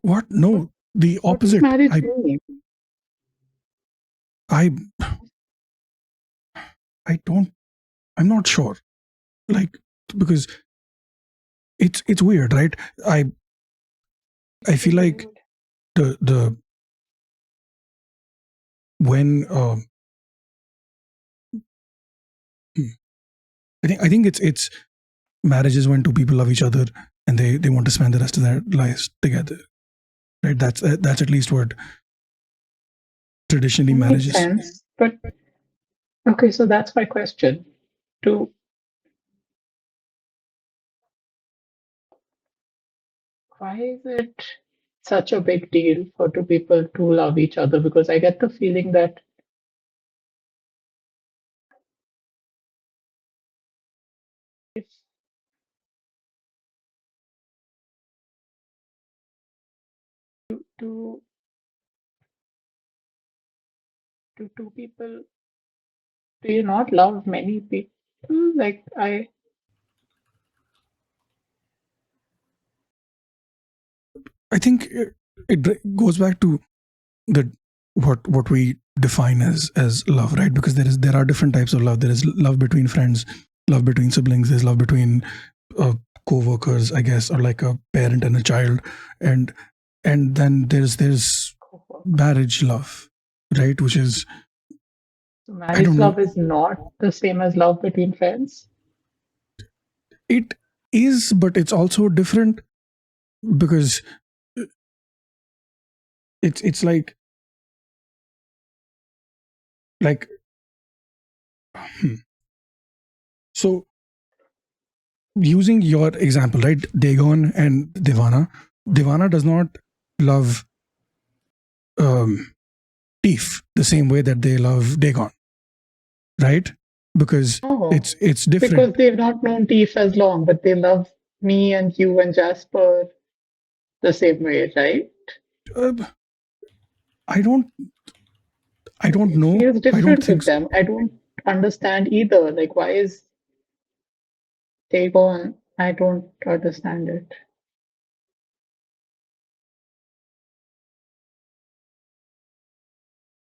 What? No, the What does opposite. marriage mean? I don't. I'm not sure. Like, because it's weird, right? I feel like the when I think it's marriage is when two people love each other and they want to spend the rest of their lives together, right? That's at least what traditionally That marriage makes is. sense. But okay, so that's my question. Do Why is it such a big deal for two people to love each other? Because I get the feeling that if do do two people do you not love many people? Like I think it goes back to the what we define as love, right? Because there are different types of love. There is love between friends, love between siblings, there's love between co-workers, I guess, or like a parent and a child, and then there's marriage love, right? Which is, So I marriage don't know, love is not the same as love between friends. it is, but it's also different because it's like so using your example, right? Dagon and Devana does not love Teef the same way that they love Dagon, right? Because Oh, it's different. because they've not known Teef as long, but they love me and you and Jasper the same way, right? Uh, I don't It know. feels I don't different think with so. them. I don't understand either. Like, why is Dagon? I don't understand it.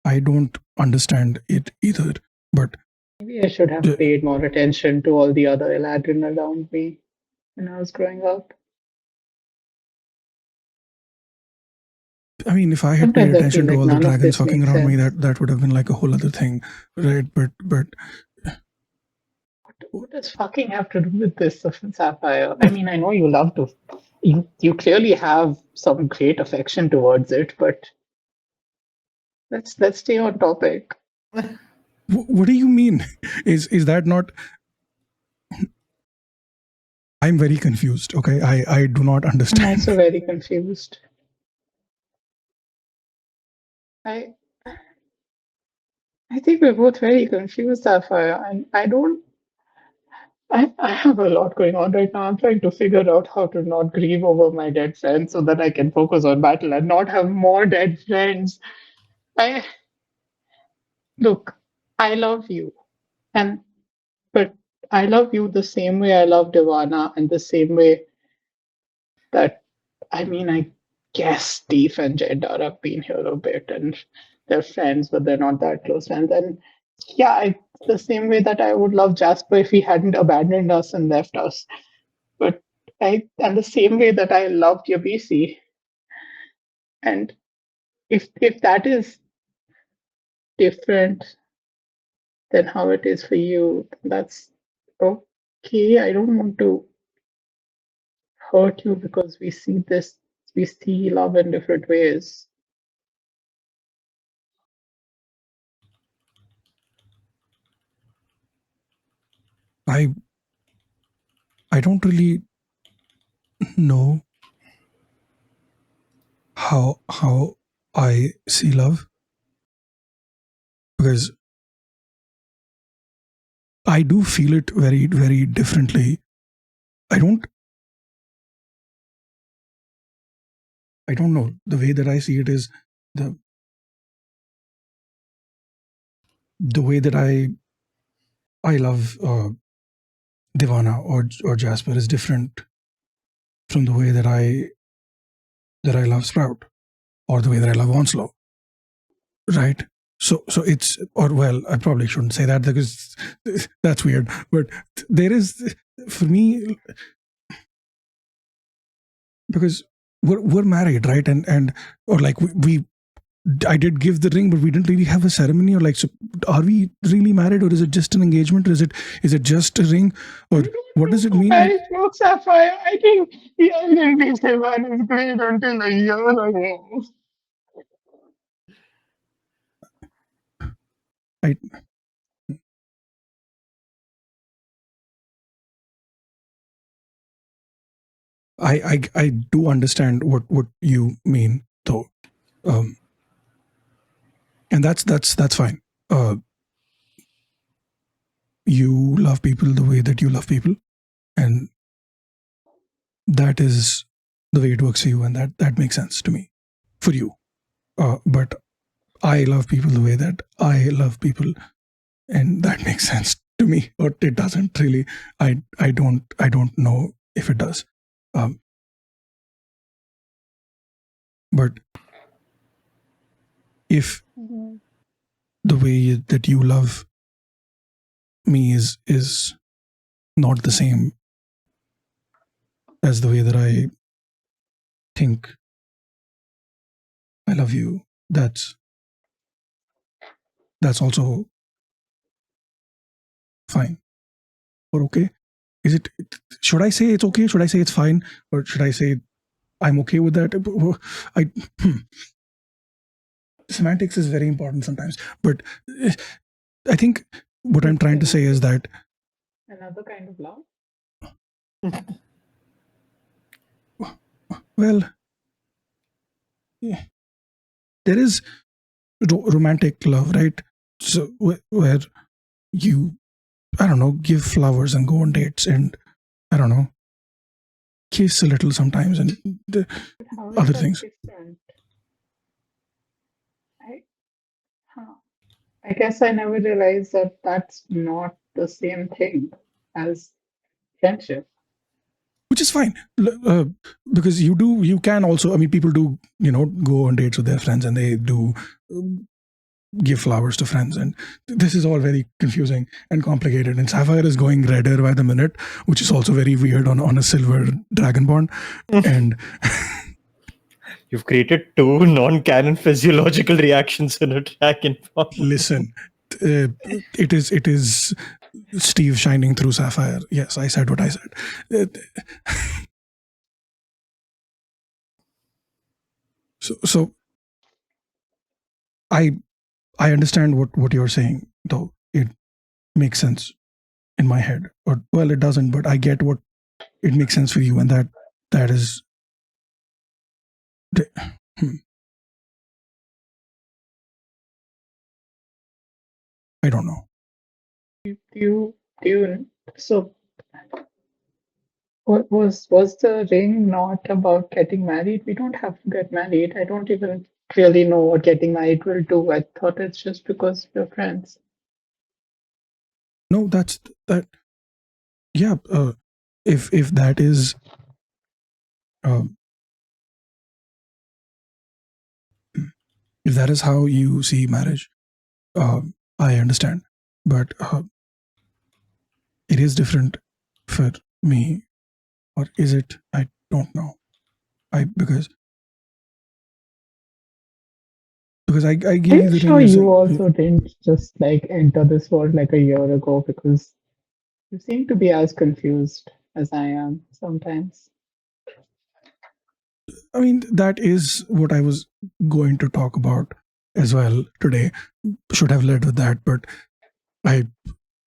I don't understand it either. But Maybe I should have paid more attention to all the other Eladrin around me when I was growing up. I mean, if I had paid Sometimes I feel attention to like all the none of dragons this fucking makes around me, sense. that would have been like a whole other thing, right? But What does fucking have to do with this, Sapphire? I mean, I know you love to. You clearly have some great affection towards it, but let's stay on topic. what do you mean? Is that not? I'm very confused. Okay, I do not I'm understand. also very confused. I think we're both very confused, Sapphire, and I have a lot going on right now. I'm trying to figure out how to not grieve over my dead friends so that I can focus on battle and not have more dead friends. I Look, I love you, and but I love you the same way I love Devana, and the same way that I guess Steve and Jeddah have been here a bit, and they're friends, but they're not that close friends. And yeah, the same way that I would love Jasper if he hadn't abandoned us and left us. But and the same way that I loved Yabisi. And if that is different than how it is for you, that's okay. I don't want to hurt you because we see love in different ways. I don't really know how I see love, because I do feel it very, very differently. I don't know. The way that I see it is the way that I love Divana or Jasper is different from the way that I love Sprout or the way that I love Onslow, right? So it's, or well, I probably shouldn't say that because that's weird. But there is, for me, because we're married, right? And or like I did give the ring, but we didn't really have a ceremony. Or like, so are we really married, or is it just an engagement, or is it just a ring, or what does it mean? I spoke Sapphire. I think the identity Sevan is great until a year ago. I do understand what you mean, though, and that's fine. You love people the way that you love people, and that is the way it works for you, and that makes sense to me for you. But I love people the way that I love people, and that makes sense to me, or it doesn't really. I don't know if it does. But if the way that you love me is not the same as the way that I think I love you, that's also fine or okay. Is it? Should I say it's okay? Should I say it's fine, or should I say I'm okay with that? Semantics is very important sometimes, but I think what I'm trying to say is that Another kind of love. Well, yeah, there is romantic love, right? So where you, I don't know, give flowers and go on dates, and I don't know, kiss a little sometimes, and How is other that things. different? I guess I never realized that that's not the same thing as friendship. Which is fine, because you can also, I mean, people do, go on dates with their friends, and they do give flowers to friends, and this is all very confusing and complicated, and Sapphire is going redder by the minute, which is also very weird on a silver dragonborn. And You've created two non-canon physiological reactions in a dragonborn. listen, it is Steve shining through Sapphire. Yes, I said what I said. So I understand what you're saying, though it makes sense in my head. Or well, it doesn't, but I get what it makes sense for you, and that is. I don't know. So what was the ring not about getting married? We don't have to get married. I don't even really know what getting married will do. I thought it's just because we're friends. No, that's that. Yeah, if that is, if that is how you see marriage, I understand. But it is different for me, or is it? I don't know. Because I gave Are you you the sure ring. you also didn't just like enter this world like a year ago? Because you seem to be as confused as I am sometimes. I mean, that is what I was going to talk about as well today. Should have led with that, but I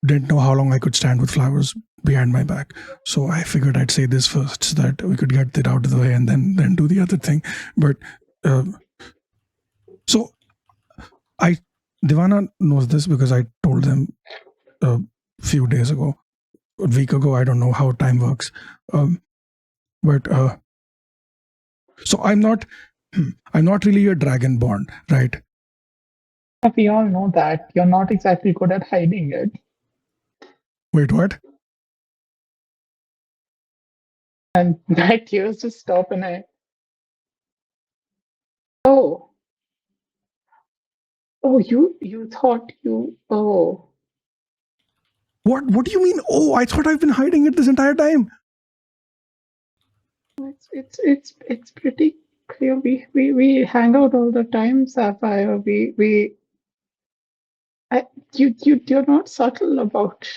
didn't know how long I could stand with flowers behind my back. So I figured I'd say this first so that we could get it out of the way and then do the other thing. But so Divana knows this because I told them a few days ago, a week ago. I don't know how time works. But so I'm not I'm not really a dragonborn, right? We all know that. You're not exactly good at hiding it. Wait, what? And that tears just stop and oh. Oh, you thought What do you mean? Oh, I thought I've been hiding it this entire time. it's pretty clear. We hang out all the time, Sapphire. You're not subtle about,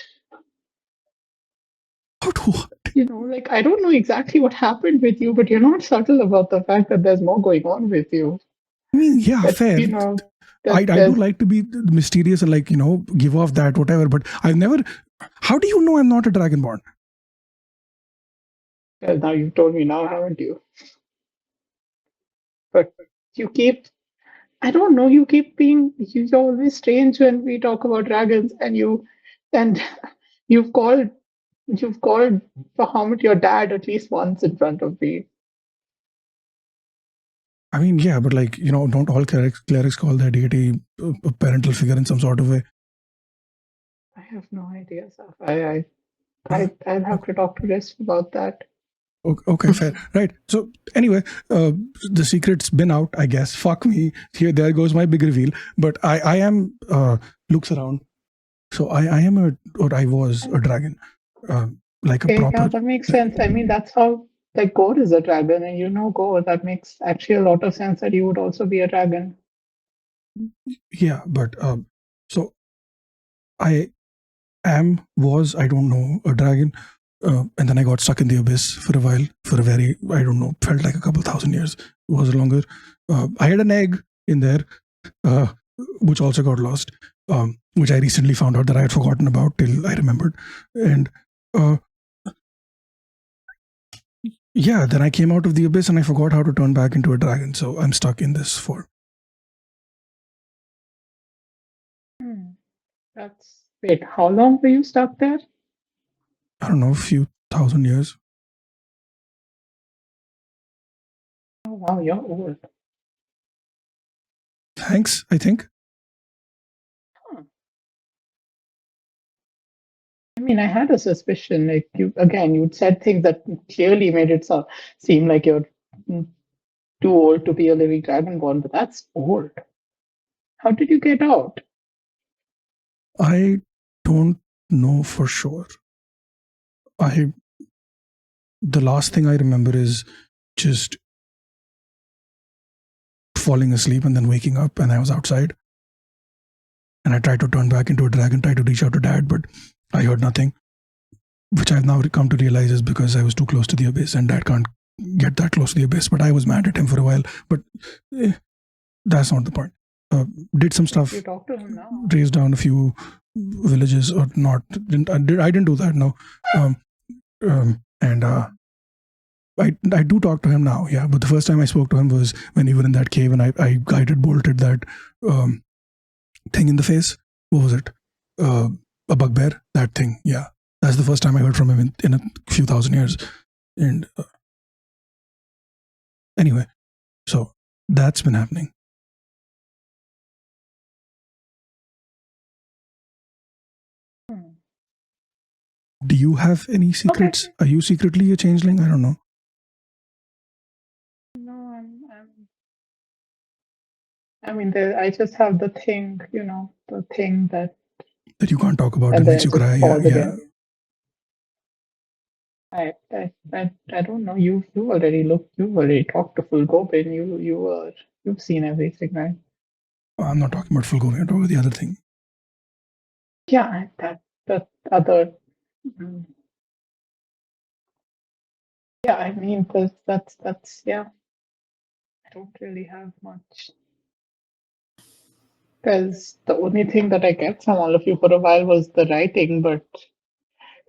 What? What? like, I don't know exactly what happened with you, but you're not subtle about the fact that there's more going on with you. I mean, yeah, That, fair. I do there's- like to be mysterious and like, give off that, whatever. But I've never. How do you know I'm not a dragonborn? well, now you've told me now, haven't you? But you keep, I don't know, you keep you're always strange when we talk about dragons, and and you've called Bahamut your dad at least once in front of me. I mean, yeah, but like, don't all clerics call their deity a parental figure in some sort of way? I have no idea, Saf. I'll have to talk to Risk about that. Okay, fair. Right. So anyway, the secret's been out, I guess. Fuck me. There goes my big reveal. But I am, looks around. So I am I was a dragon. Like a Okay, yeah, proper. that makes sense. I mean, that's how, like, Gore is a dragon, and Gore. That makes actually a lot of sense that you would also be a dragon. Yeah, but so I was, I don't know, a dragon. And then I got stuck in the abyss for a while, for a very, I don't know, felt like a couple thousand years. It was longer. I had an egg in there, which also got lost, which I recently found out that I had forgotten about till I remembered. And yeah, then I came out of the abyss and I forgot how to turn back into a dragon. So I'm stuck in this form. Wait, how long were you stuck there? I don't know, a few thousand years. Oh, wow, you're old. Thanks, I think. I mean, I had a suspicion. Like, you'd said things that clearly made it seem like you're too old to be a living dragonborn, but that's old. How did you get out? I don't know for sure. The last thing I remember is just falling asleep and then waking up, and I was outside. And I tried to turn back into a dragon, tried to reach out to Dad, but I heard nothing. Which I've now come to realize is because I was too close to the abyss, and Dad can't get that close to the abyss. But I was mad at him for a while. But that's not the point. Did some stuff. You talk to him now. Raised down a few villages, or not? I didn't do that. No. And I do talk to him now, yeah. But the first time I spoke to him was when we were in that cave, and I guided bolted that thing in the face. What was it? A bugbear. That thing. Yeah, that's the first time I heard from him in a few thousand years. And anyway, so that's been happening. Do you have any secrets? Okay. Are you secretly a changeling? I don't know. No, I mean, I just have the thing, the thing that That you can't talk about. That and makes then you cry. just Yeah, pause yeah. again. I don't know. You've already talked to Full Gobin. You've seen everything, right? I'm not talking about full going. I'm talking about the other thing. Yeah, that other. mm. Yeah, I mean, that's yeah. I don't really have much because the only thing that I kept from all of you for a while was the writing, but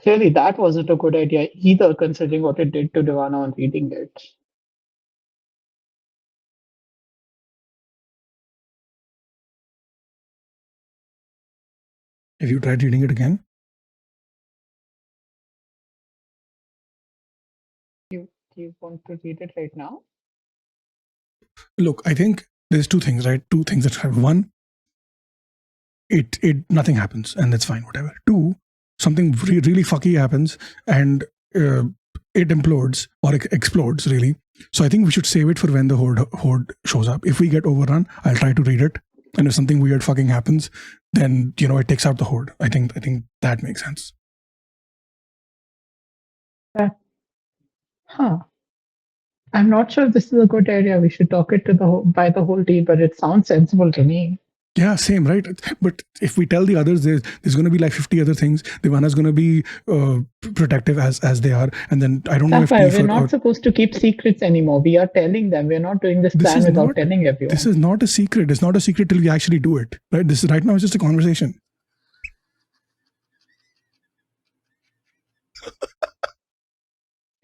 clearly that wasn't a good idea either, considering what it did to Divana on reading it. Have you tried reading it again? Do you want to read it right now? look, I think there's two things, right? Two things that happen. One, it nothing happens and that's fine, whatever. Two, something really fucky happens and it implodes or explodes, really. So I think we should save it for when the horde shows up. If we get overrun, I'll try to read it. And if something weird fucking happens, then it takes out the horde. I think that makes sense. Huh. I'm not sure if this is a good area. We should talk it to by the whole team, but it sounds sensible to me. Yeah, same, right? But if we tell the others, there's going to be like 50 other things. Devana's going to be protective as they are, and then I don't know if we're not supposed to keep secrets anymore. We are telling them. We're not doing this plan without telling everyone. This is not a secret. It's not a secret till we actually do it, right? This is right now. It's just a conversation.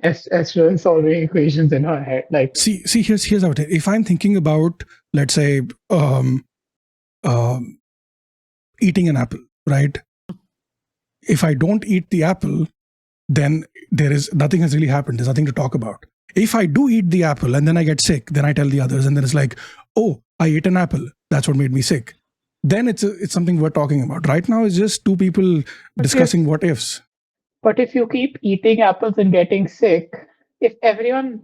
Esther solving equations in her head. Like, see, here's how it is. If I'm thinking about, let's say, eating an apple, right? If I don't eat the apple, then nothing has really happened. There's nothing to talk about. If I do eat the apple and then I get sick, then I tell the others, and then it's like, oh, I ate an apple. That's what made me sick. Then it's something we're talking about. Right now, it's just two people discussing what ifs. But if you keep eating apples and getting sick, if everyone's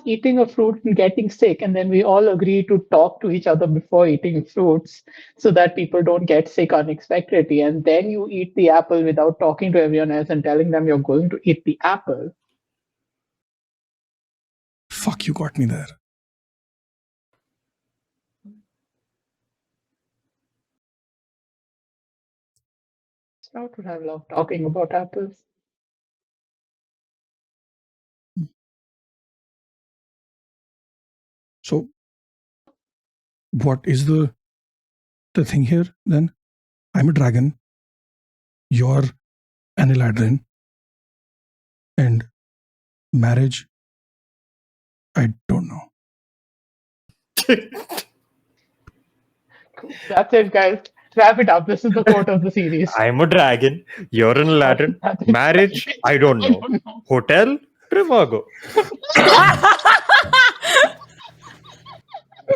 eating a fruit and getting sick, and then we all agree to talk to each other before eating fruits so that people don't get sick unexpectedly, and then you eat the apple without talking to everyone else and telling them you're going to eat the apple. Fuck, you got me there. Sprout would have loved talking about apples. So, what is the thing here then? I'm a dragon. You're an Eladrin. And marriage, I don't know. That's it, guys. Wrap it up. This is the quote of the series. I'm a dragon. You're an Aladdin. Marriage, I don't know. Hotel, Trivago.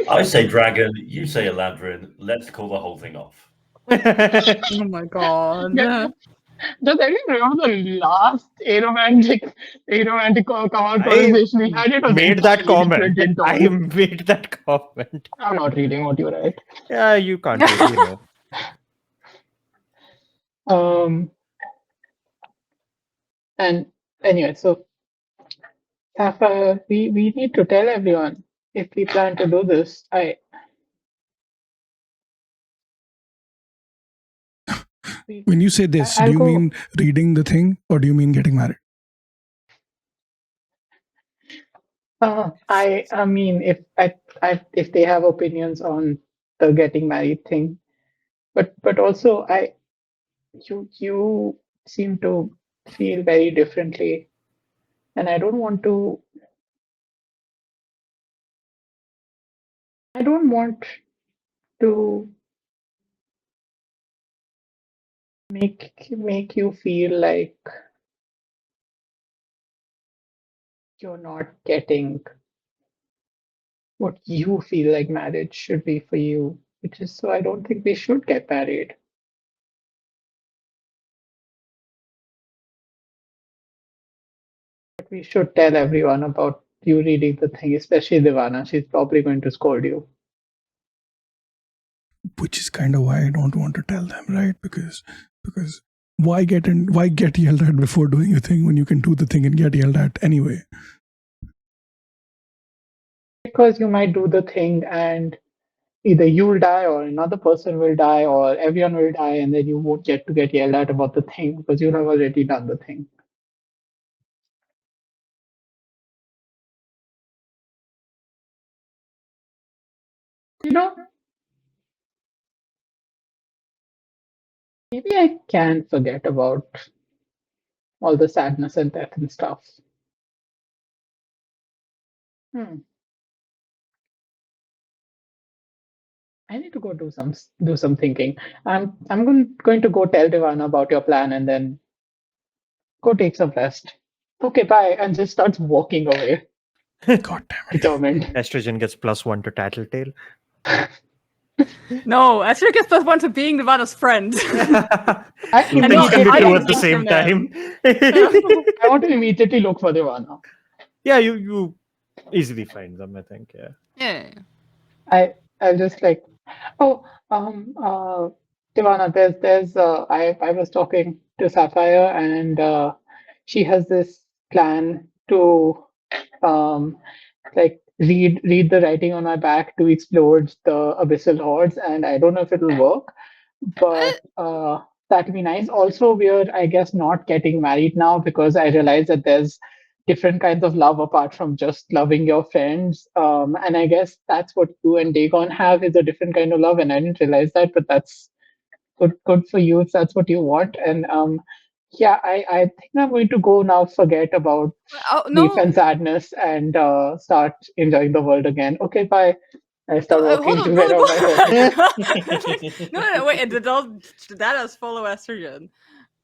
I say dragon, you say Eladrin. Let's call the whole thing off. Oh my god. Yeah. Does anyone remember the last aromantic conversation we had? It was made that comment. brilliant. I made that comment. I'm not reading what you write. Yeah, you can't read, And anyway, so Sapphire, we need to tell everyone if we plan to do this. When you say this, do you mean reading the thing or do you mean getting married? I mean, if they have opinions on the getting married thing, but also you seem to feel very differently, and I don't want to make you feel like you're not getting what you feel like marriage should be for you, which is so I don't think we should get married. But we should tell everyone about you reading the thing, especially Devana. She's probably going to scold you. Which is kind of why I don't want to tell them, right? Because why get yelled at before doing a thing when you can do the thing and get yelled at anyway? Because you might do the thing and either you'll die or another person will die or everyone will die, and then you won't get to get yelled at about the thing because you'll have already done the thing. Maybe I can forget about all the sadness and death and stuff. I need to go do some thinking. I'm going to go tell Devana about your plan and then go take some rest. Okay, bye, and just starts walking away. God damn it. Determined. Estrogen gets +1 to Tattletale. No, Esther gets +1 to being Nirvana's friend. I Two things can be I true can at the take same from them. time. I want to immediately look for Devana. Yeah, you easily find them, I think. Yeah. Yeah. I'll just like, oh, Devana, I was talking to Sapphire, and she has this plan to like read the writing on my back to explode the abyssal hordes, and I don't know if it'll work, but that'll be nice. Also, we're, I guess, not getting married now because I realize that there's different kinds of love apart from just loving your friends. And I guess that's what you and Dagon have, is a different kind of love, and I didn't realize that, but that's good for you if that's what you want. And yeah, I think I'm going to go now, forget about Oh grief no! and sadness, and start enjoying the world again. Okay, bye. I start walking Hold to on, get on my no, no, wait, and the dadas follow estrogen.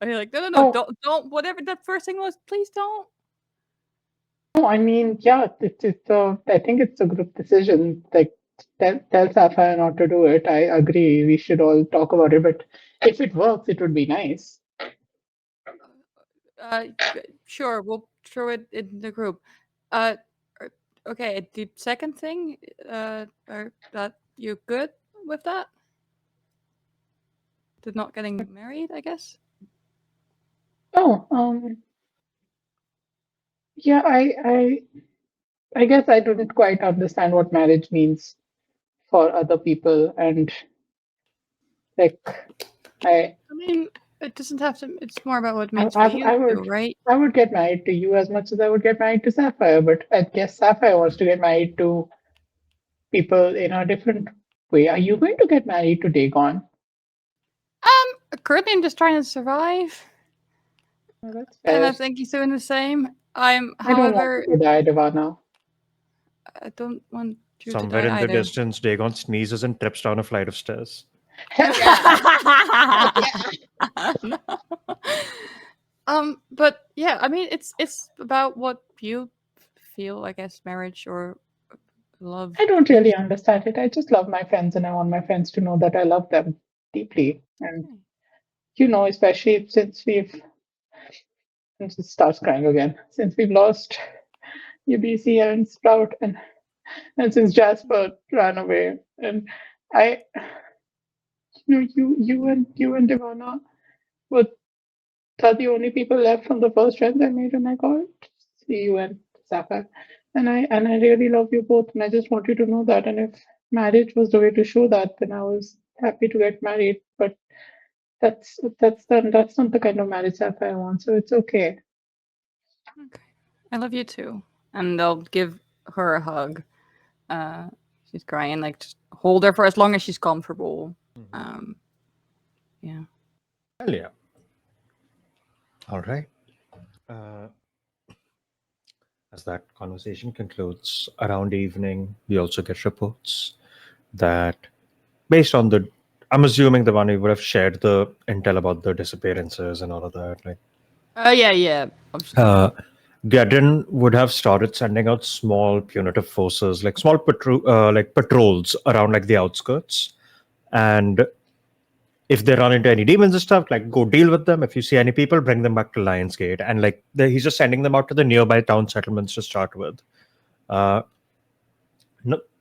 And you're like, no, Oh. don't, whatever that first thing was, please don't. No, I mean, yeah, I think it's a group decision. Like, tell Sapphire not to do it. I agree. We should all talk about it. But if it works, it would be nice. Sure, we'll throw it in the group. Okay, the second thing, that you good with that? To not getting married, I guess? Oh, yeah, I guess I didn't quite understand what marriage means for other people, and like, I I mean, it doesn't have to, it's more about what I, means for I, you I too, would right? I would get married to you as much as I would get married to Sapphire, but I guess Sapphire wants to get married to people in a different way. Are you going to get married to Dagon? Currently I'm just trying to survive, Oh, that's and fair. I think he's doing the same. I don't want However, you to die, Devana. I don't want you to Somewhere die in the either. distance, Dagon sneezes and trips down a flight of stairs. No. But yeah, I mean, it's about what you feel, I guess, marriage or love. I don't really understand it. I just love my friends, and I want my friends to know that I love them deeply. And especially since and she starts crying again. Since we've lost UBC and Sprout, and since Jasper ran away, and I, you and Devana were are the only people left from the first friends I made when I got see you and Sapphire. And I really love you both, and I just want you to know that. And if marriage was the way to show that, then I was happy to get married. But that's not the kind of marriage Sapphire wants, so it's okay. Okay. I love you too. And I'll give her a hug. She's crying, like just hold her for as long as she's comfortable. Yeah. Hell yeah. All right. As that conversation concludes around evening, we also get reports that, based on I'm assuming the one we would have shared the intel about the disappearances and all of that. Like, yeah. Gedrin would have started sending out small punitive forces, like small patrols around like the outskirts, and if they run into any demons and stuff, like go deal with them. If you see any people, bring them back to Lionsgate, and like he's just sending them out to the nearby town settlements to start with.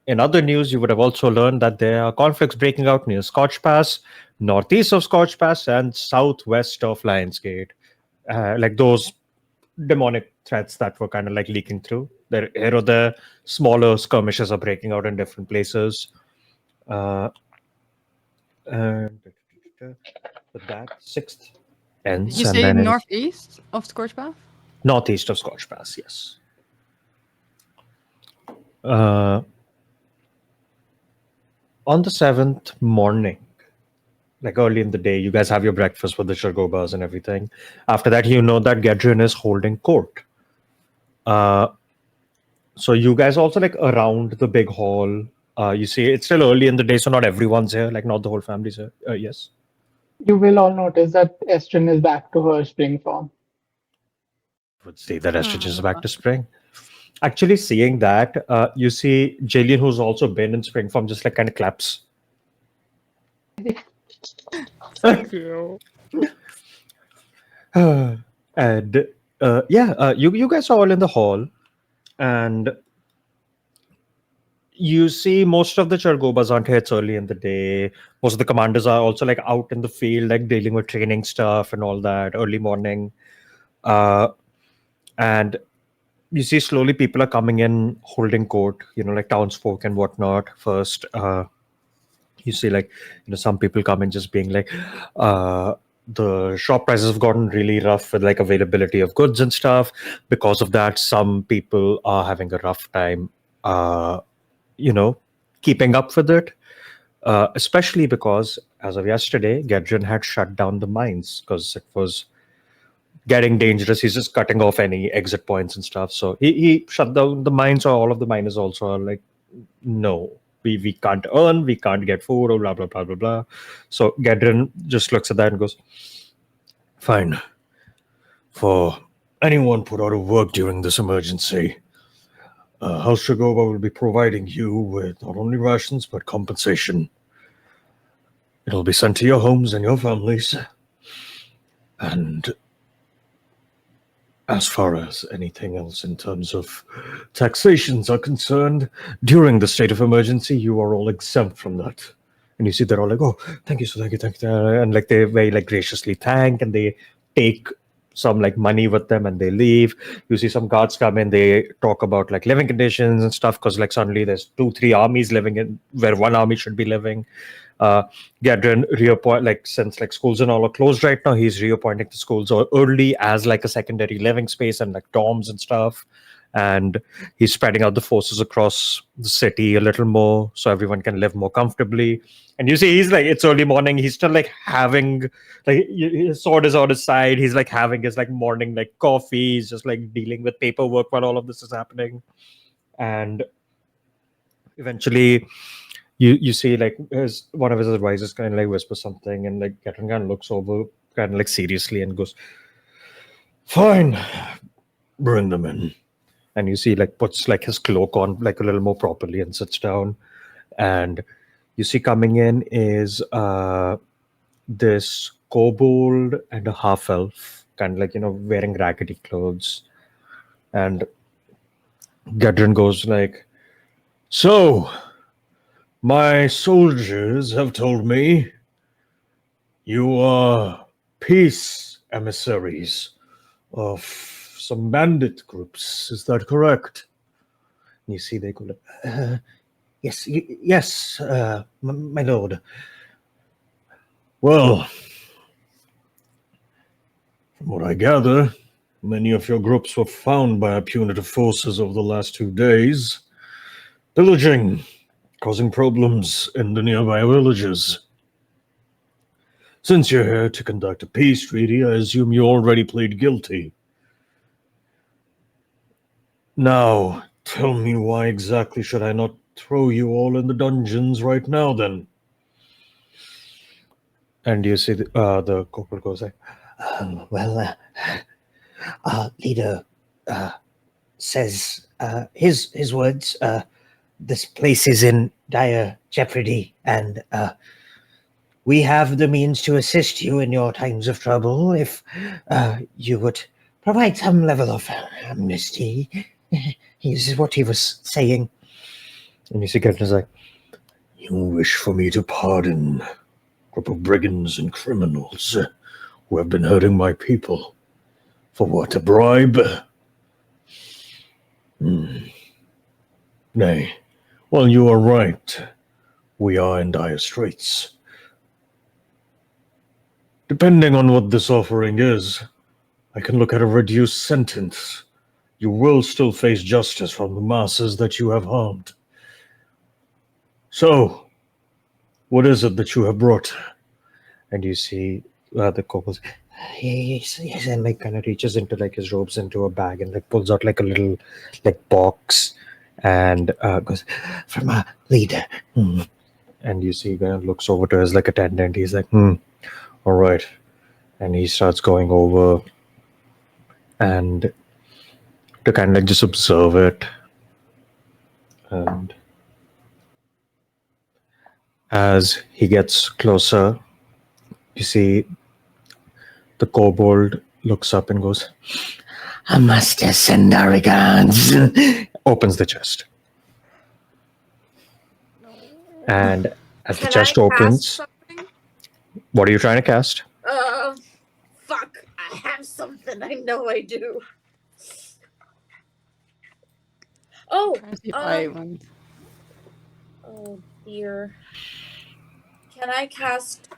In other news, you would have also learned that there are conflicts breaking out near Scotch Pass, northeast of Scotch Pass, and southwest of Lionsgate. Like those demonic threats that were kind of like leaking through. Here or there, smaller skirmishes are breaking out in different places. And with that, 6th ends. Did you and say then northeast of Scorchpath? northeast of Scotch Pass, yes. On the 7th morning, like early in the day, you guys have your breakfast with the Shagobas and everything. After that, you know that Gedrin is holding court. So you guys also like around the big hall. You see, it's still early in the day, so not everyone's here. Like not the whole family's here. Yes. You will all notice that Estrin is back to her spring form. I would say that Estridge is back to spring. Actually, seeing that, you see Jillian, who's also been in spring form, just like kind of claps. Thank you. And you guys are all in the hall, and you see most of the Chargobas aren't here. It's early in the day. Most of the commanders are also like out in the field, like dealing with training stuff and all that early morning. And you see slowly people are coming in holding court, like townsfolk and whatnot. First, you see like some people come in just being like, the shop prices have gotten really rough with like availability of goods and stuff. Because of that, some people are having a rough time, uh, you know, keeping up with it. Especially because as of yesterday, Gedrin had shut down the mines because it was getting dangerous. He's just cutting off any exit points and stuff. So he shut down the mines, or all of the miners also are like, no, we can't earn, we can't get food, or blah blah blah blah blah. So Gedrin just looks at that and goes, fine. For anyone put out of work during this emergency, House Shagoba will be providing you with not only rations but compensation. It'll be sent to your homes and your families. And as far as anything else in terms of taxations are concerned, during the state of emergency, you are all exempt from that. And you see they're all like, oh, thank you, so thank you. And like they very like graciously thank, and they take some like money with them and they leave. You see some guards come in, they talk about like living conditions and stuff, because like suddenly there's 2-3 armies living in where one army should be living. Gadrin reappoint, like since like schools and all are closed right now, he's reappointing the schools early as like a secondary living space and like dorms and stuff. And he's spreading out the forces across the city a little more so everyone can live more comfortably. And you see, he's like, it's early morning. He's still like having, like, his sword is on his side. He's like having his like morning like coffee. He's just like dealing with paperwork while all of this is happening. And eventually, you see like one of his advisors kind of like whispers something, and like Catherine kind of looks over kind of like seriously and goes, fine, bring them in. And you see like puts like his cloak on like a little more properly and sits down. And you see coming in is this kobold and a half elf, kind of like wearing raggedy clothes. And Gadrin goes like, so my soldiers have told me you are peace emissaries of some bandit groups. Is that correct? And you see they go like, yes, my lord. Well, from what I gather, many of your groups were found by our punitive forces over the last 2 days, pillaging, causing problems in the nearby villages. Since you're here to conduct a peace treaty, I assume you already plead guilty. Now, tell me, why exactly should I not throw you all in the dungeons right now, then? And you see the corporal goes like, our leader says his words, this place is in dire jeopardy, and we have the means to assist you in your times of trouble if you would provide some level of amnesty. This is what he was saying. And you see Captain's like, you wish for me to pardon a group of brigands and criminals who have been hurting my people. For what, a bribe? Nay, well, you are right. We are in dire straits. Depending on what this offering is, I can look at a reduced sentence. You will still face justice from the masses that you have harmed. So, what is it that you have brought? And you see the corporal's, yes, and like kind of reaches into like his robes into a bag and like pulls out like a little like box and goes, from our leader. And you see he kind of looks over to his like attendant. He's like, all right. And he starts going over, and to kind of like just observe it. And as he gets closer, you see the kobold looks up and goes, I must send our regards. opens the chest. And as the Can chest I opens, cast something? what are you trying to cast? Fuck. I have something. I know I do. Oh, Trying to see if I want. oh dear. Can I cast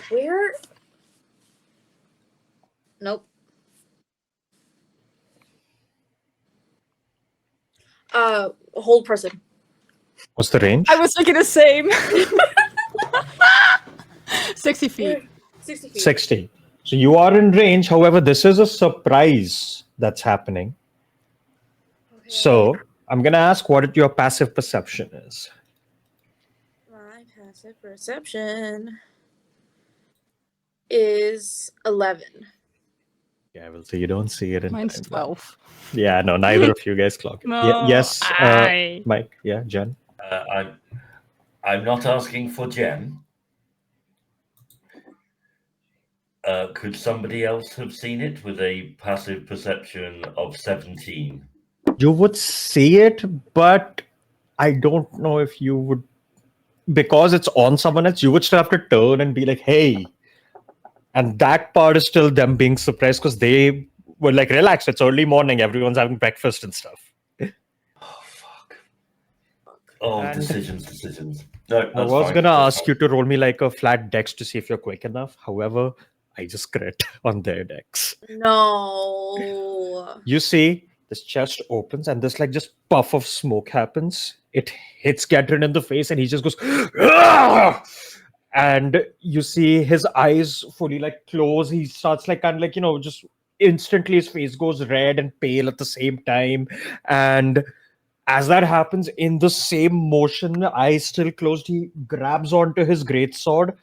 where? Nope. Hold person. What's the range? I was thinking the same. 60 feet. 60 feet. 60. So you are in range. However, this is a surprise that's happening. Okay. So I'm going to ask what your passive perception is. My passive perception is 11. Yeah, well, so you don't see it in Mine's time. 12. Yeah, no, neither of you guys clock it. No, yes, I- Mike. Yeah, Jen. I'm not asking for Jen. Could somebody else have seen it with a passive perception of 17? You would see it, but I don't know if you would, because it's on someone else, you would still have to turn and be like, hey. And that part is still them being suppressed because they were like, relax, it's early morning, everyone's having breakfast and stuff. Oh, fuck. Oh, And- decisions. No, I was going to ask you to roll me like a flat dex to see if you're quick enough. However, I just crit on their dex. No. You see, this chest opens and this like just puff of smoke happens. It hits Gadrin in the face and he just goes, "Argh!" And you see his eyes fully like close. He starts like kind of like, just instantly his face goes red and pale at the same time. And as that happens, in the same motion, eyes still closed, he grabs onto his greatsword,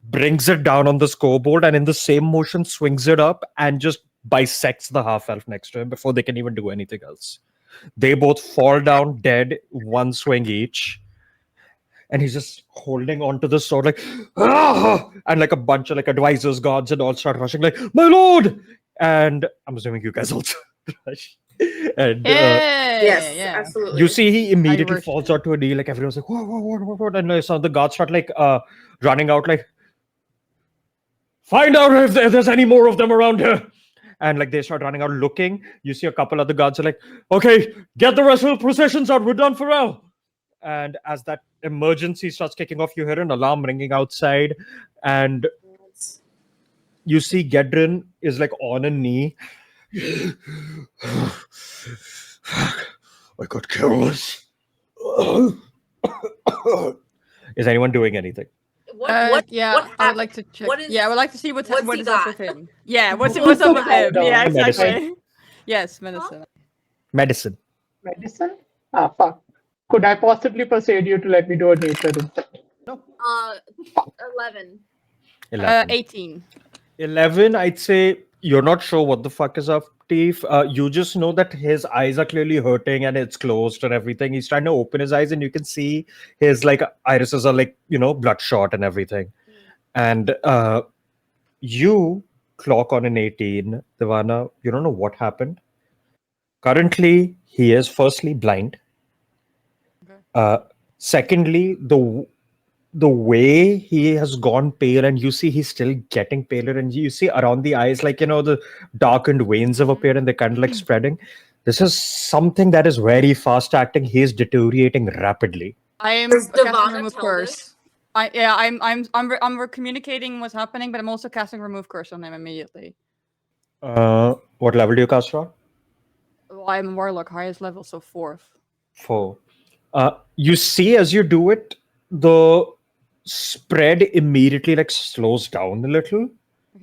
brings it down on the scoreboard, and in the same motion swings it up and just bisects the half-elf next to him before they can even do anything else. They both fall down dead, one swing each. And he's just holding onto the sword like, "Ah!" And like a bunch of like advisors, guards, and all start rushing like, "My lord!" And I'm assuming you guys also rush. And Yes, yeah. absolutely. you see he immediately rushed falls in. onto a knee, like everyone's like, what? And some of the guards start like running out like, find out if there's any more of them around here. And like they start running out looking. You see a couple of the guards are like, okay, get the rest of the processions out, we're done for now. And as that emergency starts kicking off, you hear an alarm ringing outside, and you see Gedrin is like on a knee. I got careless. Is anyone doing anything? What Yeah, I would like to check. I would like to see what is up with him. Yeah, what's up with him? Yeah, exactly. Yes, medicine. Medicine. Medicine? Ah, fuck. Could I possibly persuade you to let me do a nature instead? 11. 18. 11, I'd say you're not sure what the fuck is up, Tief. You just know that his eyes are clearly hurting and it's closed and everything. He's trying to open his eyes and you can see his like irises are like, bloodshot and everything. And you clock on an 18, Divana. You don't know what happened. Currently, he is firstly blind. Secondly, the way he has gone pale, and you see he's still getting paler, and you see around the eyes, like, the darkened veins have appeared and they're kind of like spreading. This is something that is very fast acting. He is deteriorating rapidly. I am Does casting Divana remove tell curse. I'm communicating what's happening, but I'm also casting remove curse on him immediately. What level do you cast on? Well, I'm a warlock, highest level, so 4th. 4. You see as you do it, the spread immediately like slows down a little.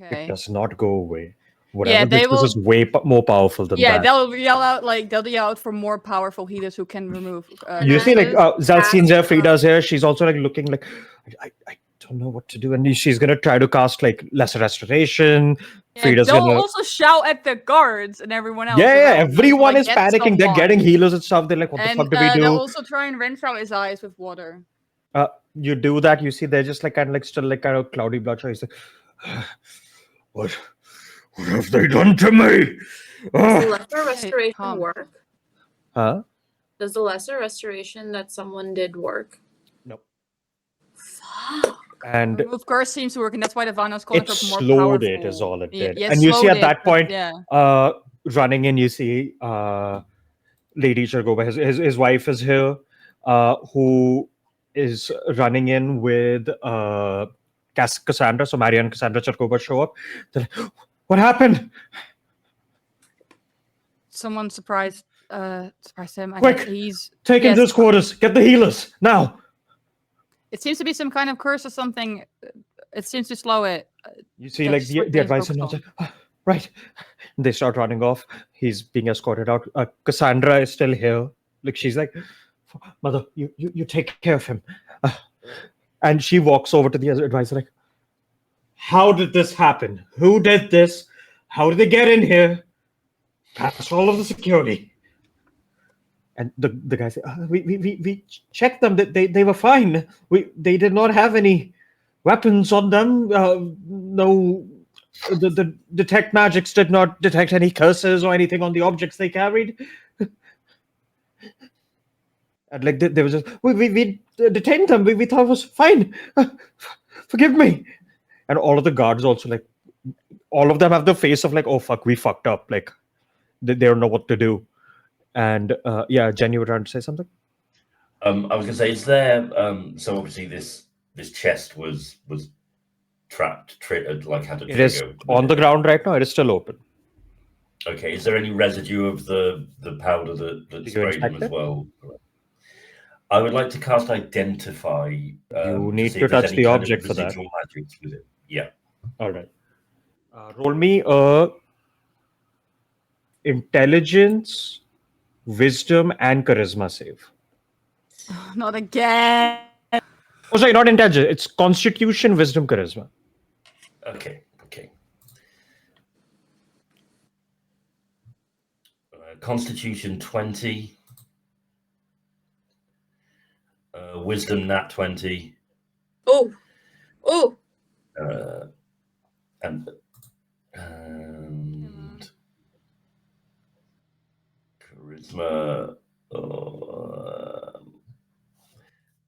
Okay. It does not go away. Whatever Yeah, they this is way more powerful than that. they'll yell out for more powerful healers who can remove. You see, like curses. Zalcin's here, Frida's here. She's also like looking like I don't know what to do, and she's gonna try to cast like lesser restoration, Frida's don't gonna. also shout at the guards and everyone else. Yeah, around, like, everyone is get panicking. They're getting someone. healers and stuff. They're like, what the And fuck do we they'll do? also try and rinse out his eyes with water. You do that, you see they're just like kind of like still like kind of cloudy bloodshot. He's like, what have they done to me? Does the Ah." lesser restoration calm. work? Huh? Does the lesser restoration that someone did work? Nope. Fuck. And Remove curse seems to work, and that's why the Vana's calling it for more slowed powerful. it is all it Yeah, did. yeah, And you see slowed at it, that but point, yeah. running in, you see Lady Chergova, his wife is here, who is running in with Cassandra. So Maria and Cassandra Chergova show up. They're like, what happened? Someone surprised him. I Quick! guess he's Take him yes, to his quarters. Get the healers now. It seems to be some kind of curse or something. It seems to slow it. You see, That's like what the he's advisor focused nods, on. like, "Ah, right. They start running off. He's being escorted out. Cassandra is still here. Like she's like, mother, you take care of him. And she walks over to the advisor, like, how did this happen? Who did this? How did they get in here? Past all of the security. And the guy said, we checked them. They were fine. They did not have any weapons on them. No, the detect magics did not detect any curses or anything on the objects they carried. And like they were just we detained them. We thought it was fine. Forgive me. And all of the guards also like all of them have the face of like, oh fuck, we fucked up. Like they don't know what to do. And yeah, Jen, you were trying to say something? I was gonna say, is there so obviously this chest was trapped, triggered, like had a It is trigger on the within it. ground right now. It is still open. Okay, is there any residue of the powder that you sprayed him inspect as it? well? I would like to cast Identify. You to need see to if there's touch any the kind object of for that. residual magics with it. Yeah. All right. Roll me a intelligence, wisdom, and charisma save. Not again. Oh, sorry, not intelligence. It's constitution, wisdom, charisma. Okay. Constitution 20. Wisdom nat 20. Oh. And charisma.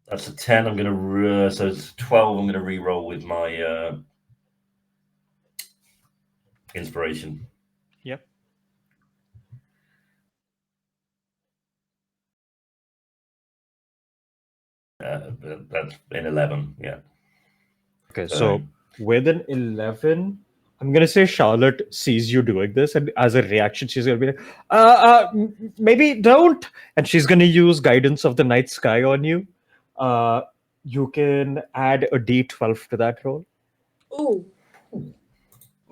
That's a 10. I'm gonna so it's 12. I'm gonna re-roll with my inspiration. Yep. That's an 11. Yeah. Okay, so with an 11, I'm gonna say Charlotte sees you doing this, and as a reaction, she's gonna be like, maybe don't. And she's gonna use guidance of the night sky on you. You can add a D12 to that roll. Ooh.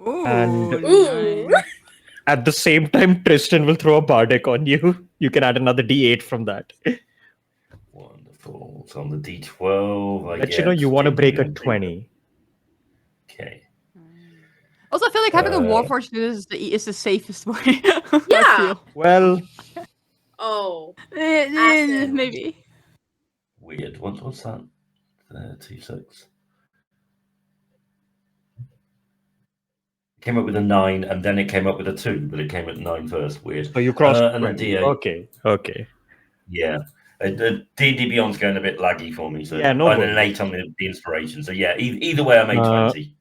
And nice. at the same time, Tristan will throw a bardic on you. You can add another D8 from that. Wonderful. So on the D12, I Let get you know you want to break a D20. 20. Okay. Also, I feel like having a Warforged do this is the safest way. Yeah. I feel. Well, Oh. Maybe. Weird. What's that? 36. Came up with a 9, and then it came up with a 2, but it came at 9 first. Weird. so you crossed and then 20. D8. Okay. Yeah. D&D Beyond's going a bit laggy for me. So Yeah, no and an worries. 8 on the inspiration. So yeah, either way, I made 20.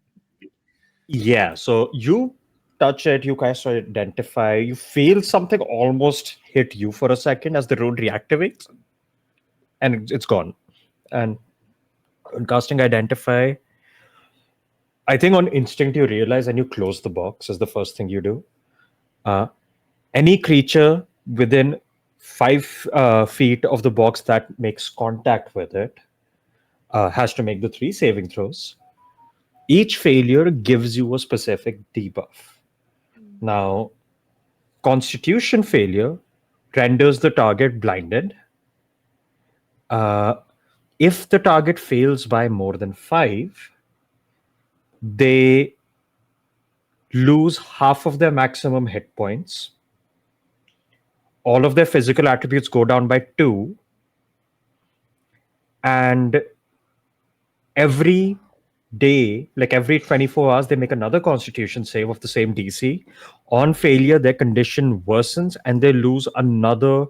Yeah, so you touch it, you guys identify, you feel something almost hit you for a second as the rune reactivates, and it's gone. And when casting Identify, I think on instinct you realize and you close the box is the first thing you do. Any creature within 5 feet of the box that makes contact with it has to make the 3 saving throws. Each failure gives you a specific debuff. Now, Constitution failure renders the target blinded. If the target fails by more than 5, they lose half of their maximum hit points. All of their physical attributes go down by 2. And every day, like every 24 hours, they make another constitution save of the same DC. On failure, their condition worsens and they lose another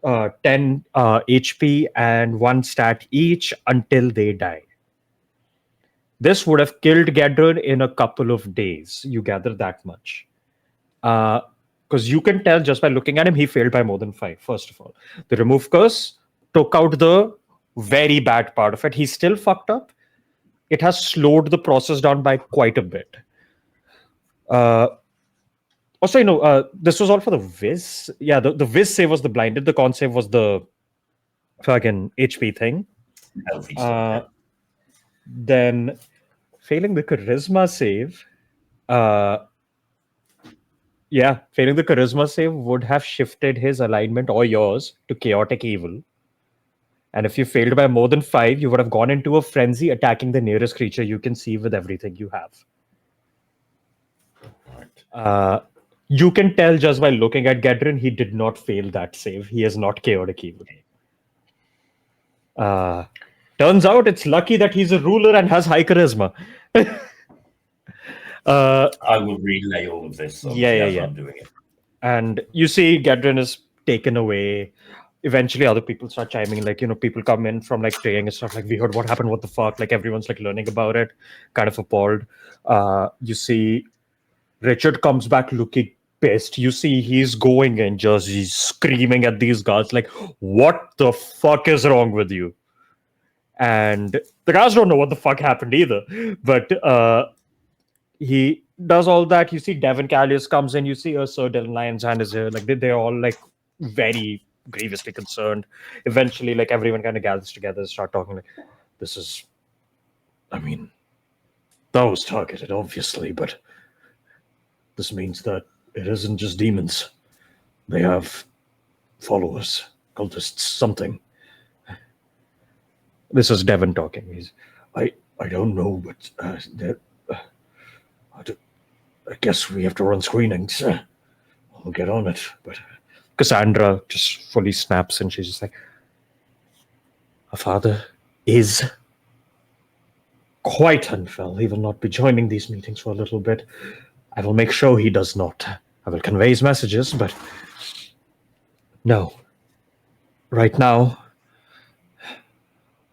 10 HP and 1 stat each until they die. This would have killed Gedron in a couple of days. You gather that much. Because you can tell just by looking at him, he failed by more than 5, first of all. The remove curse took out the very bad part of it. He's still fucked up. It has slowed the process down by quite a bit. Also, this was all for the Viz. Yeah, the Viz save was the blinded. The con save was the fucking HP thing. Healthy stuff. Then failing the charisma save. Failing the charisma save would have shifted his alignment or yours to chaotic evil. And if you failed by more than 5, you would have gone into a frenzy attacking the nearest creature you can see with everything you have. Right. You can tell just by looking at Gedrin, he did not fail that save. He is not chaotic evil. Turns out it's lucky that he's a ruler and has high charisma. I will relay all of this. As I'm doing it. And you see Gedrin is taken away. Eventually other people start chiming in, like, people come in from like training and stuff, like, we heard what happened, what the fuck, like everyone's like learning about it, kind of appalled. You see Richard comes back looking pissed. You see he's going and just he's screaming at these guards like, what the fuck is wrong with you? And the guys don't know what the fuck happened either. But he does all that. You see Devin Callius comes in. You see Sir Dylan Lyon's hand is here. Like they're all like very grievously concerned. Eventually, like everyone kind of gathers together and start talking like, this is, I mean, that was targeted, obviously, but this means that it isn't just demons. They have followers, cultists, something. This is Devin talking. He's, I don't know, but I guess we have to run screenings. I'll get on it. But Cassandra just fully snaps and she's just like, her father is quite unwell. He will not be joining these meetings for a little bit. I will make sure he does not. I will convey his messages, but no. Right now,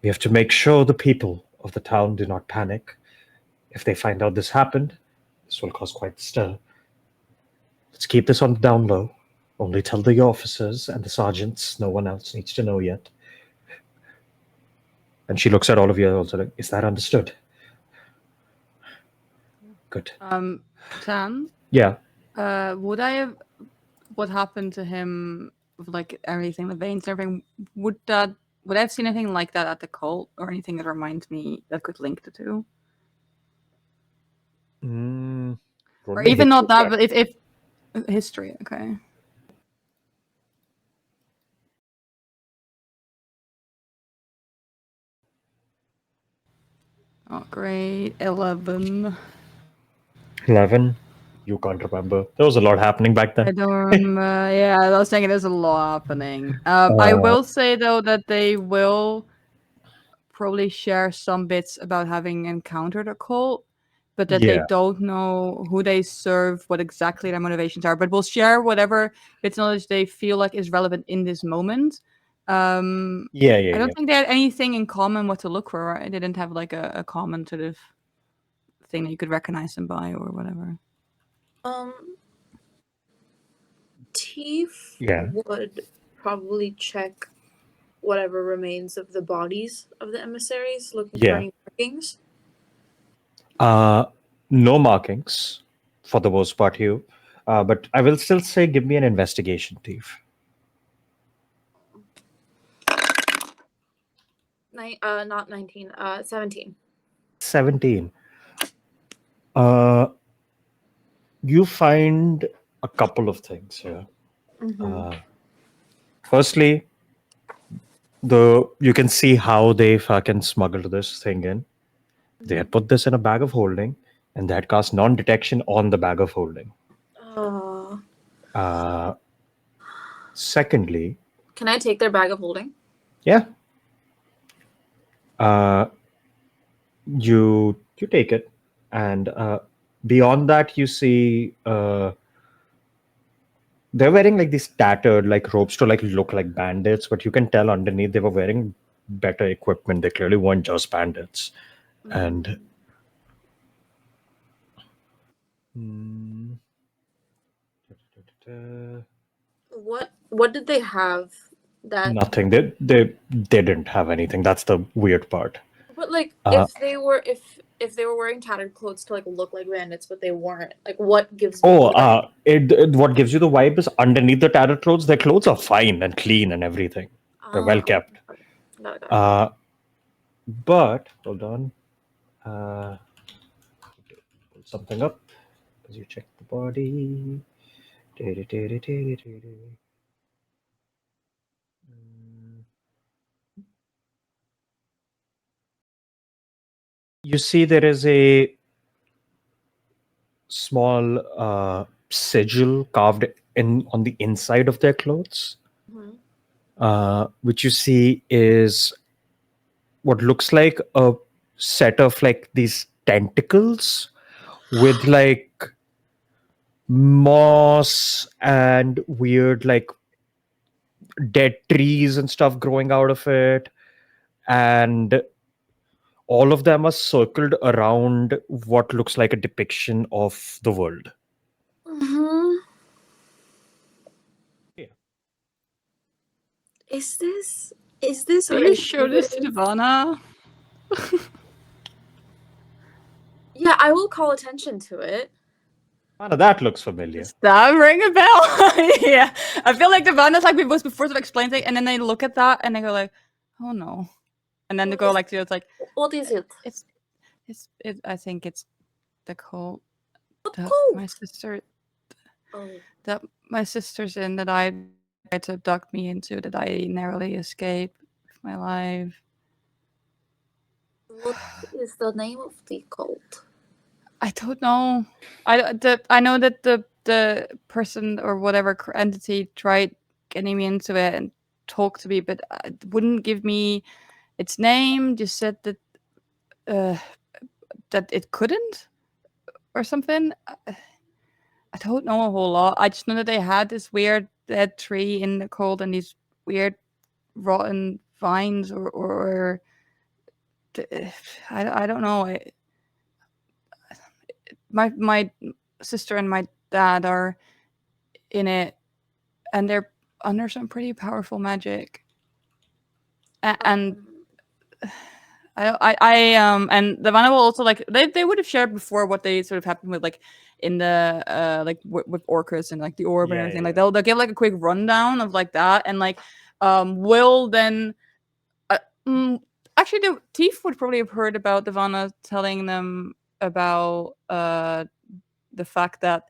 we have to make sure the people of the town do not panic. If they find out this happened, this will cause quite a stir. Let's keep this on the down low. Only tell the officers and the sergeants. No one else needs to know yet. And she looks at all of you also like, is that understood? Good. Tan? Yeah. Would I have what happened to him with like everything, the veins and everything, would I have seen anything like that at the cult or anything that reminds me that could link the two? Or even not that, but if history, okay. Oh, great. 11. 11? You can't remember. There was a lot happening back then. I don't remember. Yeah, I was thinking there's a lot happening. I will say, though, that they will probably share some bits about having encountered a cult, but that they don't know who they serve, what exactly their motivations are. But we'll share whatever bits of knowledge they feel like is relevant in this moment. I don't think they had anything in common what to look for, right? They didn't have like a common sort of thing that you could recognize them by or whatever. Teef would probably check whatever remains of the bodies of the emissaries, looking for any markings. No markings for the most part here. But I will still say give me an investigation, Thief. Not 19, 17. 17. You find a couple of things here. Firstly, you can see how they fucking smuggled this thing in. They had put this in a bag of holding. and that casts non-detection on the bag of holding. Oh. Secondly, Can I take their bag of holding? yeah, you take it, and beyond that, you see they're wearing like these tattered like robes to like look like bandits, but you can tell underneath they were wearing better equipment. They clearly weren't just bandits, and. What did they have that Nothing. They didn't have anything. That's the weird part. but like if they were wearing tattered clothes to like look like bandits but they weren't, like what gives me the vibe? What gives you the vibe is underneath the tattered clothes, their clothes are fine and clean and everything. They're well kept. Okay. Got it. But hold on. Pull something up because you checked the body. You see, there is a small sigil carved in on the inside of their clothes, which you see is what looks like a set of like these tentacles with like moss and weird like dead trees and stuff growing out of it, and all of them are circled around what looks like a depiction of the world. Yeah. Is this Are you sure this is Ivana? Yeah, I will call attention to it. Anna, that looks familiar. Does that ring a bell? Yeah. I feel like Ivana's like we was before to explain things, and then they look at that and they go like, oh no. And then they go like to it's like What is it? I think it's the cult What that cult? my sister Oh. that my sister's in, that I tried to abduct me into, that I narrowly escaped with my life. What is the name of the cult? I don't know. I know that the person or whatever entity tried getting me into it and talked to me, but it wouldn't give me its name. Just said that that it couldn't or something. I don't know a whole lot. I just know that they had this weird dead tree in the cold and these weird rotten vines or I don't know. My sister and my dad are in it, and they're under some pretty powerful magic. And and the Vanna will also like they would have shared before what they sort of happened with like in the like with Orcus and like the orb and everything. Like they'll give like a quick rundown of like that, and like will then actually the Thief would probably have heard about the Vanna telling them about the fact that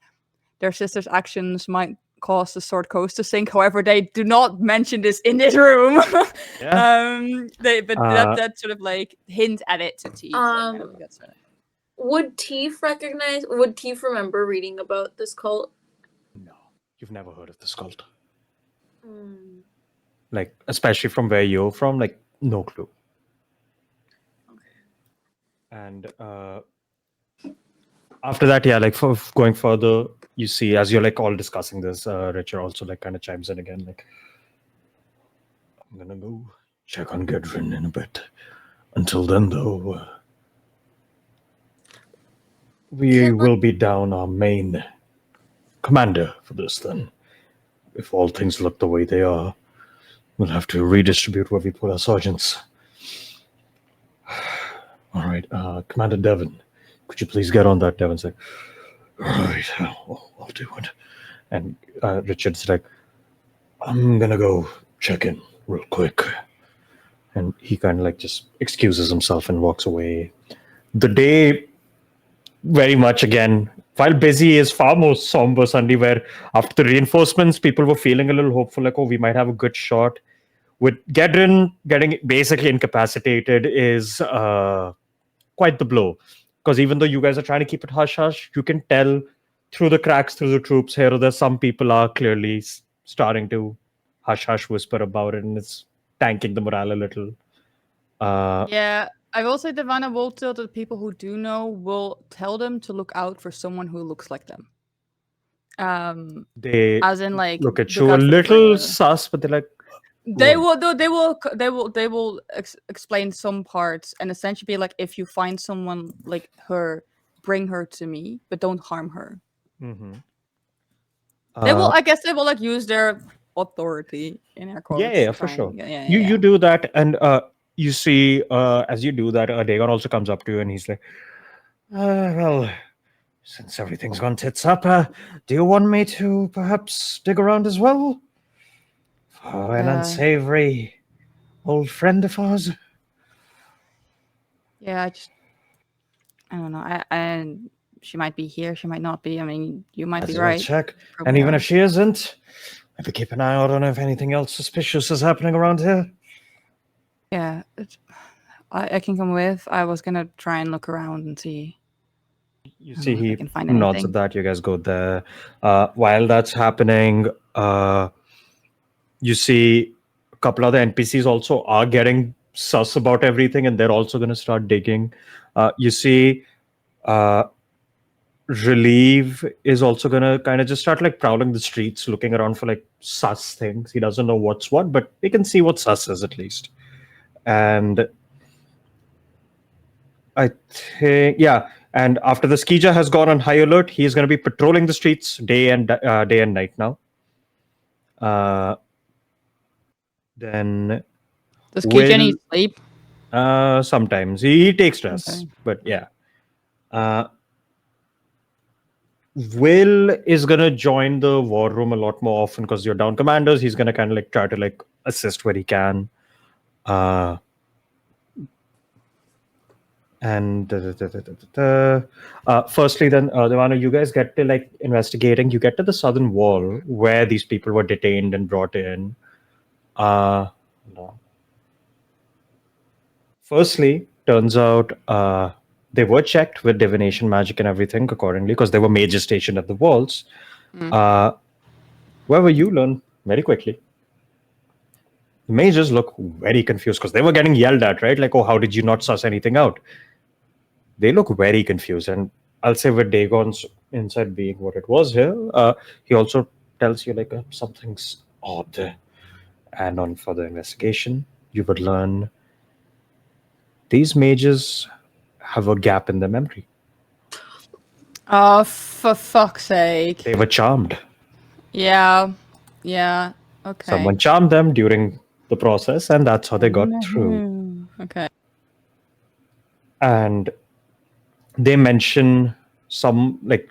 their sister's actions might cause the Sword Coast to sink. However, they do not mention this in this room. That sort of like hint at it to Teef. Would Teef remember reading about this cult? No, you've never heard of this cult. Mm. Like, especially from where you're from, like, no clue. Okay. And after that, yeah, like for going further, you see as you're like all discussing this, Richard also like kind of chimes in again, like, I'm gonna go check on Gedrin in a bit. Until then, though, we will be down our main commander for this then. If all things look the way they are, we'll have to redistribute where we put our sergeants. All right, Commander Devon, could you please get on that? Devon's like, all right, I'll do it. And Richard's like, I'm gonna go check in real quick. And he kind of like just excuses himself and walks away. The day, very much again, while busy, is far more somber Sunday, where after the reinforcements, people were feeling a little hopeful, like, oh, we might have a good shot. With Gedrin getting basically incapacitated is quite the blow. because even though you guys are trying to keep it hush hush, you can tell through the cracks through the troops here or there some people are clearly starting to hush hush whisper about it, and it's tanking the morale a little. Yeah, I will say the Vanna will tell the people who do know will tell them to look out for someone who looks like them. They As in, like, look at look you a out for little the- sus, but they're like, They "What?" will. They will explain some parts and essentially be like, if you find someone like her, bring her to me, but don't harm her. Mhm. They will. I guess they will like use their authority in air quotes. Yeah, for trying- sure. Yeah, You do that, and you see, as you do that, Dagon also comes up to you, and he's like, "Well, since everything's gone tits up, do you want me to perhaps dig around as well? For an unsavory old friend of ours?" Yeah, I don't know. And she might be here. She might not be. I mean, you might be As well right. check. Probably And even are. if she isn't, maybe keep an eye out on if anything else suspicious is happening around here. Yeah, I can come with. I was gonna try and look around and see. You I don't see, know if I he can find nods anything. at that. You guys go there. While that's happening, you see a couple other NPCs also are getting sus about everything, and they're also going to start digging. You see, Relieve is also going to kind of just start like prowling the streets, looking around for like sus things. He doesn't know what's what, but he can see what sus is at least. And I think, yeah. And after the Skija has gone on high alert, he's going to be patrolling the streets day and night now. Then Does Will- Jenny sleep? sometimes he takes rest, Okay. but yeah. Will is gonna join the war room a lot more often because you're down commanders. He's gonna kind of like try to like assist where he can. And firstly, then Devana, you guys get to like investigating. You get to the southern wall where these people were detained and brought in. No. Firstly, turns out they were checked with divination magic and everything accordingly because they were mages stationed at the walls. Where were you learn very quickly. The mages look very confused because they were getting yelled at, right? Like, oh, how did you not suss anything out? They look very confused. And I'll say with Dagon's insight being what it was here, he also tells you like something's odd. And on further investigation, you would learn these mages have a gap in their memory. Oh, for fuck's sake. They were charmed. Yeah. Yeah. Okay. Someone charmed them during the process, and that's how they got through. Okay. And they mention some like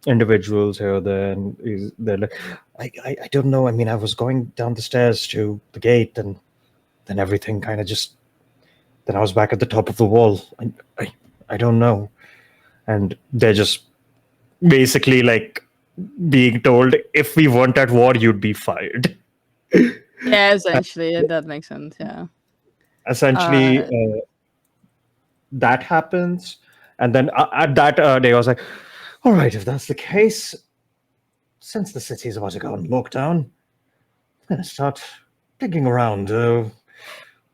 individuals here there, and they're like, I don't know. I mean, I was going down the stairs to the gate, and then everything kind of just. Then I was back at the top of the wall. I don't know. And they're just basically like being told, if we weren't at war, you'd be fired. Yeah, essentially, that makes sense. Yeah. Essentially, that happens. And then at that day, I was like, all right, if that's the case, since the city is about to go on lockdown, I'm going to start digging around.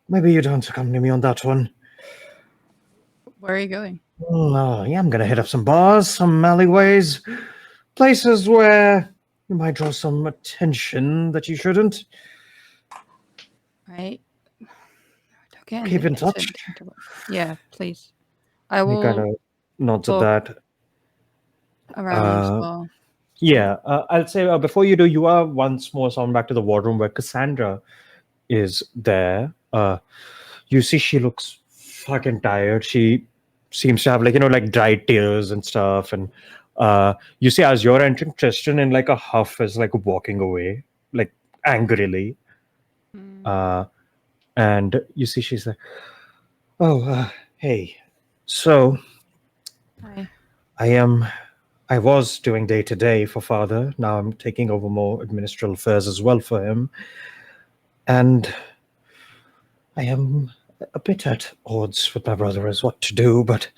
Maybe you don't accompany me on that one. Where are you going? Oh, yeah, I'm going to hit up some bars, some alleyways, places where you might draw some attention that you shouldn't. Right. Okay. Keep in touch. Yeah, please. I He will kind of nods at look that. around as well. Yeah, I'll say before you do, you are once more summoned back to the war room where Cassandra is there. You see she looks fucking tired. She seems to have like, like dried tears and stuff. And you see as you're entering, Tristan in like a huff is like walking away, like angrily. And you see she's like, oh, hey. So Hi. I was doing day to day for father. Now I'm taking over more administrative affairs as well for him. And I am a bit at odds with my brother as what to do, but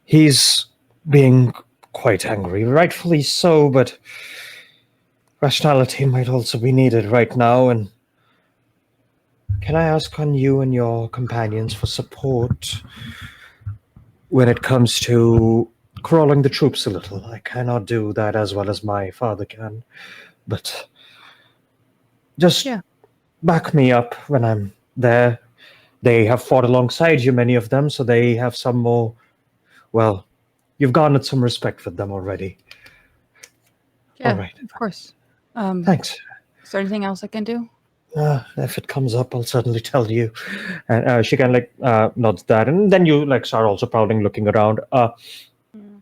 He's being quite angry, rightfully so, but rationality might also be needed right now. And can I ask on you and your companions for support when it comes to crawling the troops a little? I cannot do that as well as my father can, but just Yeah. back me up when I'm there. They have fought alongside you, many of them, so they have some more. Well, you've garnered some respect for them already. Yeah, All right. of course. Thanks. Is there anything else I can do? If it comes up, I'll certainly tell you. And she kind of nods that, and then you start also prowling, looking around.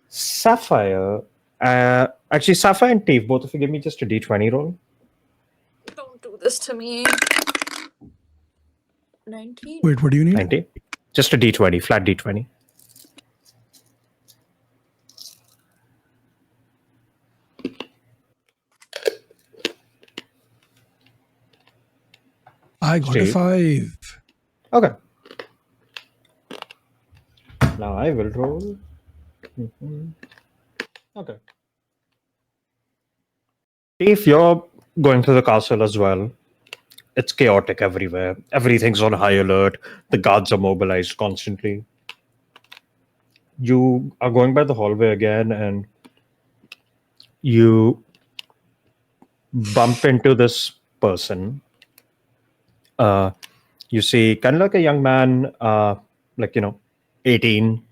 Sapphire, actually, Sapphire and Teef, both of you give me just a d20 roll. Don't do this to me. 19. Wait, what do you need? 90, just a d20, flat d20. I got a Steve? 5. Okay. Now I will roll. Okay. If you're going through the castle as well, it's chaotic everywhere. Everything's on high alert. The guards are mobilized constantly. You are going by the hallway again, and you bump into this person. You see kind of like a young man, 18.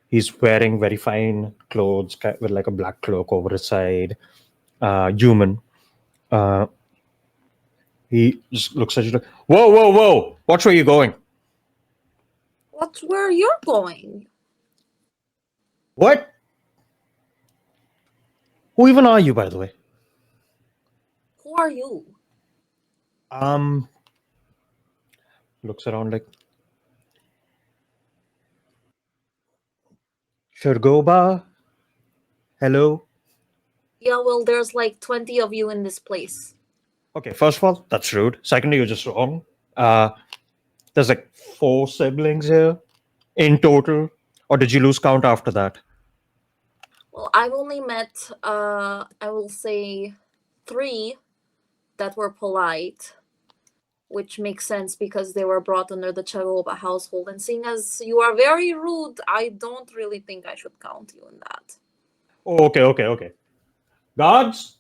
He's wearing very fine clothes with like a black cloak over his side. Human. He just looks at you like, whoa, whoa, whoa! Watch where you're going. What's where you're going? What? Who even are you, by the way? Who are you? Looks around like, Shergoba? Hello? Yeah, well, there's like 20 of you in this place. Okay, first of all, that's rude. Secondly, you're just wrong. There's like 4 siblings here in total. Or did you lose count after that? Well, I've only met, I will say, 3 that were polite, which makes sense because they were brought under the Charoba household. And seeing as you are very rude, I don't really think I should count you in that. Oh, okay. Guards?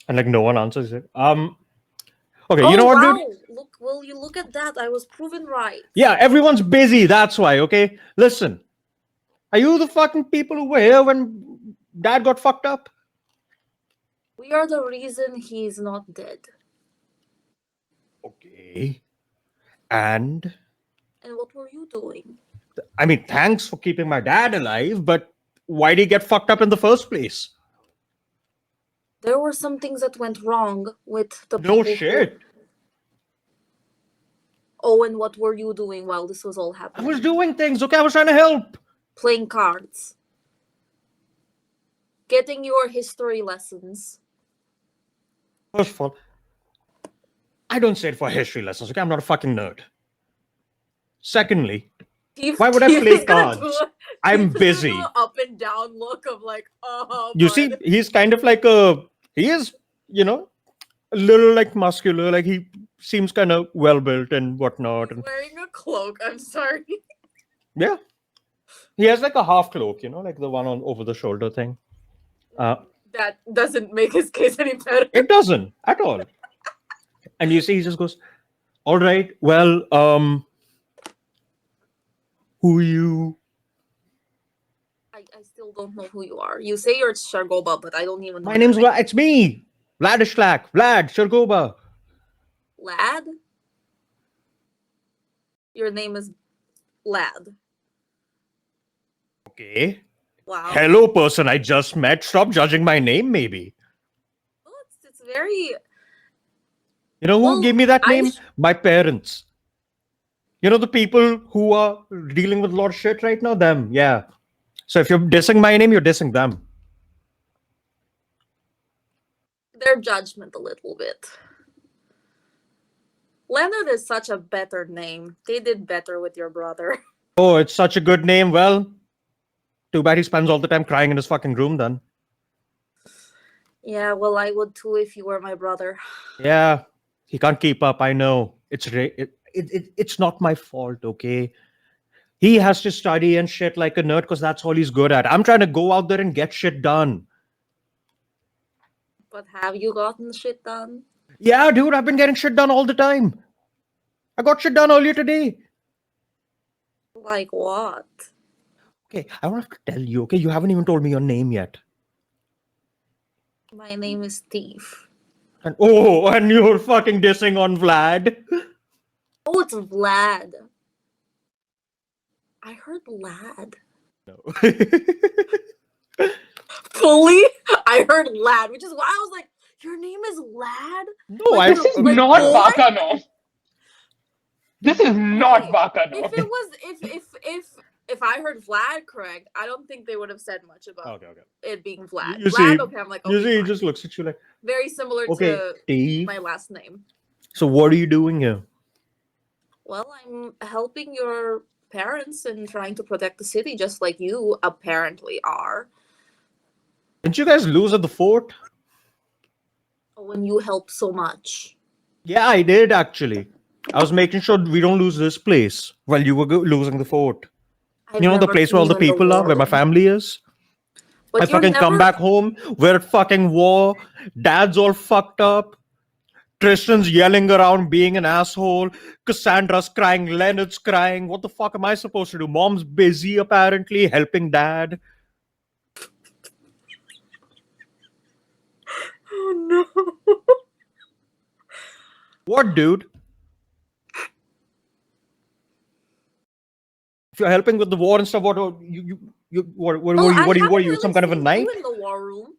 And like no one answers it. Okay, Oh, you know what, wow! dude? Look, will you look at that? I was proven right. Yeah, everyone's busy, that's why, okay? Listen, are you the fucking people who were here when Dad got fucked up? We are the reason he's not dead. Okay. And And what were you doing? I mean, thanks for keeping my dad alive, but why did he get fucked up in the first place? There were some things that went wrong with the No people. shit. Oh, and what were you doing while this was all I happening? was doing things, okay? I was trying to help. Playing cards. Getting your history lessons. First of all, I don't say it for history lessons, okay? I'm not a fucking nerd. Secondly, why would I Steve play is gonna cards? do I'm Steve's gonna busy. do a up and down look of like, oh, You bud. see, he's kind of like he is, a little like muscular, like he seems kind of well built and whatnot. He's And wearing a cloak. I'm sorry. yeah, he has like a half cloak, like the one on over the shoulder thing. That doesn't make his case any better. It doesn't at all. And you see, he just goes, "All right, well, who are you?" I still don't know who you are. You say you're Shargoba, but I don't even know. My name's it's me, Vladishlak, Vlad Shergoba. Lad? Your name is Lad. Okay. Wow. Hello, person I just met. Stop judging my name, maybe. Oh, it's very... You know who Well, gave me that I name? My parents. You know the people who are dealing with a lot of shit right now? Them, yeah. So if you're dissing my name, you're dissing them. Their judgment a little bit. Leonard is such a better name. They did better with your brother. Oh, it's such a good name. Well, too bad he spends all the time crying in his fucking room then. Yeah, well, I would too if you were my brother. Yeah, he can't keep up. I know. It's not my fault, okay? He has to study and shit like a nerd because that's all he's good at. I'm trying to go out there and get shit done. But have you gotten shit done? Yeah, dude, I've been getting shit done all the time. I got shit done earlier today. Like what? Okay, I don't have to tell you, okay? You haven't even told me your name yet. My name is Thief. And and you're fucking dissing on Vlad. Oh, it's Vlad. I heard lad. No. Fully? I heard lad, which is why I was like, your name is Lad? No, Like, This is like, not boy? Bakano. This is not Okay, Bakano. If it was if I heard Vlad correct, I don't think they would have said much about Okay. it being Vlad. You Vlad, see- okay, I'm like, You okay, see, he fine. just looks at you like, Very similar okay, to Steve. my last name. So what are you doing here? Well, I'm helping your parents and trying to protect the city, just like you apparently are. Didn't you guys lose at the fort? When you help so much. Yeah, I did actually. I was making sure we don't lose this place while you were losing the fort. I've You know the never place where all seen the you in people are, war where my room. family is? But I you're fucking come never- back home, we're at fucking war, dad's all fucked up, Tristan's yelling around being an asshole, Cassandra's crying, Leonard's crying. What the fuck am I supposed to do? Mom's busy apparently helping dad. Oh no. What, dude? If you're helping with the war and stuff, what are you what are you some kind of a knight? You in the war room.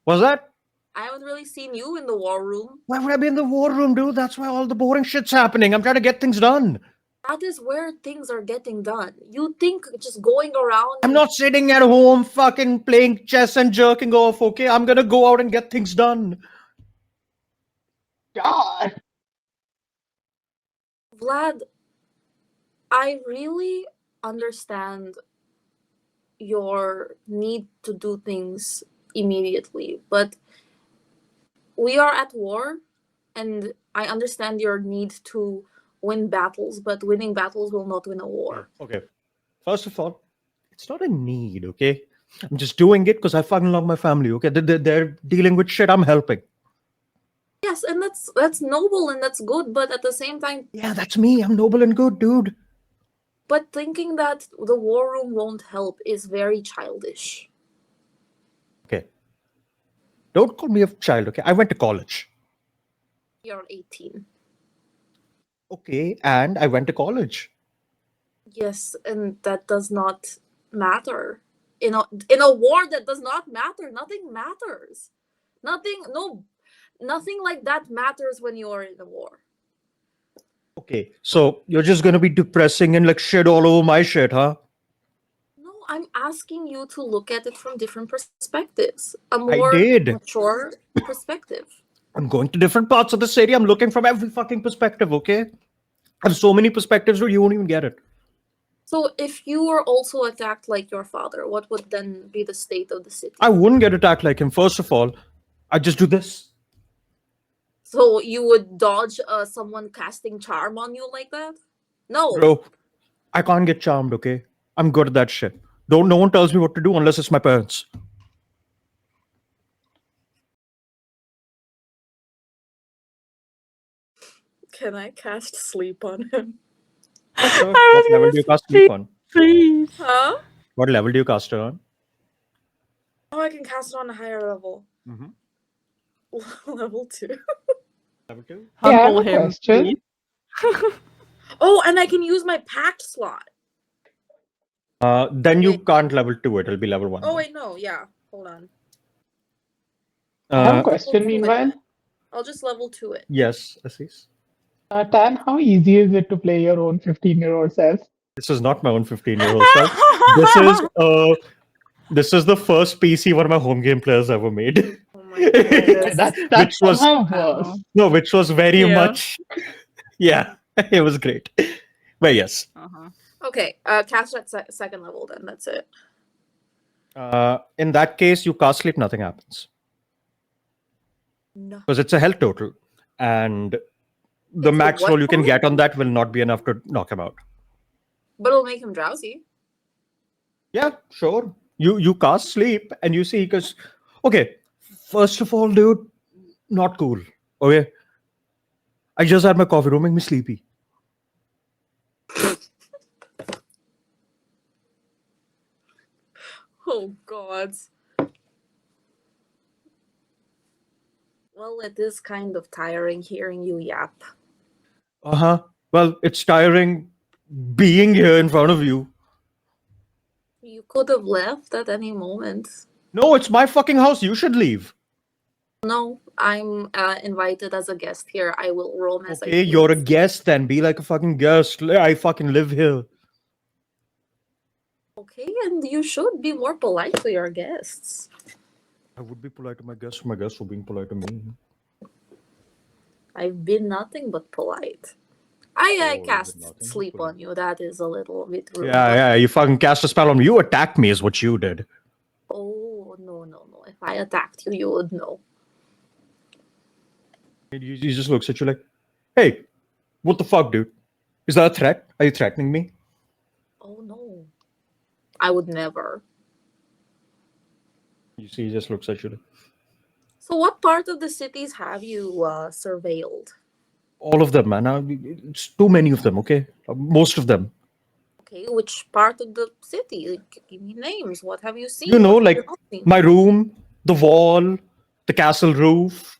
Was that? I haven't really seen you in the war room. Why would I be in the war room, dude? That's why all the boring shit's happening. I'm trying to get things done. That is where things are getting done. You think just going around. I'm not sitting at home fucking playing chess and jerking off, okay? I'm gonna go out and get things done. God. Vlad, I really understand your need to do things immediately, but we are at war, and I understand your need to win battles, but winning battles will not win a war. Okay. First of all, it's not a need, okay? I'm just doing it because I fucking love my family, okay? They're dealing with shit, I'm helping. Yes, and that's noble and that's good, but at the same time, Yeah, that's me. I'm noble and good, dude. but thinking that the war room won't help is very childish. Okay. Don't call me a child, okay? I went to college. You're 18. Okay, and I went to college. Yes, and that does not matter. In a war that does not matter, nothing matters. Nothing like that matters when you are in a war. Okay, so you're just gonna be depressing and like shit all over my shit, huh? No, I'm asking you to look at it from different perspectives. A more did. mature perspective. I'm going to different parts of the city. I'm looking from every fucking perspective, okay? I have so many perspectives where you won't even get it. So if you were also attacked like your father, what would then be the state of the city? I wouldn't get attacked like him. First of all, I'd just do this. So you would dodge someone casting charm on you like that? No. Bro, I can't get charmed, okay? I'm good at that shit. No one tells me what to do unless it's my parents. Can I cast sleep on him? Sure. I was What level gonna do you cast say- sleep on? Please. Huh? What level do you cast it on? Oh, I can cast it on a higher level. Mm-hmm. Level 2. Level 2? Yeah, I have Humble a him. question. please. Oh, and I can use my pact slot. Then you Wait. can't level 2 it. It'll be level 1. Oh, wait, no. Yeah. Hold on. I have a Uh, question meanwhile. I'll just level 2 it. yes, Assis. Tan, how easy is it to play your own 15-year-old self? This is not my own 15-year-old self. This is the first PC one of my home game players ever made. Oh my goodness. That's Which was- somehow worse. No, which was very Yeah. much. Yeah, it was great. But yes. Uh-huh. Okay, cast at second level then. That's it. In that case, you cast sleep, nothing happens. No. Because it's a health total. And the It's a max what roll you can total? get on that will not be enough to knock him out. But it'll make him drowsy. Yeah, sure. You cast sleep and you see because okay, first of all, dude, not cool. Okay. I just had my coffee, don't make me sleepy. Oh God. Well, it is kind of tiring hearing you yap. Uh-huh. Well, it's tiring being here in front of you. You could have left at any moment. No, it's my fucking house. You should leave. No, I'm invited as a guest here. I will roam as I Okay, you're a please. guest then. Be like a fucking guest. I fucking live here. Okay, and you should be more polite to your guests. I would be polite to my guests. My guests were being polite to me. I've been nothing but polite. I Oh, cast nothing but sleep polite. on you. That is a little bit rude. Yeah, you fucking cast a spell on me. You attacked me, is what you did. Oh, no. If I attacked you, you would know. He just looks at you like, hey, what the fuck, dude? Is that a threat? Are you threatening me? Oh, no. I would never. You see, he just looks at you like, So what part of the cities have you surveilled? all of them, man. It's too many of them, okay? Most of them. Okay, which part of the city? Like, give me names. What have you seen? You know, What have like you not seen? my room, the wall, the castle roof.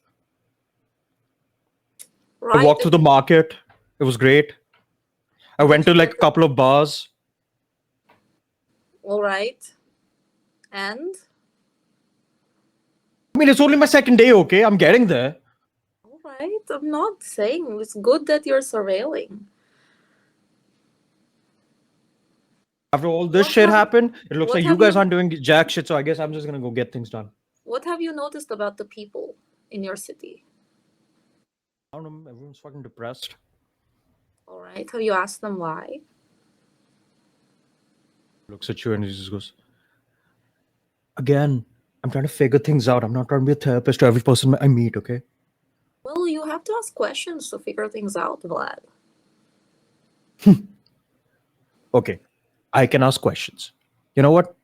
I Right. walked through the market. It was great. I went to like a couple of bars. All right. And? I mean, it's only my second day, okay? I'm getting there. All right. I'm not saying it's good that you're surveilling. After all this What shit have- happened, it looks what like you have guys you- aren't doing jack shit, so I guess I'm just gonna go get things done. What have you noticed about the people in your city? I don't know, everyone's fucking depressed. All right. Have you asked them why? Looks at you and he just goes, again, I'm trying to figure things out. I'm not trying to be a therapist to every person I meet, okay? Well, you have to ask questions to figure things out, Vlad. Okay, I can ask questions. You know what?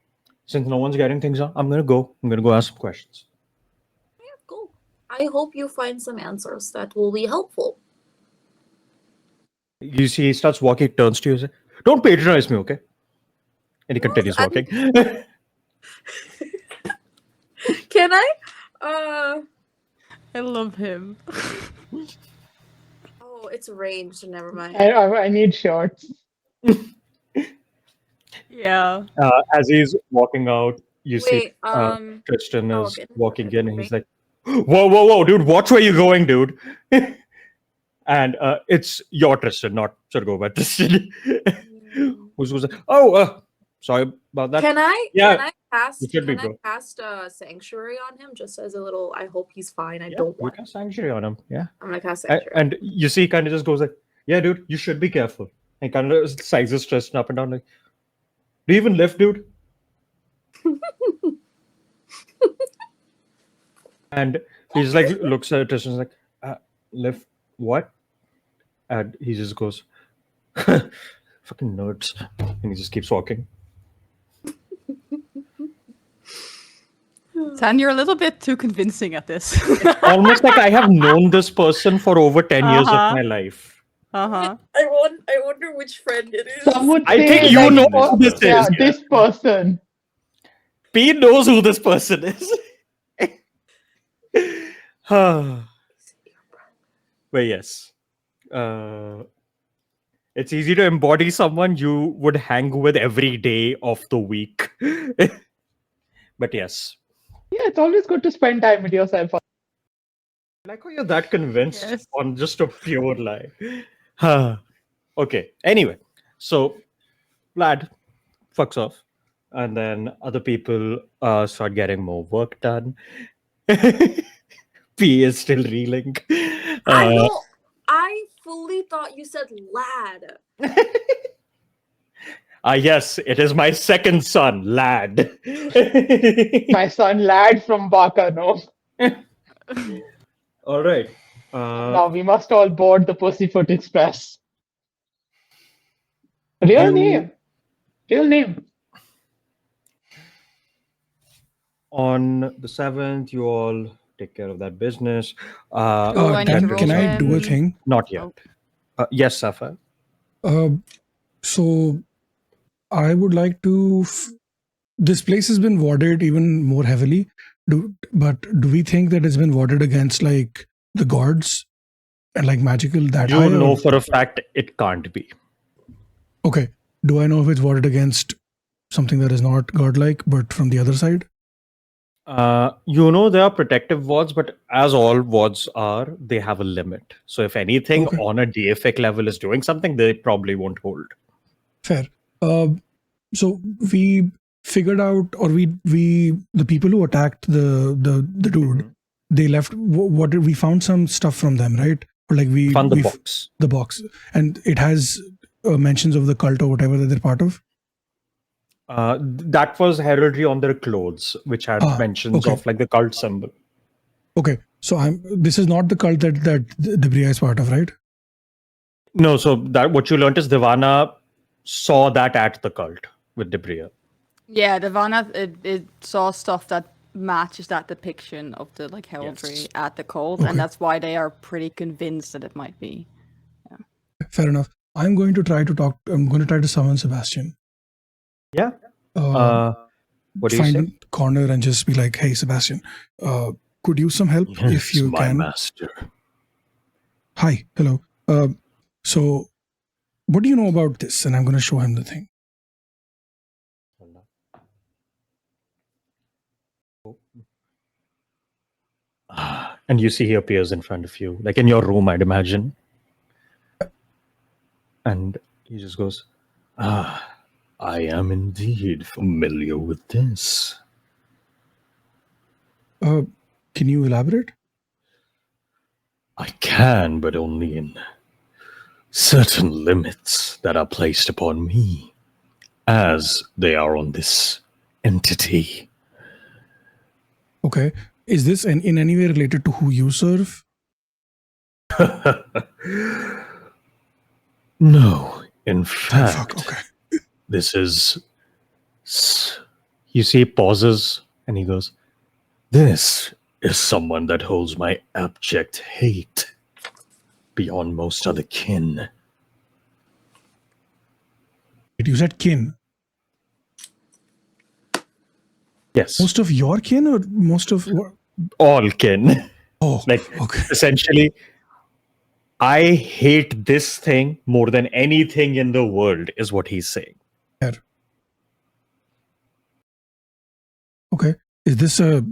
Since no one's getting things out, I'm gonna go ask some questions. Yeah, cool. I hope you find some answers that will be helpful. You see, he starts walking, turns to you and says, don't patronize me, okay? And he continues I'm- walking. Can I? I love him. Oh, it's ranged. Never mind. I need shorts. Yeah. As he's walking out, you see Wait. Tristan oh, is okay. walking in and he's like, whoa, dude, watch where you're going, dude. And it's your Tristan, not Sergo, but Tristan. Who's like, sorry about that. Can I? Yeah, Can I cast? it should be, Can I bro. cast sanctuary on him just as a little? I hope he's fine. I Yeah, don't you want. can sanctuary on him. Yeah. I'm gonna cast sanctuary. And you see, kind of just goes like, yeah, dude, you should be careful. And kind of sizes Tristan up and down like, do you even lift, dude? And he just like looks at Tristan like, lift what? And he just goes, fucking nerds. And he just keeps walking. Tan, you're a little bit too convincing at this. Almost like I have known this person for over 10 years of Uh-huh. my life. Uh-huh. I wonder which friend it is. Some would I say think you like, know oh, who this yeah, is. this person. Pete knows who this person is. But yes. It's easy to embody someone you would hang with every day of the week. But yes. Yeah, it's always good to spend time with yourself. I like how you're that convinced Yes. on just a pure lie. Okay. Anyway, so Vlad fucks off, and then other people start getting more work done. P is still reeling. I know. I fully thought you said lad. Yes, it is my second son, Lad. My son Lad from Baka, no. All right. Now we must all board the Pussyfoot Express. Real You- name. Real name. On the 7th, you all take care of that business. Do I need to Dan, roll can I do a them? thing? Not yet. Yes, Sapphire. So I would like to. This place has been warded even more heavily. But do we think that it's been warded against like the gods and like magical that You high? know Or, for a fact it can't be. okay. Do I know if it's warded against something that is not godlike, but from the other side? You know there are protective wards, but as all wards are, they have a limit. So if anything Okay. on a DFIC level is doing something, they probably won't hold. Fair. So we figured out, or we the people who attacked the dude, they left. What did we found some stuff from them, right? Or like we Found the we box. the box, and it has mentions of the cult or whatever that they're part of. That was heraldry on their clothes, which had mentions okay. of like the cult symbol. Okay, so this is not the cult that Debria is part of, right? No, so that what you learned is Divana saw that at the cult with Debria. Yeah, Divana it saw stuff that matches that depiction of the like heraldry Yes. at the cult, Okay. and that's why they are pretty convinced that it might be. Fair enough. I'm going to try to summon Sebastian. Yeah. Uh, What do you find say? a corner and just be like, "Hey, Sebastian, could use some help if you my can." master. Hi, hello. So, what do you know about this? And I'm going to show him the thing. And you see he appears in front of you, like in your room, I'd imagine. And he just goes, I am indeed familiar with this. Can you elaborate? I can, but only in certain limits that are placed upon me, as they are on this entity. Okay. Is this in any way related to who you serve? No, in Oh, fact, fuck. Okay. this is. You see, he pauses and he goes, This is someone that holds my abject hate beyond most other kin. You said kin. Yes, Most of your kin or most of what? all kin. Oh, Like, okay. essentially, I hate this thing more than anything in the world, is what he's saying. Fair. Okay. Is this a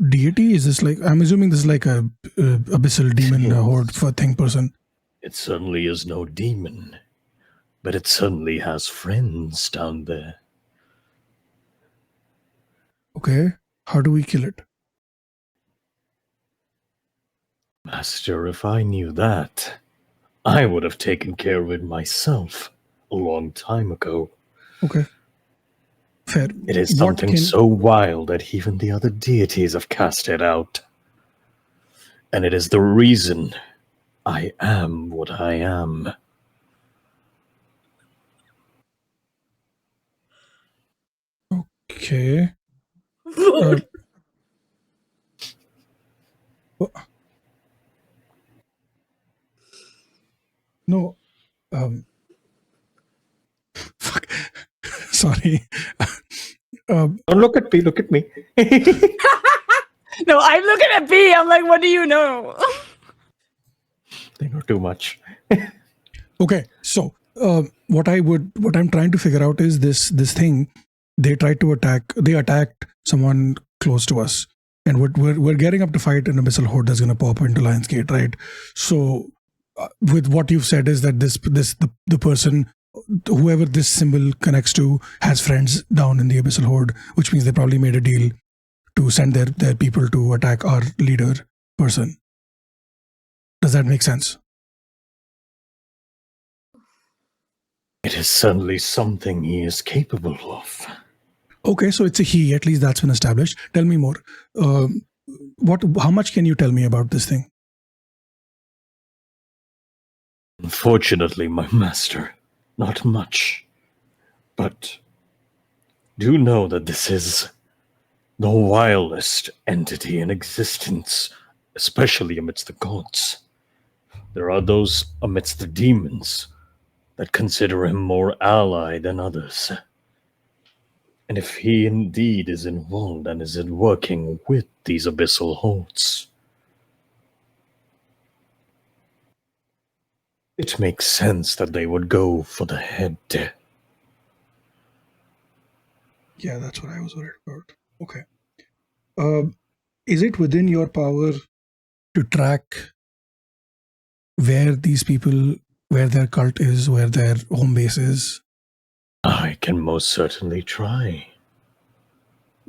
deity? Is this like, I'm assuming this is like a abyssal demon horde for thing person. It certainly is no demon, but it certainly has friends down there. Okay. How do we kill it? Master, if I knew that, I would have taken care of it myself a long time ago. Okay. Fair. It is What something can- so wild that even the other deities have cast it out. And it is the reason I am what I am. Okay. No. Fuck. Sorry. Don't look at me, look at me. No, I'm looking at B. I'm like, what do you know? They know too much. Okay, so what I'm trying to figure out is this thing. They attacked someone close to us, and we're getting up to fight an abyssal horde that's going to pop into Lion's Gate, right? So, with what you've said is that the person, whoever this symbol connects to, has friends down in the abyssal horde, which means they probably made a deal to send their people to attack our leader person. Does that make sense? It is certainly something he is capable of. Okay, so it's a he. At least that's been established. Tell me more. How much can you tell me about this thing? Unfortunately, my master, not much. But do know that this is the wildest entity in existence, especially amidst the gods. There are those amidst the demons that consider him more ally than others. And if he indeed is involved and is working with these abyssal hordes, it makes sense that they would go for the head. Yeah, that's what I was worried about. Okay. Is it within your power to track where these people, where their cult is, where their home base is? I can most certainly try.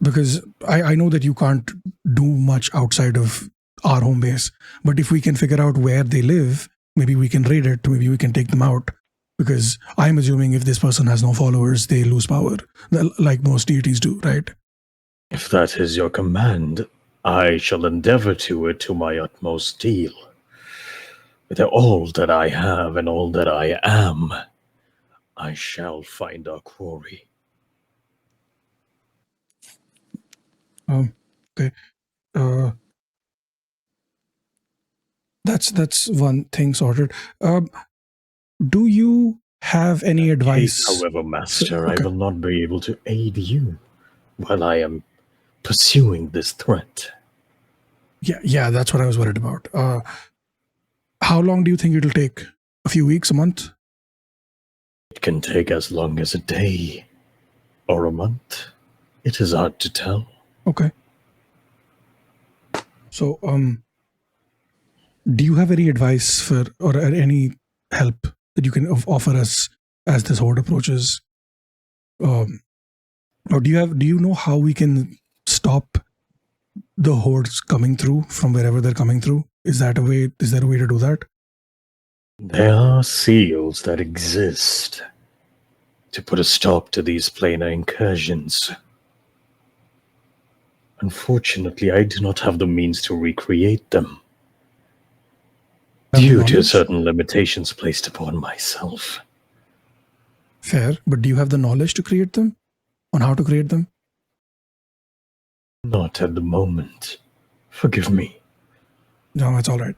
Because I know that you can't do much outside of our home base, but if we can figure out where they live, maybe we can raid it, maybe we can take them out. Because I'm assuming if this person has no followers, they lose power, like most deities do, right? If that is your command, I shall endeavor to it to my utmost deal. With all that I have and all that I am, I shall find our quarry. Okay. That's one thing sorted. Do you have any advice? However, master, Okay. I will not be able to aid you while I am pursuing this threat. Yeah, that's what I was worried about. How long do you think it'll take? A few weeks, a month? It can take as long as a day or a month. It is hard to tell. Okay. So, do you have any advice for or any help that you can offer us as this horde approaches? Or do you know how we can stop the hordes coming through from wherever they're coming through? Is there a way to do that? There are seals that exist to put a stop to these planar incursions. Unfortunately, I do not have the means to recreate them, due to certain limitations placed upon myself. Fair, but do you have the knowledge to create them? On how to create them? Not at the moment. Forgive me. No, it's all right.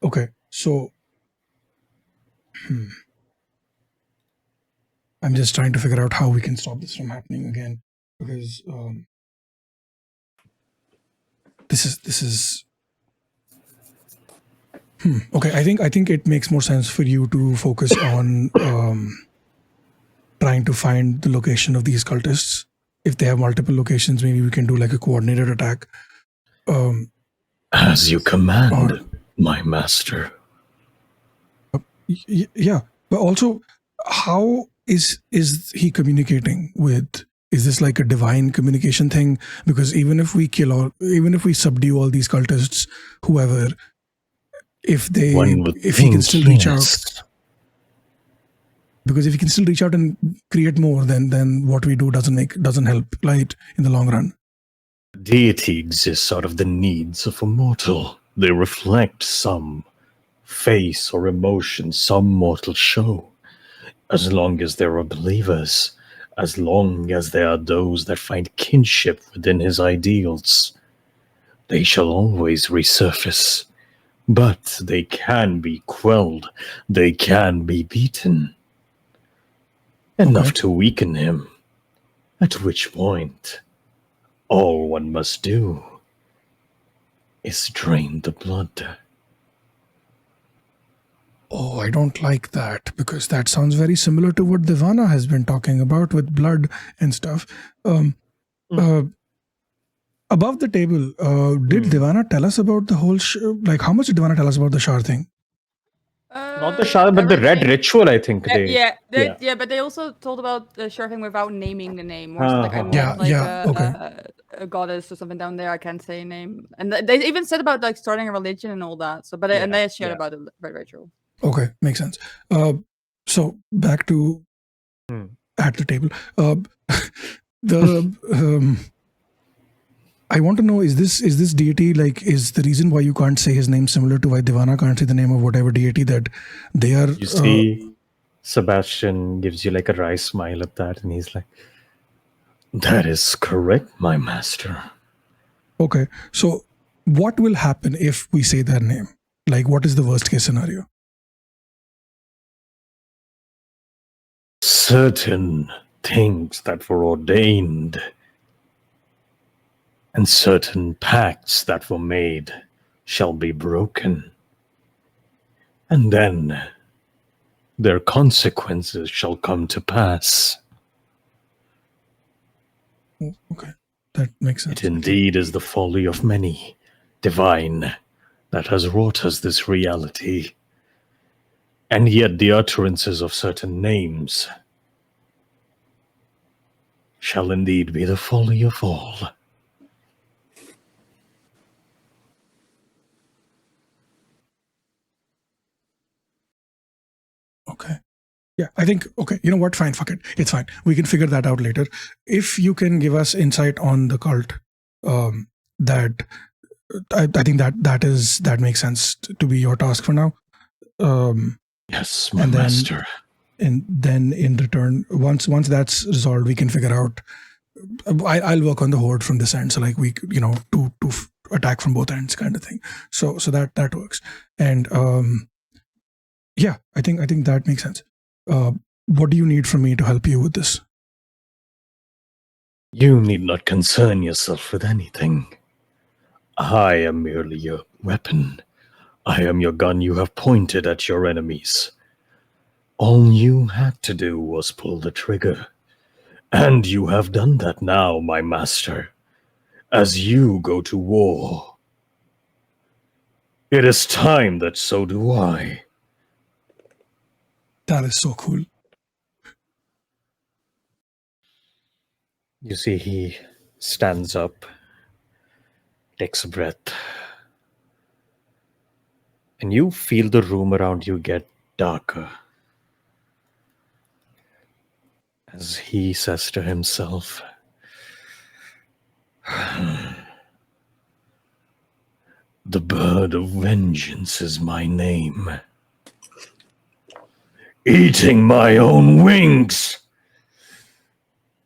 Okay, so I'm just trying to figure out how we can stop this from happening again, because this is okay. I think it makes more sense for you to focus on trying to find the location of these cultists. If they have multiple locations, maybe we can do like a coordinated attack. As you command, my master. Yeah, but also, how is he communicating with? Is this like a divine communication thing? Because even if we subdue all these cultists, whoever, if he can still reach out, because if he can still reach out and create more, then what we do doesn't help, right, in the long run. Deity exists out of the needs of a mortal. They reflect some face or emotion some mortal show. As long as there are believers, as long as there are those that find kinship within his ideals, they shall always resurface. But they can be quelled, they can be beaten. Enough to weaken him, at which point all one must do is drain the blood. Oh, I don't like that, because that sounds very similar to what Devana has been talking about with blood and stuff. Above the table, did Devana tell us about the whole like how much did Devana tell us about the shard thing? Not the shard, but the red ritual, I think. But they also told about the shard thing without naming the name. More so like I met a goddess or something down there. I can't say a name, and they even said about like starting a religion and all that. So, and they shared about the red ritual. Okay, makes sense. So back to Hmm. at the table. The I want to know, is this deity, like, is the reason why you can't say his name similar to why Divana can't say the name of whatever deity that they are? You see, Sebastian gives you like a wry smile at that, and he's like, "That is correct, my master." Okay, so what will happen if we say their name? Like, what is the worst case scenario? Certain things that were ordained and certain pacts that were made shall be broken, and then their consequences shall come to pass. Okay, that makes sense. It indeed is the folly of many, divine, that has wrought us this reality. And yet the utterances of certain names shall indeed be the folly of all. Okay. Yeah, I think, okay, you know what? Fine, fuck it. It's fine. We can figure that out later. If you can give us insight on the cult, that I think that makes sense to be your task for now. Yes, my And then- master. And then in return, once that's resolved, we can figure out. I'll work on the horde from this end. So like we, to attack from both ends, kind of thing. So that works. And yeah, I think that makes sense. What do you need from me to help you with this? You need not concern yourself with anything. I am merely your weapon. I am your gun you have pointed at your enemies. All you had to do was pull the trigger. And you have done that now, my master. As you go to war. It is time that so do I. That is so cool. You see, he stands up, takes a breath, and you feel the room around you get darker. As he says to himself, "The bird of vengeance is my name. Eating my own wings!"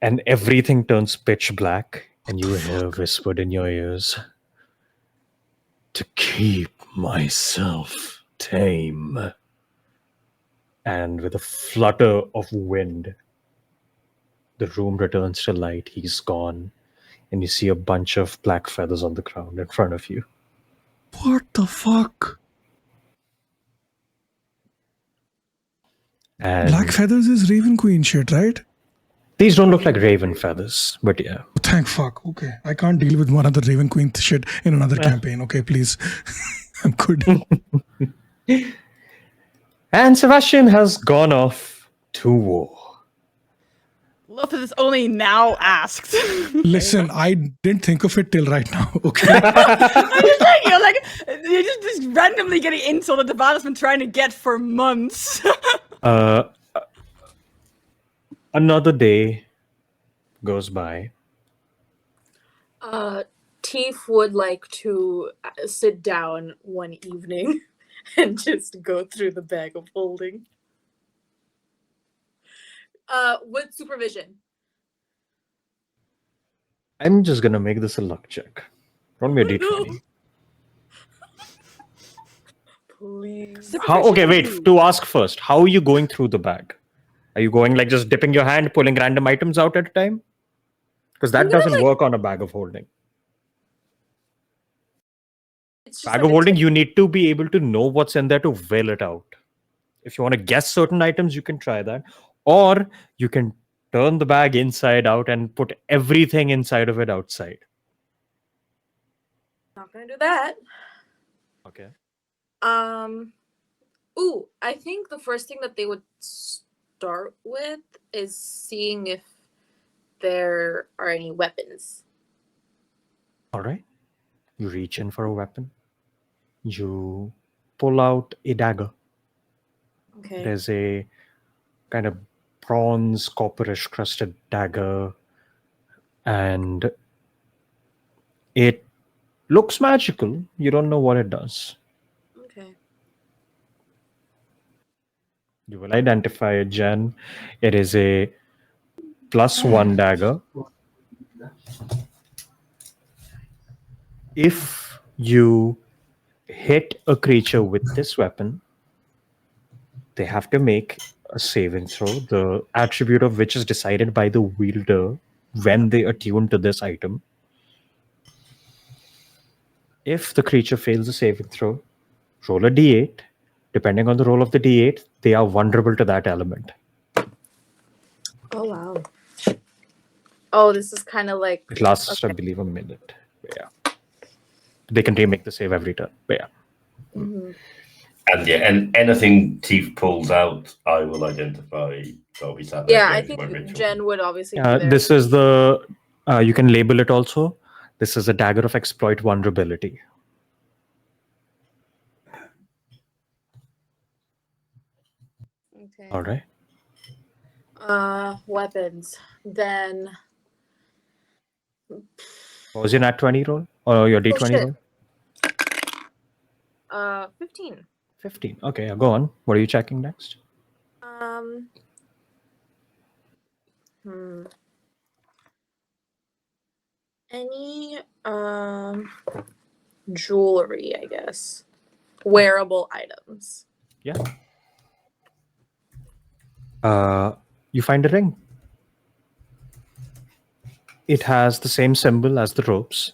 And everything turns pitch black, and you hear whispered in your ears, "To keep myself tame." And with a flutter of wind, the room returns to light. He's gone, and you see a bunch of black feathers on the ground in front of you. What the fuck? And Black feathers is Raven Queen shit, right? these don't look like raven feathers, but yeah. Thank fuck. Okay, I can't deal with one other Raven Queen shit in another campaign. Okay, please. I'm good. And Sebastian has gone off to war. Love that it's only now asked. Listen, I didn't think of it till right now. Okay. I'm just saying, you're just randomly getting insulted. The battle has been trying to get for months. Another day goes by. Teef would like to sit down one evening and just go through the bag of holding. With supervision. I'm just gonna make this a luck check. Roll me a Oh, d20. no. Please. Okay, wait. To ask first, how are you going through the bag? Are you going like just dipping your hand, pulling random items out at a time? Because that doesn't work on a bag of holding. It's just Bag like of a holding, tip. you need to be able to know what's in there to will it out. If you want to guess certain items, you can try that. Or you can turn the bag inside out and put everything inside of it outside. Not gonna do that. Okay. Ooh, I think the first thing that they would start with is seeing if there are any weapons. All right. You reach in for a weapon. You pull out a dagger. Okay. There's a kind of bronze, copperish crusted dagger, and it looks magical. You don't know what it does. Okay. You will identify it, Jen. It is a +1 dagger. If you hit a creature with this weapon, they have to make a saving throw, the attribute of which is decided by the wielder when they attune to this item. If the creature fails a saving throw, roll a d8. Depending on the roll of the d8, they are vulnerable to that element. Oh wow. Oh, this is kind of like. It lasts, I Okay. believe, a minute. Yeah. They can remake the save every turn. Yeah. Mhm. And yeah, and anything Teeth pulls out, I will identify. So I'll be sat there Yeah, I doing my think ritual. Jen would obviously be there. This is the, you can label it also. This is a dagger of exploit vulnerability. Okay. All right. Weapons. Then. What was your nat 20 roll? Or your d20 shit. roll? 15. 15. Okay, yeah, go on. What are you checking next? Any jewelry, I guess. Wearable items. Yeah. You find a ring. It has the same symbol as the ropes.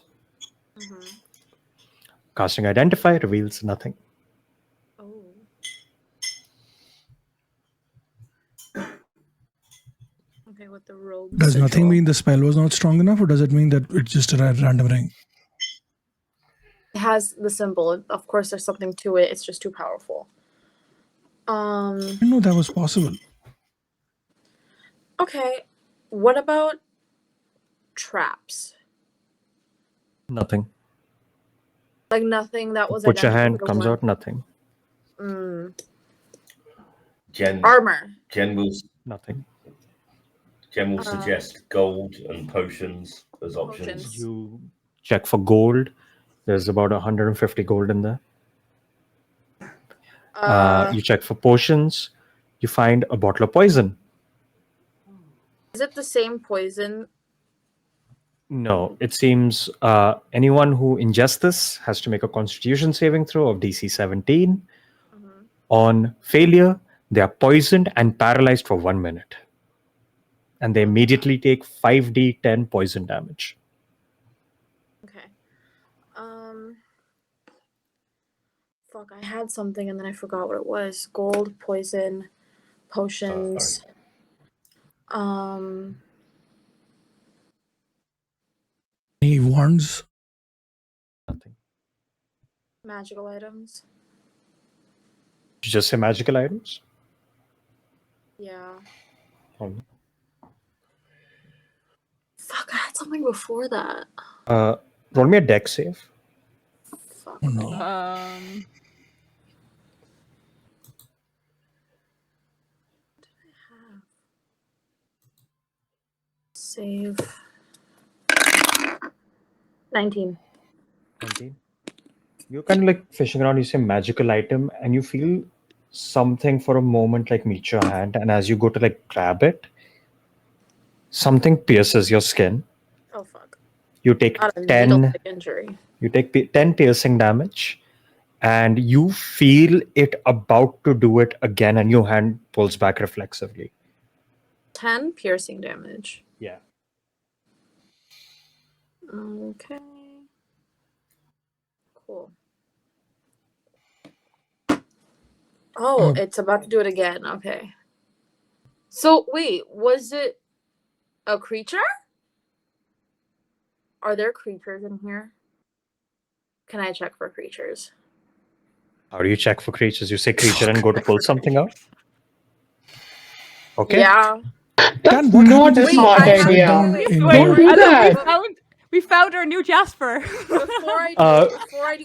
Casting Identify reveals nothing. Oh. Okay, with the robe. Does nothing sigil. mean the spell was not strong enough, or does it mean that it's just a random ring? It has the symbol. Of course, there's something to it. It's just too powerful. I didn't know that was possible. Okay. What about traps? Nothing. Like nothing that was Put your hand, identical to comes one- out, nothing. Armor. Jen will Nothing. suggest gold and potions as options. Potions. You check for gold. There's about 150 gold in there. You check for potions. You find a bottle of poison. Is it the same poison? No, it seems anyone who ingests this has to make a constitution saving throw of DC 17. On failure, they are poisoned and paralyzed for 1 minute. And they immediately take 5d10 poison damage. Okay. Fuck, I had something and then I forgot what it was. Gold, poison, potions. Any wands? Nothing. Magical items. Did you just say magical items? Yeah. Um, Fuck, I had something before that. roll me a deck save. Fuck. Oh no. Save. 19. 19. You're kind of like fishing around, you say magical item, and you feel something for a moment like meet your hand, and as you go to like grab it, something pierces your skin. Oh fuck. You take Not a 10 needle stick injury. you take 10 piercing damage, and you feel it about to do it again, and your hand pulls back reflexively. 10 piercing damage. Yeah. Okay. Cool. Oh, it's about to do it again. Okay. So, wait, was it a creature? Are there creatures in here? Can I check for creatures? How do you check for creatures? You say creature and go to pull something out? Okay. Yeah. That's what not happens a if Wait, smart I have- idea. wait, in wait, Don't the- do I know, that. we found our new Jasper. Before I do,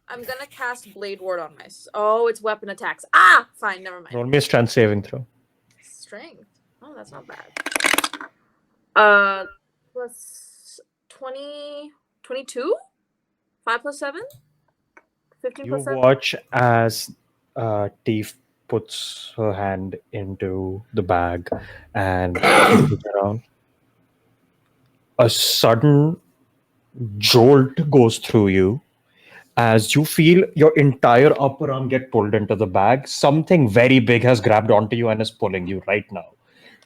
I'm gonna cast Blade Ward on myself. Oh, it's weapon attacks. Ah, fine, never mind. Roll me a strength saving throw. Strength. Oh, that's not bad. Plus 20, 22? 5 plus 7? 15 You plus 7? watch as Teef puts her hand into the bag and looks around. A sudden jolt goes through you as you feel your entire upper arm get pulled into the bag. Something very big has grabbed onto you and is pulling you right now.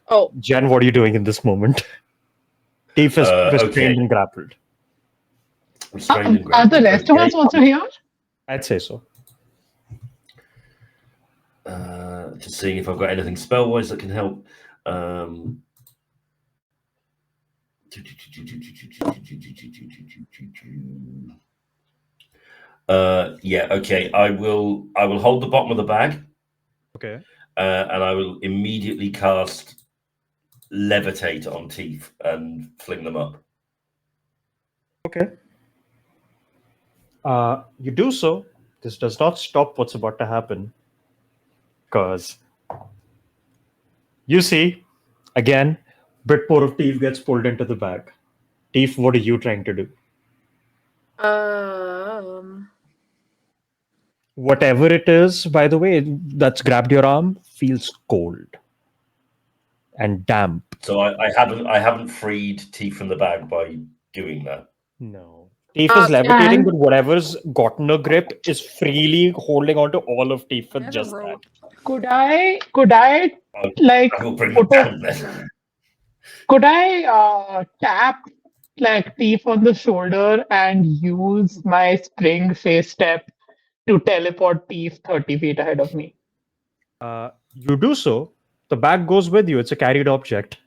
Oh, Jen, what are you doing in this moment? Teef is restrained Okay. and grappled. Restrained and Are the grappled. rest of us also here? I'd say so. Just seeing if I've got anything spell-wise that can help. Yeah, okay. I will hold the bottom of the bag, Okay. and I will immediately cast Levitate on Teeth and fling them up. Okay. You do so. This does not stop what's about to happen. Because you see, again, bit more of Teef gets pulled into the bag. Teef, what are you trying to do? Whatever it is, by the way, that's grabbed your arm feels cold and damp. So I haven't freed Teeth from the bag by doing that. No. Teef is levitating, and- but whatever's gotten a grip is freely holding onto all of Teef with Have a just that. rope. Could I like I will bring them put a, down then. could I tap like Thief on the shoulder and use my spring phase step to teleport Thief 30 feet ahead of me? You do so. The bag goes with you. It's a carried object.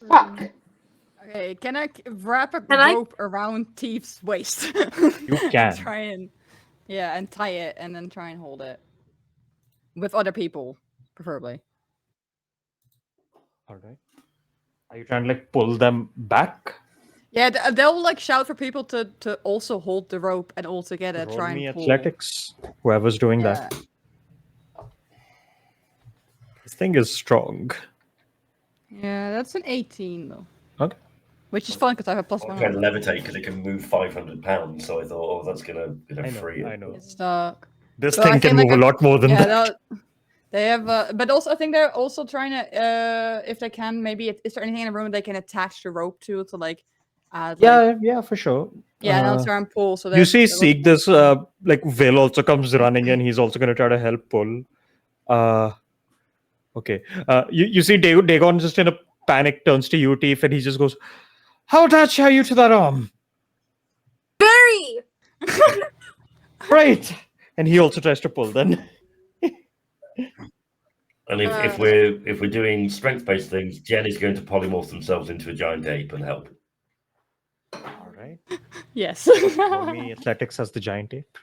Fuck. Okay, can I wrap a Can I- rope around Thief's waist? You can. Try and and tie it and then try and hold it with other people, preferably. All right. Are you trying to like pull them back? Yeah, they'll like shout for people to also hold the rope and all together Roll try me and pull. athletics. Whoever's doing Yeah. that. This thing is strong. Yeah, that's an 18 though. Okay. Which is fun because I have a plus I'm one. trying to on it. levitate because it can move 500 pounds. So I thought, oh, that's gonna free it. I know. It's stuck. This So I thing can think, move like, a lot more than Yeah, that. they have, but also I think they're also trying to, if they can, maybe is there anything in the room they can attach the rope to like add? Like, Yeah, for sure. yeah, and also try and pull. So You there's see, a lot Seek more- this like Will also comes running in. He's also going to try to help pull. Okay. You see Dagon just in a panic turns to you, Teef, and he just goes, "How attached are you to that arm?" Very! Right. And he also tries to pull then. And if we're doing strength-based things, Jen is going to polymorph themselves into a giant ape and help. All right. Yes. Roll me athletics as the giant ape.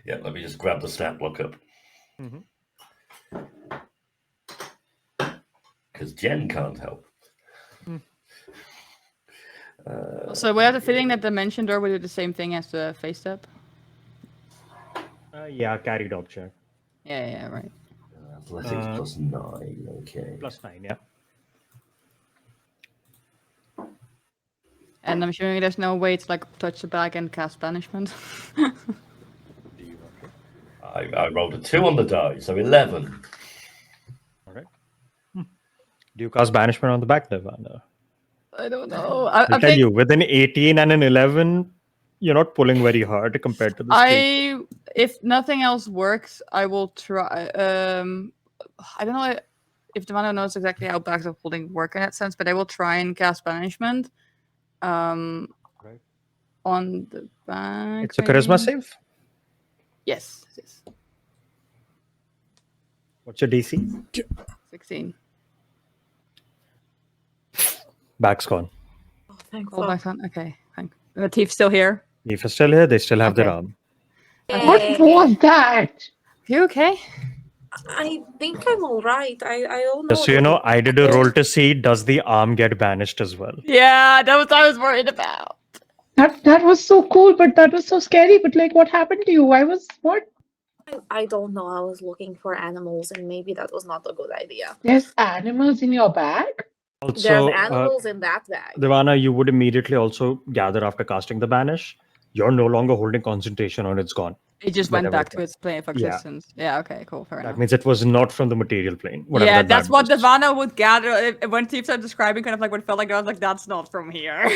Yeah, let me just grab the stat block up. Mhm. Because Jen can't help. So we have the feeling that dimension door will do the same thing as the face step. Yeah, carried object. Yeah, right. Athletics plus 9. Okay. +9, yeah. And I'm assuming there's no way to like touch the bag and cast banishment. I rolled a 2 on the die, so 11. All right. Do you cast banishment on the back, Nirvana? I don't know. I'll I tell think you, with an 18 and an 11, you're not pulling very hard compared to the state. if nothing else works, I will try. I don't know if Devana knows exactly how bags of holding work in that sense, but I will try and cast banishment. Right. On the bag. It's a charisma maybe? save. Yes. What's your DC? 16. Bag's gone. Oh, thank All fuck. back on. Okay. Thank. The thief's still here. If you're still here, they still have their Okay. arm. What was that? You okay? I think I'm alright. I don't know. Just so you know, I did a roll to see does the arm get banished as well. Yeah, that was what I was worried about. That was so cool, but that was so scary. But like, what happened to you? What? I don't know. I was looking for animals, and maybe that was not a good idea. There's animals in your bag? There's Also, animals in that bag. Devana, you would immediately also gather after casting the banish. You're no longer holding concentration on it's gone. It just Whatever went back it to was. its plane of Yeah. existence. Yeah, okay, cool, fair That enough. means it was not from the material plane. Whatever Yeah, that that's bad what was. Devana would gather when Steve started describing kind of like what it felt like. I was like, that's not from here.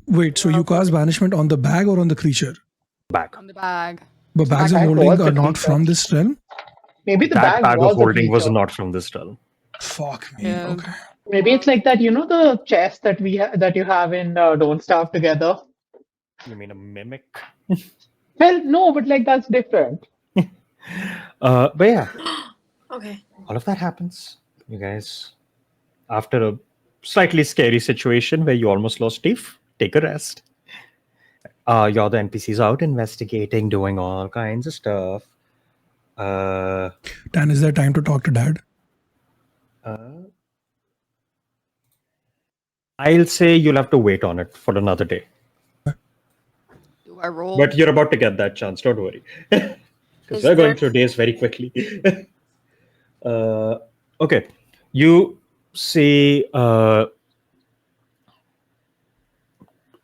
Wait, so you cast banishment on the bag or on the creature? Back. On the bag. But bags bag of holding was are a not creature. from this realm? Maybe the That bag bag was of a holding was creature. not from this realm. Fuck me. Yeah. Okay. Maybe it's like that. You know the chest that that you have in Don't Starve Together. You mean a mimic? Well, no, but like that's different. But yeah, Okay. all of that happens. You guys, after a slightly scary situation where you almost lost Steve, take a rest. You're the NPCs out investigating, doing all kinds of stuff. Dan, is there time to talk to Dad? I'll say you'll have to wait on it for another day. Do I roll? But you're about to get that chance, don't worry. Because Is we're going there- through days very quickly. Okay. You see a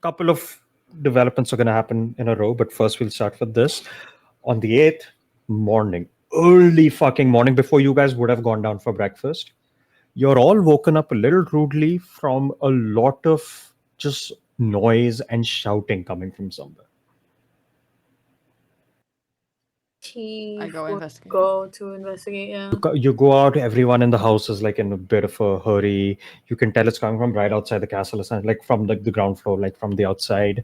couple of developments are going to happen in a row, but first we'll start with this. On the 8th morning, early fucking morning, before you guys would have gone down for breakfast, you're all woken up a little rudely from a lot of just noise and shouting coming from somewhere. I go investigate. Go to investigate. Yeah. You go out, everyone in the house is like in a bit of a hurry. You can tell it's coming from right outside the castle, like from the ground floor, like from the outside.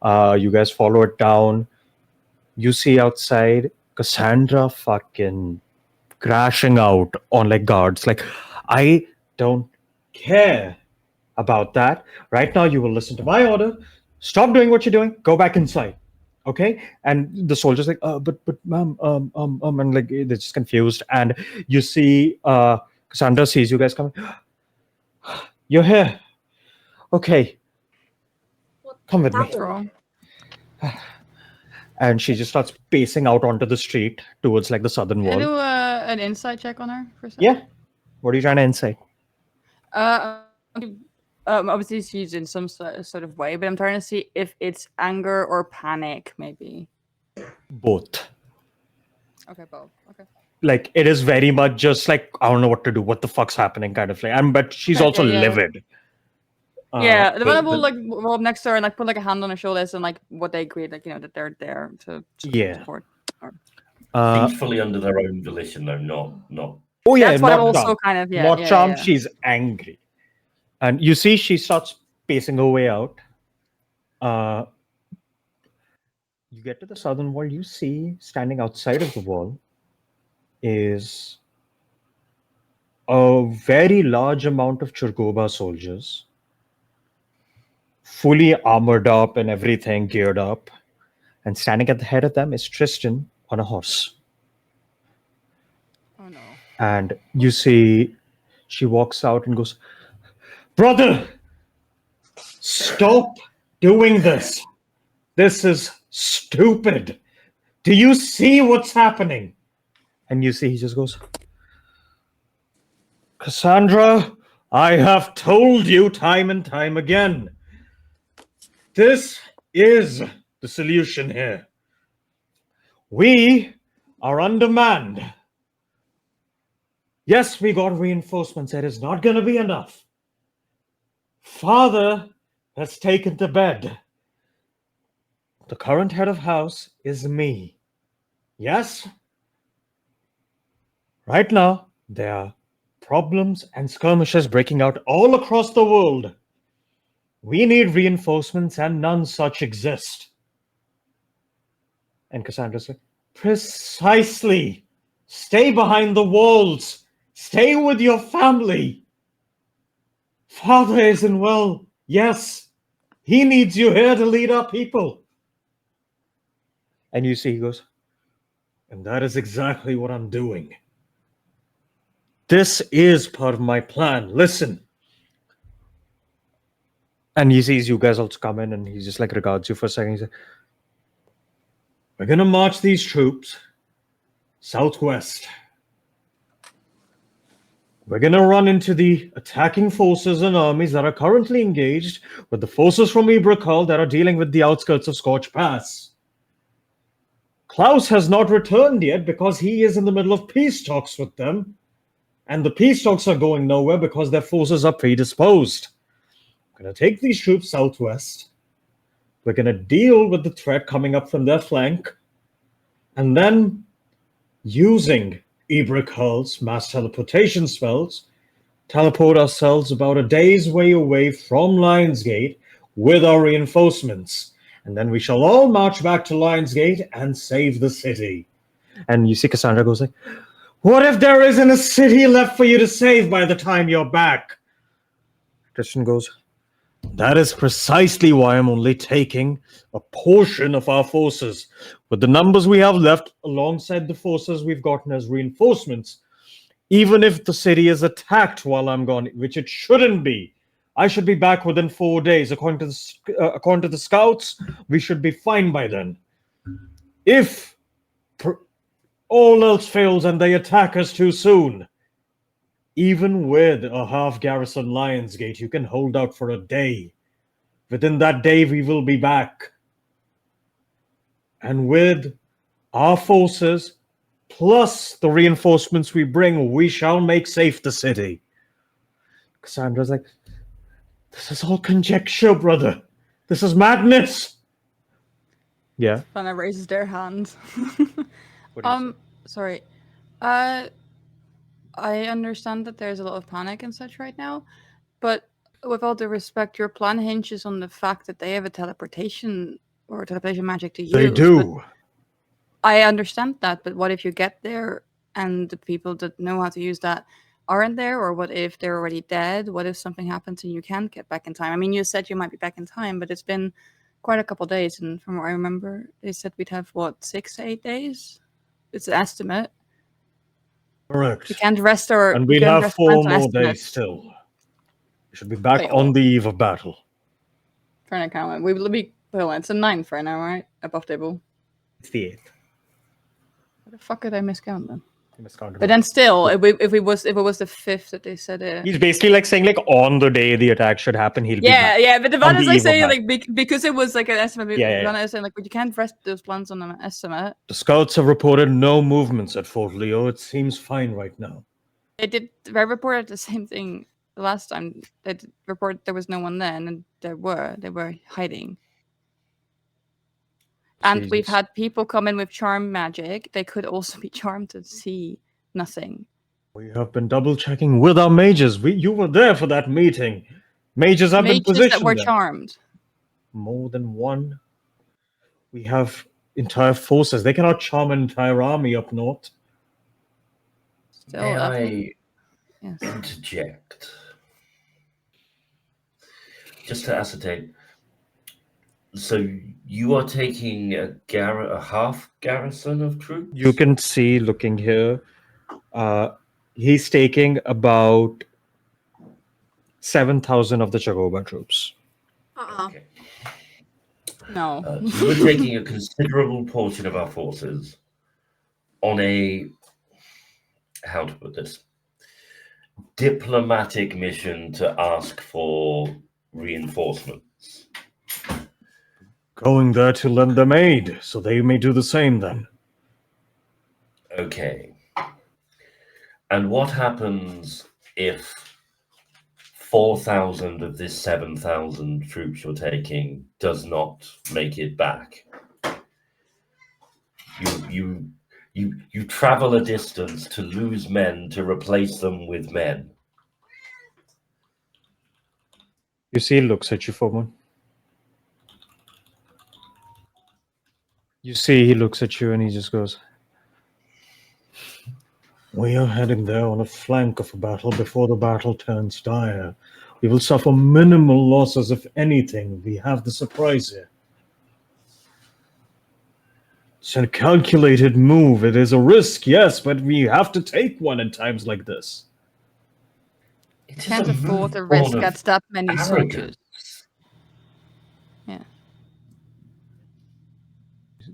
You guys follow it down. You see outside Cassandra fucking crashing out on like guards. Like, I don't care about that. Right now, you will listen to my order. Stop doing what you're doing. Go back inside. Okay? And the soldier's like, but ma'am, and like they're just confused. And you see Cassandra sees you guys coming. You're here. Okay. Come with me. What's wrong? And she just starts pacing out onto the street towards like the southern Can I wall. do an insight check on her for a second? Yeah. What are you trying to insight? Obviously she's in some sort of way, but I'm trying to see if it's anger or panic, maybe. Both. Okay, both. Okay. Like it is very much just like I don't know what to do, what the fuck's happening kind of thing. And but she's Okay, also yeah. livid. Yeah, the one but- will but- like roll up next to her and like put like a hand on her shoulders and like what they agreed, like that they're there to Yeah. support. Peacefully under their own volition, though, not. Oh yeah, That's why I'm not also charmed. kind of Not charmed. yeah. She's angry, and you see she starts pacing her way out. You get to the southern wall. You see standing outside of the wall is a very large amount of Churgoba soldiers, fully armored up and everything geared up. And standing at the head of them is Tristan on a horse. Oh no. And you see she walks out and goes, "Brother, stop doing this. This is stupid. Do you see what's happening?" And you see he just goes, "Cassandra, I have told you time and time again. This is the solution here. We are undermanned. Yes, we got reinforcements. It is not going to be enough. Father has taken to bed. The current head of house is me. Yes? Right now, there are problems and skirmishes breaking out all across the world. We need reinforcements, and none such exist." And Cassandra's like, "Precisely. Stay behind the walls. Stay with your family. Father isn't well. Yes. He needs you here to lead our people." And you see he goes, "And that is exactly what I'm doing. This is part of my plan. Listen. And he sees you guys also come in, and he just like regards you for a second. He's like, "We're gonna march these troops southwest. We're gonna run into the attacking forces and armies that are currently engaged with the forces from Ibrakal that are dealing with the outskirts of Scorch Pass. Klaus has not returned yet because he is in the middle of peace talks with them, and the peace talks are going nowhere because their forces are predisposed. We're going to take these troops southwest. We're going to deal with the threat coming up from their flank, and then, using Ibrakal's mass teleportation spells, teleport ourselves about a day's way away from Lionsgate with our reinforcements. And then we shall all march back to Lionsgate and save the city." And you see Cassandra goes like, "What if there isn't a city left for you to save by the time you're back?" Christian goes, "That is precisely why I'm only taking a portion of our forces. With the numbers we have left, alongside the forces we've gotten as reinforcements, even if the city is attacked while I'm gone, which it shouldn't be, I should be back within 4 days. According to the scouts, we should be fine by then. If all else fails and they attack us too soon, even with a half-garrison Lionsgate, you can hold out for a day. Within that day, we will be back. And with our forces, plus the reinforcements we bring, we shall make safe the city." Cassandra's like, "This is all conjecture, brother. This is madness." Yeah. Fana raises their hand. What do you say? Sorry. I understand that there's a lot of panic and such right now, but with all due respect, your plan hinges on the fact that they have a teleportation magic to use. They do. I understand that, but what if you get there and the people that know how to use that aren't there? Or what if they're already dead? What if something happens and you can't get back in time? I mean, you said you might be back in time, but it's been quite a couple of days, and from what I remember, they said we'd have, 6 to 8 days? It's an estimate. Correct. We can't rest our... And we we'd can't have rest 4 plans on more estimates. days still. We should be back Wait, on what? the eve of battle. Trying to count it. We will be... Well, it's a 9th right now, right? Above table. It's the 8th. What the fuck did I miscount then? You miscounted But it. then still, if it was the 5th that they said it... He's basically like saying like on the day the attack should happen, he'll be Yeah, back. yeah, but the On one is the like eve of saying battle. like because it was like an estimate. Yeah. One is saying like, but you can't rest those plans on an estimate. The scouts have reported no movements at Fort Leo. It seems fine right now. They reported the same thing the last time. They reported there was no one then, and they were hiding. And we've Jesus. had people come in with charm magic. They could also be charmed to see nothing. We have been double checking with our mages. You were there for that meeting. Mages have been Mages positioned that were there. charmed. More than one. We have entire forces. They cannot charm an entire army up north. Still, May I I think- yes. interject? Just to ascertain. So you are taking a half garrison of troops? You can see, looking here, he's taking about 7,000 of the Chagoba troops. Okay. No. So we're taking a considerable portion of our forces on a, how to put this, diplomatic mission to ask for reinforcements. Going there to lend them aid, so they may do the same then. Okay. And what happens if 4,000 of this 7,000 troops you're taking does not make it back? You travel a distance to lose men to replace them with men. You see, he looks at you for one. You see, he looks at you and he just goes, "We are heading there on a flank of a battle before the battle turns dire. We will suffer minimal losses, if anything. We have the surprise here. It's a calculated move. It is a risk, yes, but we have to take one in times like this." It is Can't a afford move to risk born of at that many soldiers. arrogance.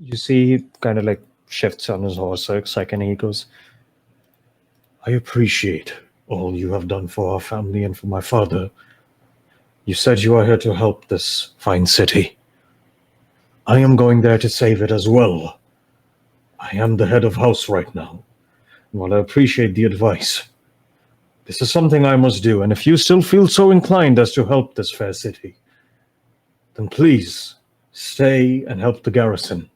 You see, he kind of like shifts on his horse for a second. And he goes, "I appreciate all you have done for our family and for my father. You said you are here to help this fine city. I am going there to save it as well. I am the head of house right now. And while I appreciate the advice, this is something I must do, and if you still feel so inclined as to help this fair city, then please stay and help the garrison.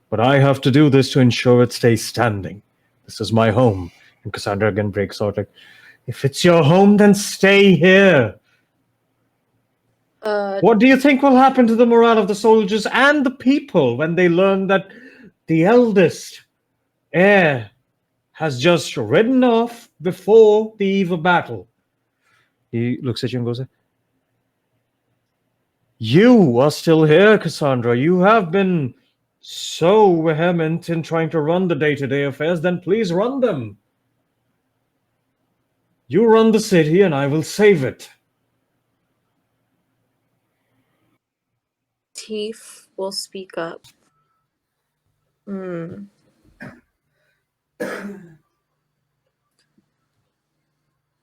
But I have to do this to ensure it stays standing. This is my home." And Cassandra again breaks out like, "If it's your home, then stay here. What do you think will happen to the morale of the soldiers and the people when they learn that the eldest heir has just ridden off before the eve of battle?" He looks at you and goes, "You are still here, Cassandra. You have been so vehement in trying to run the day-to-day affairs, then please run them. You run the city and I will save it." Teef will speak up.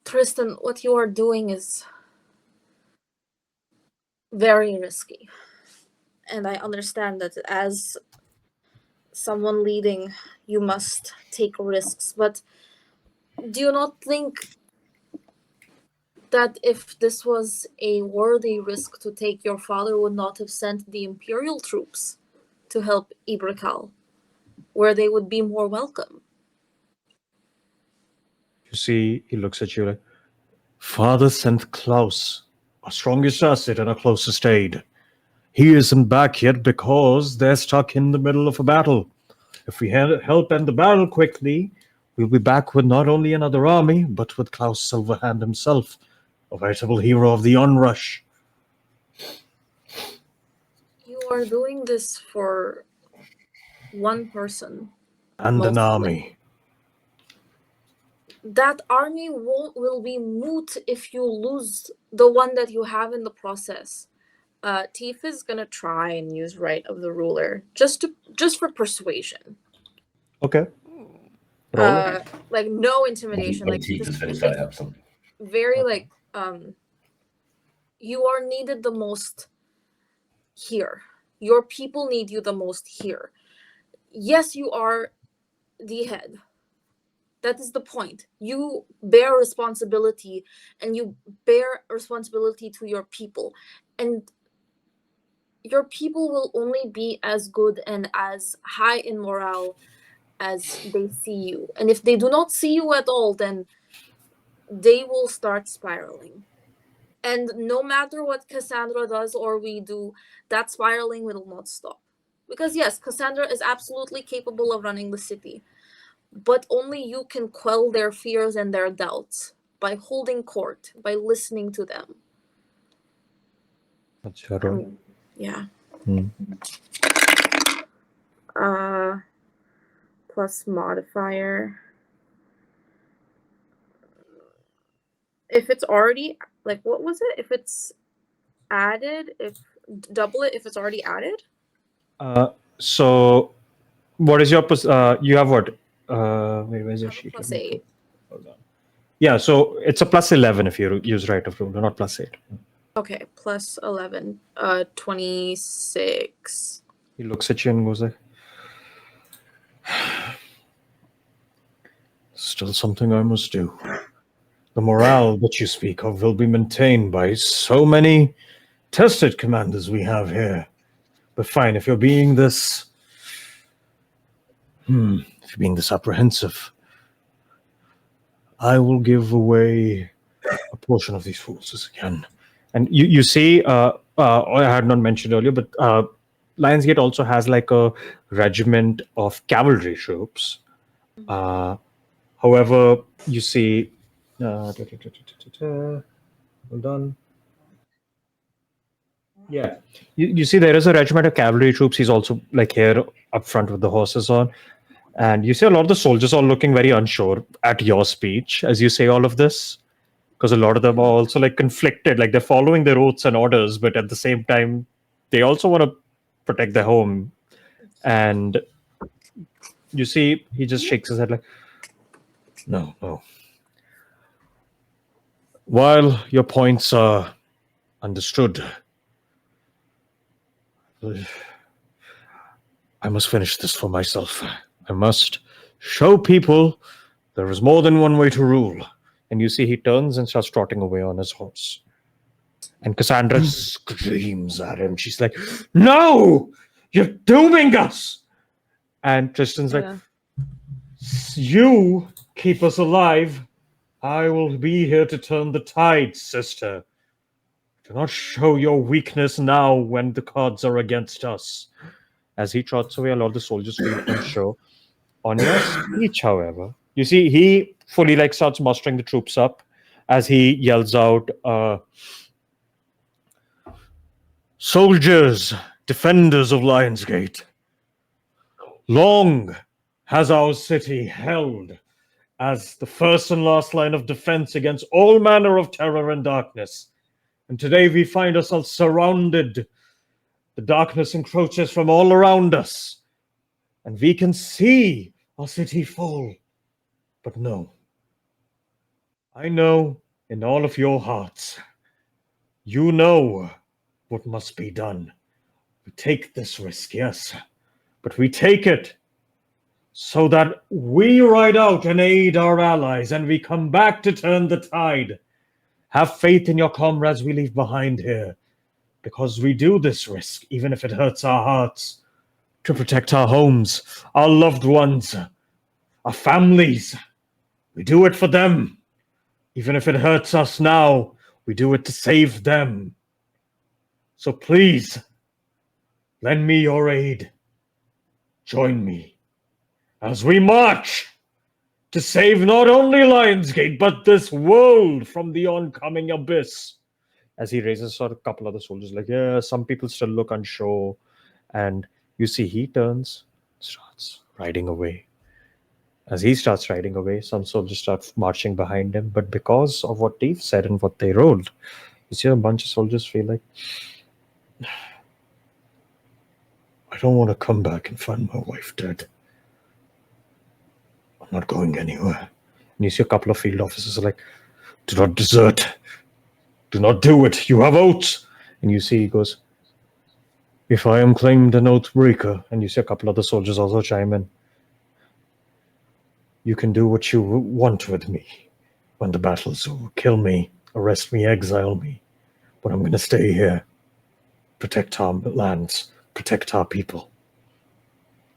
Tristan, what you are doing is very risky. And I understand that as someone leading, you must take risks. But do you not think that if this was a worthy risk to take, your father would not have sent the Imperial troops to help Ibrikal, where they would be more welcome? You see, he looks at you like, "Father sent Klaus, our strongest asset and our closest aid. He isn't back yet because they're stuck in the middle of a battle. If we help end the battle quickly, we'll be back with not only another army, but with Klaus Silverhand himself, a veritable hero of the Onrush." You are doing this for one person. And an army. That army will be moot if you lose the one that you have in the process. Teef is gonna try and use Right of the Ruler just for persuasion. Okay. Roll it. Like no intimidation. When Like Teeth just has finished, I have some. very like you are needed the most here. Your people need you the most here. Yes, you are the head. That is the point. You bear responsibility, and you bear responsibility to your people. And your people will only be as good and as high in morale as they see you. And if they do not see you at all, then they will start spiraling. And no matter what Cassandra does or we do, that spiraling will not stop. Because yes, Cassandra is absolutely capable of running the city, but only you can quell their fears and their doubts by holding court, by listening to them. That's your roll. Yeah. Hmm. Plus modifier. If it's already, like, what was it? If it's added, double it if it's already added? So, what is your you have what? Wait, where's your sheet? Plus 8. Hold on. Yeah, so it's a plus 11 if you use Right of Ruler, not plus 8. Okay, plus 11. 26. He looks at you and goes like, "Still something I must do. The morale that you speak of will be maintained by so many tested commanders we have here. But fine, if you're being this... if you're being this apprehensive, I will give away a portion of these forces again." And you see, I had not mentioned earlier, but Lionsgate also has like a regiment of cavalry troops. However, you see, hold on. Yeah, you see, there is a regiment of cavalry troops. He's also like here up front with the horses on, and you see a lot of the soldiers all looking very unsure at your speech as you say all of this, because a lot of them are also like conflicted, like they're following their oaths and orders, but at the same time, they also want to protect their home. And you see, he just shakes his head like, no, no. While your points are understood, I must finish this for myself. I must show people there is more than one way to rule. And you see, he turns and starts trotting away on his horse. And Cassandra screams at him. She's like, no! You're dooming us! And Tristan's like, you keep us alive. I will be here to turn the tide, sister. Do not show your weakness now when the cards are against us. As he trots away, a lot of the soldiers feel unsure. On your speech, however, you see, he fully starts mustering the troops up as he yells out, soldiers, defenders of Lionsgate, long has our city held as the first and last line of defense against all manner of terror and darkness. And today we find ourselves surrounded. The darkness encroaches from all around us, and we can see our city fall. But no, I know in all of your hearts, you know what must be done. We take this risk, yes, but we take it so that we ride out and aid our allies, and we come back to turn the tide. Have faith in your comrades we leave behind here, because we do this risk, even if it hurts our hearts, to protect our homes, our loved ones, our families. We do it for them. Even if it hurts us now, we do it to save them. So please, lend me your aid. Join me as we march to save not only Lionsgate, but this world from the oncoming abyss. As he raises a couple other soldiers, like, yeah, some people still look unsure. And you see he turns, starts riding away. As he starts riding away, some soldiers start marching behind him. But because of what Dave said and what they rolled, you see a bunch of soldiers feel like, I don't want to come back and find my wife dead. I'm not going anywhere. And you see a couple of field officers are like, do not desert. Do not do it. You have oaths. And you see he goes, if I am claimed an oath breaker, and you see a couple other soldiers also chime in, you can do what you want with me when the battle's over. Kill me, arrest me, exile me. But I'm going to stay here, protect our lands, protect our people.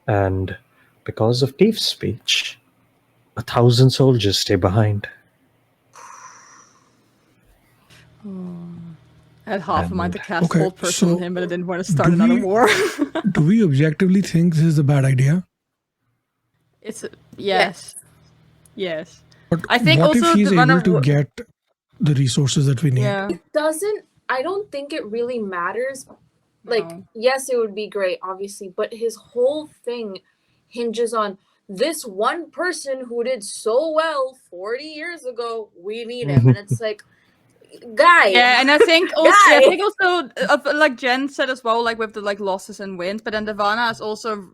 And because of Deef's speech, 1,000 soldiers stay behind. I had half a mind to cast Okay, Hold Person so on him, but I didn't want to start do another we- war. Do we objectively think this is a bad idea? It's yes. Yes. But I think what also if he's the runner able to wo- get the resources that we need? Yeah. I don't think it really matters. Like, No. yes, it would be great, obviously, but his whole thing hinges on this one person who did so well 40 years ago. We need him. And it's like, guy. Yeah, and I think also, Guy. like Jen said as well, like with the losses and wins, but then Devana is also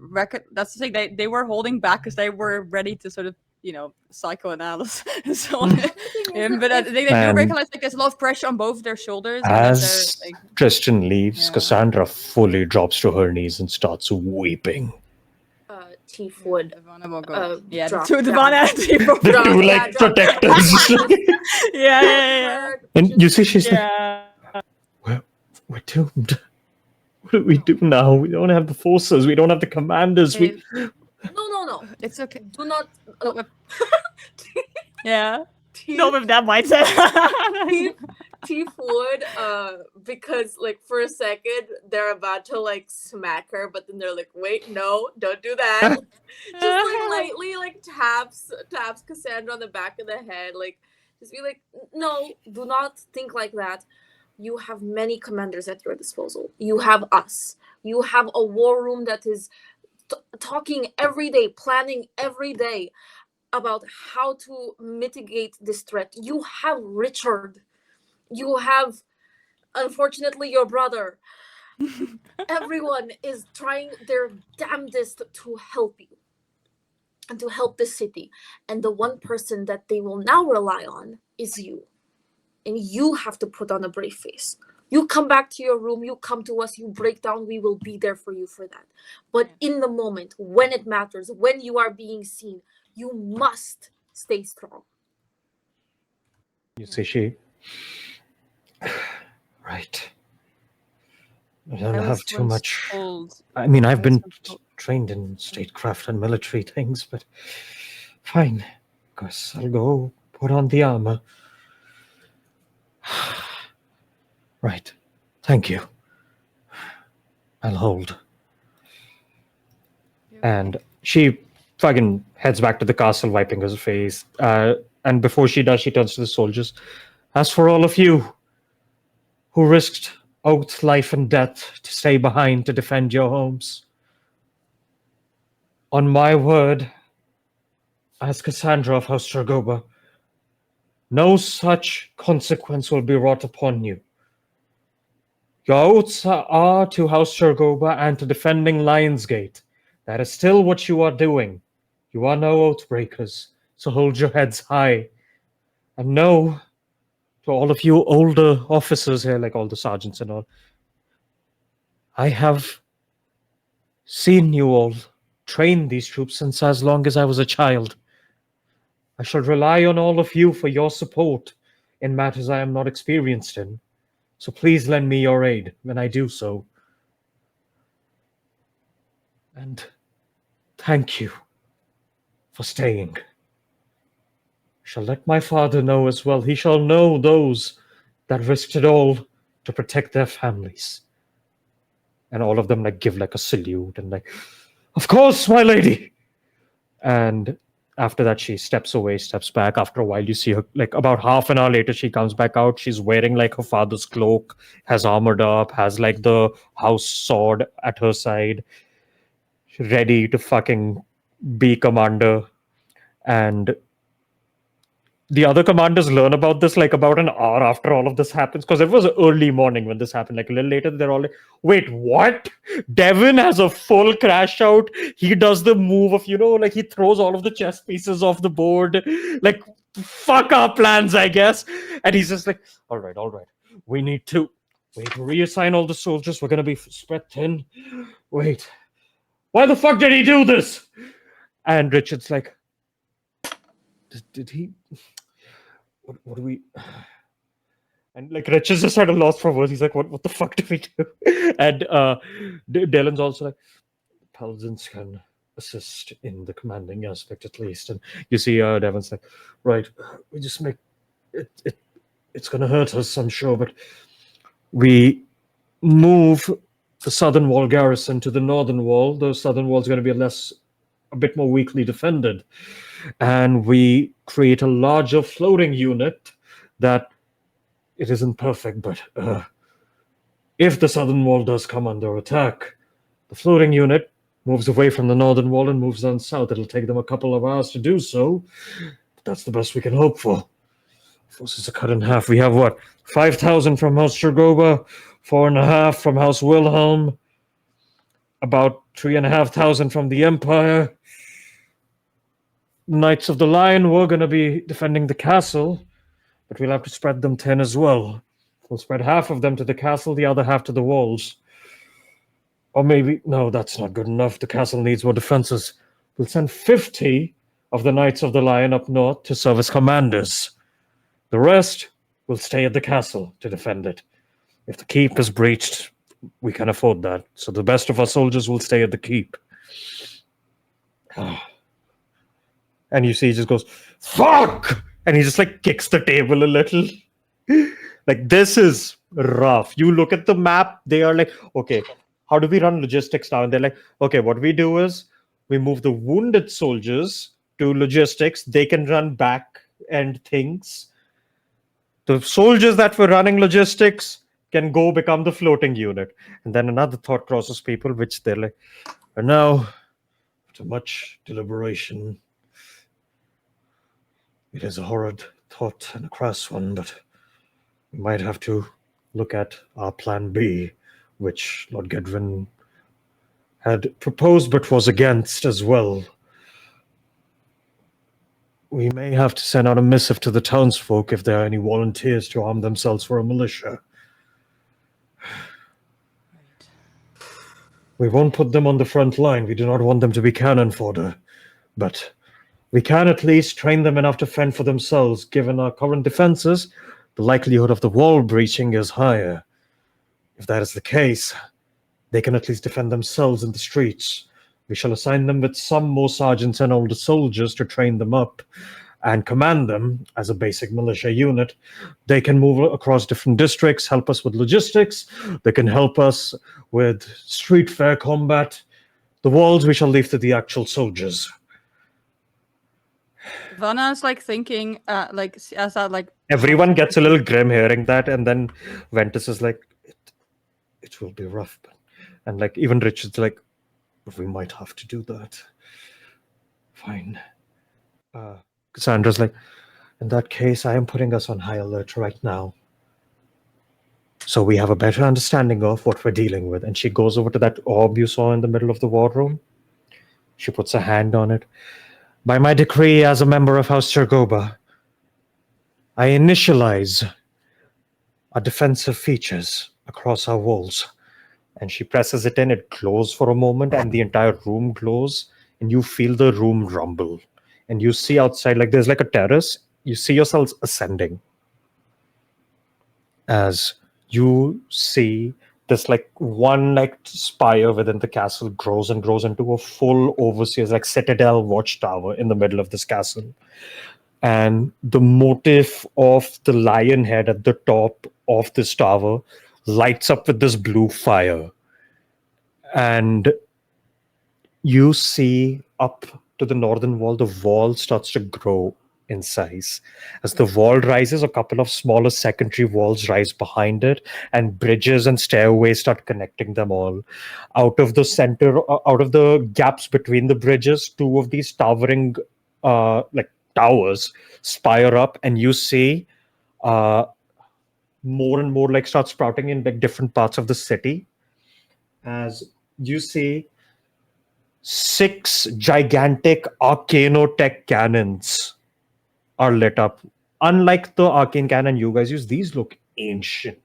that's the thing, they were holding back because they were ready to sort of psychoanalyze and so on him. But I think they do And recognize there's a lot of pressure on both their shoulders. And that as they're, Tristan leaves, Yeah. Cassandra fully drops to her knees and starts weeping. Teeth would Devana will go. Yeah, drop to down. Devana and Tifa The Drop- two yeah, drop- protectors. yeah. And you see she's like, Yeah. we're doomed. What do we do now? We don't have the forces. We don't have the commanders. We No. It's okay. Do not. Yeah. Teeth, Not with that mindset. Teeth would, because like for a second they're about to like smack her, but then they're like, wait, no, don't do that. Just like lightly like taps Cassandra on the back of the head, like just be like, no, do not think like that. You have many commanders at your disposal. You have us. You have a war room that is talking every day, planning every day about how to mitigate this threat. You have Richard. You have, unfortunately, your brother. Everyone is trying their damnedest to help you and to help the city. And the one person that they will now rely on is you. And you have to put on a brave face. You come back to your room, you come to us, you break down, we will be there for you for that. But in the moment, when it matters, when you are being seen, you must stay strong. You see, she. Right. I don't have too much. I mean, I've been trained in statecraft and military things, but fine. Guess I'll go put on the armor. Right. Thank you. I'll hold. And she fucking heads back to the castle, wiping her face. And before she does, she turns to the soldiers. As for all of you who risked oath, life, and death to stay behind to defend your homes, on my word, as Cassandra of House Tragoba, no such consequence will be wrought upon you. Your oaths are to House Tragoba and to defending Lionsgate. That is still what you are doing. You are no oath breakers, so hold your heads high. And know, to all of you older officers here, like all the sergeants and all, I have seen you all train these troops since as long as I was a child. I shall rely on all of you for your support in matters I am not experienced in. So please lend me your aid when I do so. And thank you for staying. I shall let my father know as well. He shall know those that risked it all to protect their families. And all of them give a salute and of course, my lady. And after that, she steps away, steps back. After a while, you see her, about half an hour later, she comes back out. She's wearing her father's cloak, has armored up, has the house sword at her side, ready to fucking be commander. And the other commanders learn about this about an hour after all of this happens, because it was early morning when this happened. A little later, they're all like, wait, what? Devin has a full crash out. He does the move of, he throws all of the chess pieces off the board. Fuck our plans, I guess. And he's just all right. We need to reassign all the soldiers. We're going to be spread thin. Wait, why the fuck did he do this? And Richard's did he... What do we... And Richard's just had a loss for words. He's what the fuck do we do? And Dylan's also paladins can assist in the commanding aspect at least. And you see Devon's right, we just make it's gonna hurt us, I'm sure, but we move the southern wall garrison to the northern wall. The southern wall is going to be a bit more weakly defended. And we create a larger floating unit that it isn't perfect, but if the southern wall does come under attack, the floating unit moves away from the northern wall and moves on south. It'll take them a couple of hours to do so, but that's the best we can hope for. Forces are cut in half. We have 5,000 from House Tragoba, 4.5 from House Wilhelm, about 3,500 from the Empire. Knights of the Lion were going to be defending the castle, but we'll have to spread them thin as well. We'll spread half of them to the castle, the other half to the walls. Or maybe, no, that's not good enough. The castle needs more defenses. We'll send 50 of the Knights of the Lion up north to serve as commanders. The rest will stay at the castle to defend it. If the keep is breached, we can afford that. So the best of our soldiers will stay at the keep. And you see he just goes, fuck! And he just kicks the table a little. This is rough. You look at the map, they are okay, how do we run logistics now? And they're okay, what we do is we move the wounded soldiers to logistics. They can run back and things. The soldiers that were running logistics can go become the floating unit. And then another thought crosses people, which they're and now, after much deliberation, it is a horrid thought and a crass one, but we might have to look at our plan B, which Lord Gedwin had proposed but was against as well. We may have to send out a missive to the townsfolk if there are any volunteers to arm themselves for a militia. Right. We won't put them on the front line. We do not want them to be cannon fodder. But we can at least train them enough to fend for themselves. Given our current defenses, the likelihood of the wall breaching is higher. If that is the case, they can at least defend themselves in the streets. We shall assign them with some more sergeants and older soldiers to train them up and command them as a basic militia unit. They can move across different districts, help us with logistics. They can help us with street fair combat. The walls we shall leave to the actual soldiers. Vanna's like thinking, as that like Everyone gets a little grim hearing that, and then Ventus is like, it will be rough. And like even Richard's like, we might have to do that. Fine. Cassandra's like, in that case, I am putting us on high alert right now. So we have a better understanding of what we're dealing with. And she goes over to that orb you saw in the middle of the war room. She puts a hand on it. By my decree as a member of House Chergoba, I initialize our defensive features across our walls. And she presses it in, it glows for a moment, and the entire room glows, and you feel the room rumble. And you see outside, like there's like a terrace, you see yourselves ascending. As you see this like one like spire within the castle grows and grows into a full overseer's like citadel watchtower in the middle of this castle. And the motif of the lion head at the top of this tower lights up with this blue fire. And you see up to the northern wall, the wall starts to grow in size. As the wall rises, a couple of smaller secondary walls rise behind it, and bridges and stairways start connecting them all. Out of the center, out of the gaps between the bridges, two of these towering like towers spire up, and you see more and more like start sprouting in like different parts of the city. As you see 6 gigantic arcanotech cannons are lit up. Unlike the arcane cannon you guys use, these look ancient.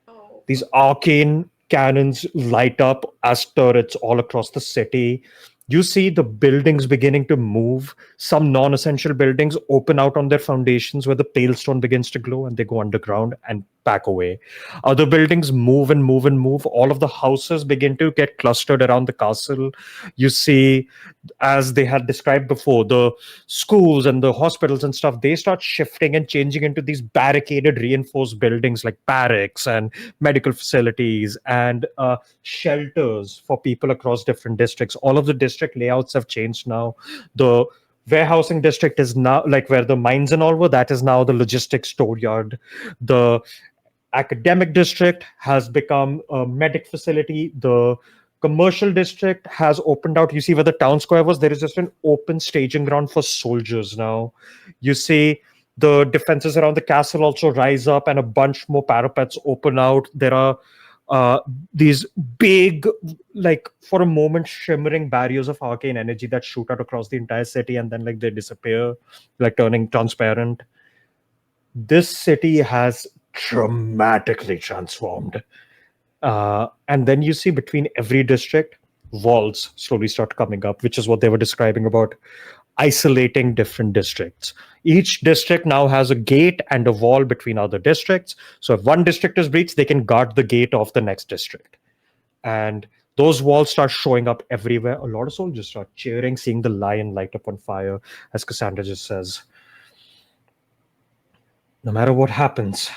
Oh. These arcane cannons light up as turrets all across the city. You see the buildings beginning to move. Some non-essential buildings open out on their foundations where the pale stone begins to glow, and they go underground and back away. Other buildings move and move and move. All of the houses begin to get clustered around the castle. You see, as they had described before, the schools and the hospitals and stuff, they start shifting and changing into these barricaded, reinforced buildings like barracks and medical facilities and shelters for people across different districts. All of the district layouts have changed now. The warehousing district is now like where the mines and all were, that is now the logistics store yard. The academic district has become a medic facility. The commercial district has opened out. You see where the town square was, there is just an open staging ground for soldiers now. You see the defenses around the castle also rise up, and a bunch more parapets open out. There are these big, like for a moment, shimmering barriers of arcane energy that shoot out across the entire city, and then like they disappear, like turning transparent. This city has dramatically transformed. And then you see between every district, walls slowly start coming up, which is what they were describing about isolating different districts. Each district now has a gate and a wall between other districts. So if one district is breached, they can guard the gate of the next district. And those walls start showing up everywhere. A lot of soldiers start cheering, seeing the lion light up on fire, as Cassandra just says. No matter what happens,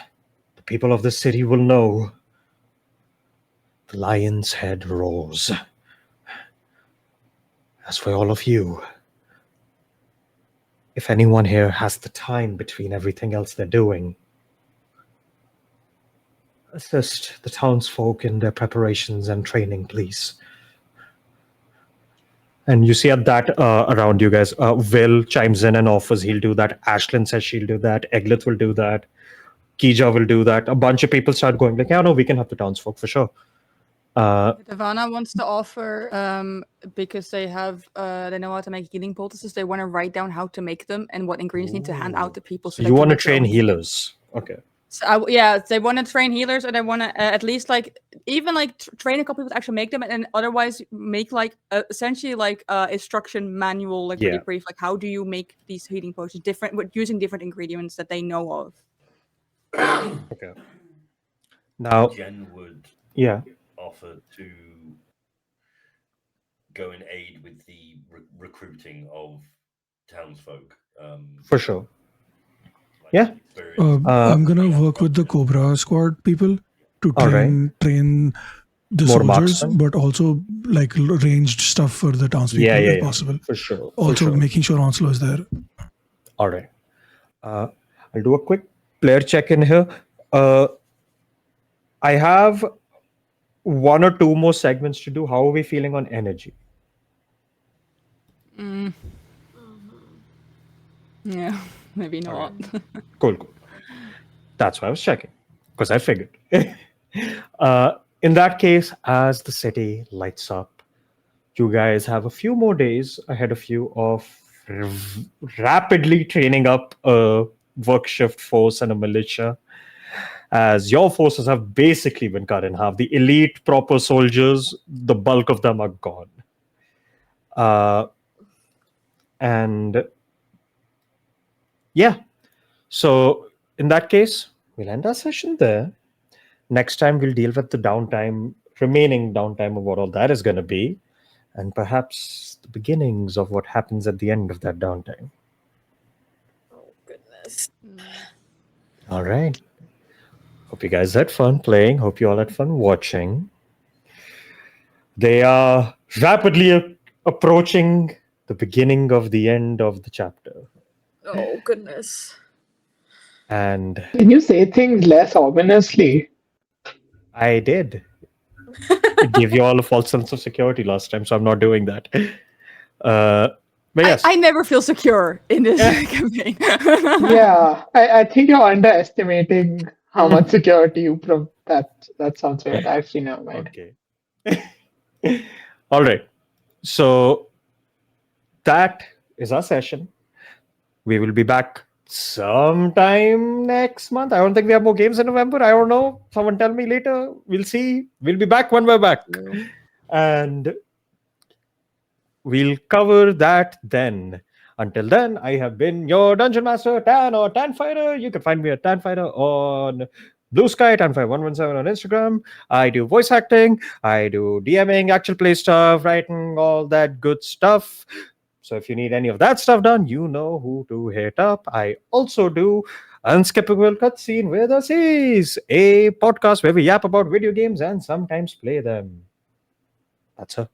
the people of this city will know the lion's head roars. As for all of you, if anyone here has the time between everything else they're doing, assist the townsfolk in their preparations and training, please. And you see at that around you guys, Will chimes in and offers he'll do that. Ashlyn says she'll do that. Eglith will do that. Kija will do that. A bunch of people start going like, yeah, no, we can have the townsfolk for sure. Ivana wants to offer, because they know how to make healing poultices. They want to write down how to make them and what ingredients need to hand out to people. So they you can want to make their train own healing. healers? Okay. So they want to train healers, or they want to at least even train a couple people to actually make them, and otherwise make essentially instruction manual, really Yeah. brief, how do you make these healing potions using different ingredients that they know of. Okay. Now, Jen would yeah. offer to go and aid with the recruiting of townsfolk. For sure. like Yeah. experience. I'm gonna work with the Cobra Squad people to All right. train the More soldiers, marksmen? but also ranged stuff for the townspeople Yeah, if possible. For sure. For Also sure. making sure Onslow is there. All right. I'll do a quick player check in here. I have 1 or 2 more segments to do. How are we feeling on energy? Yeah, maybe not. Cool. That's why I was checking, because I figured. In that case, as the city lights up, you guys have a few more days ahead of you of rapidly training up a work shift force and a militia, as your forces have basically been cut in half. The elite proper soldiers, the bulk of them are gone. And yeah, so in that case, we'll end our session there. Next time, we'll deal with the remaining downtime of what all that is going to be, and perhaps the beginnings of what happens at the end of that downtime. Oh, goodness. All right. Hope you guys had fun playing. Hope you all had fun watching. They are rapidly approaching the beginning of the end of the chapter. Oh, goodness. And Can you say things less ominously? I did. It gave you all a false sense of security last time, so I'm not doing that. But yes. I never feel secure in this campaign. Yeah, I think you're underestimating how much security you provide. That sounds weird. Actually, never mind. Okay. All right. So that is our session. We will be back sometime next month. I don't think we have more games in November. I don't know. Someone tell me later. We'll see. We'll be back when we're back. And we'll cover that then. Until then, I have been your Dungeon Master, Tan or Tan Fighter. You can find me at Tan Fighter on Blue Sky, Tan5117 on Instagram. I do voice acting. I do DMing, actual play stuff, writing, all that good stuff. So if you need any of that stuff done, you know who to hit up. I also do Unskippable Cutscene with Us Is, a podcast where we yap about video games and sometimes play them. That's her.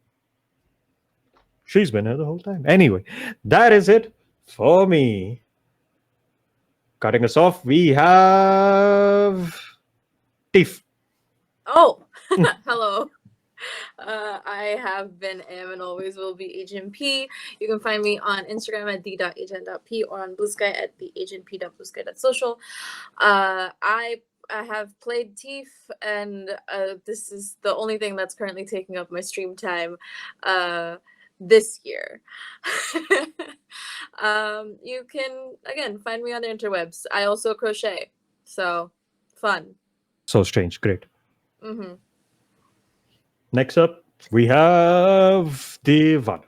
She's been here the whole time. Anyway, that is it for me. Cutting us off, we have Tiff. Oh, hello. I have been, am, and always will be Agent P. You can find me on Instagram at d.agent.p or on Blue Sky at theagentp.bluesky.social. I have played Teef, and this is the only thing that's currently taking up my stream time this year. You can, again, find me on the interwebs. I also crochet, so fun. So strange. Great. Mm-hmm. Next up, we have Divan.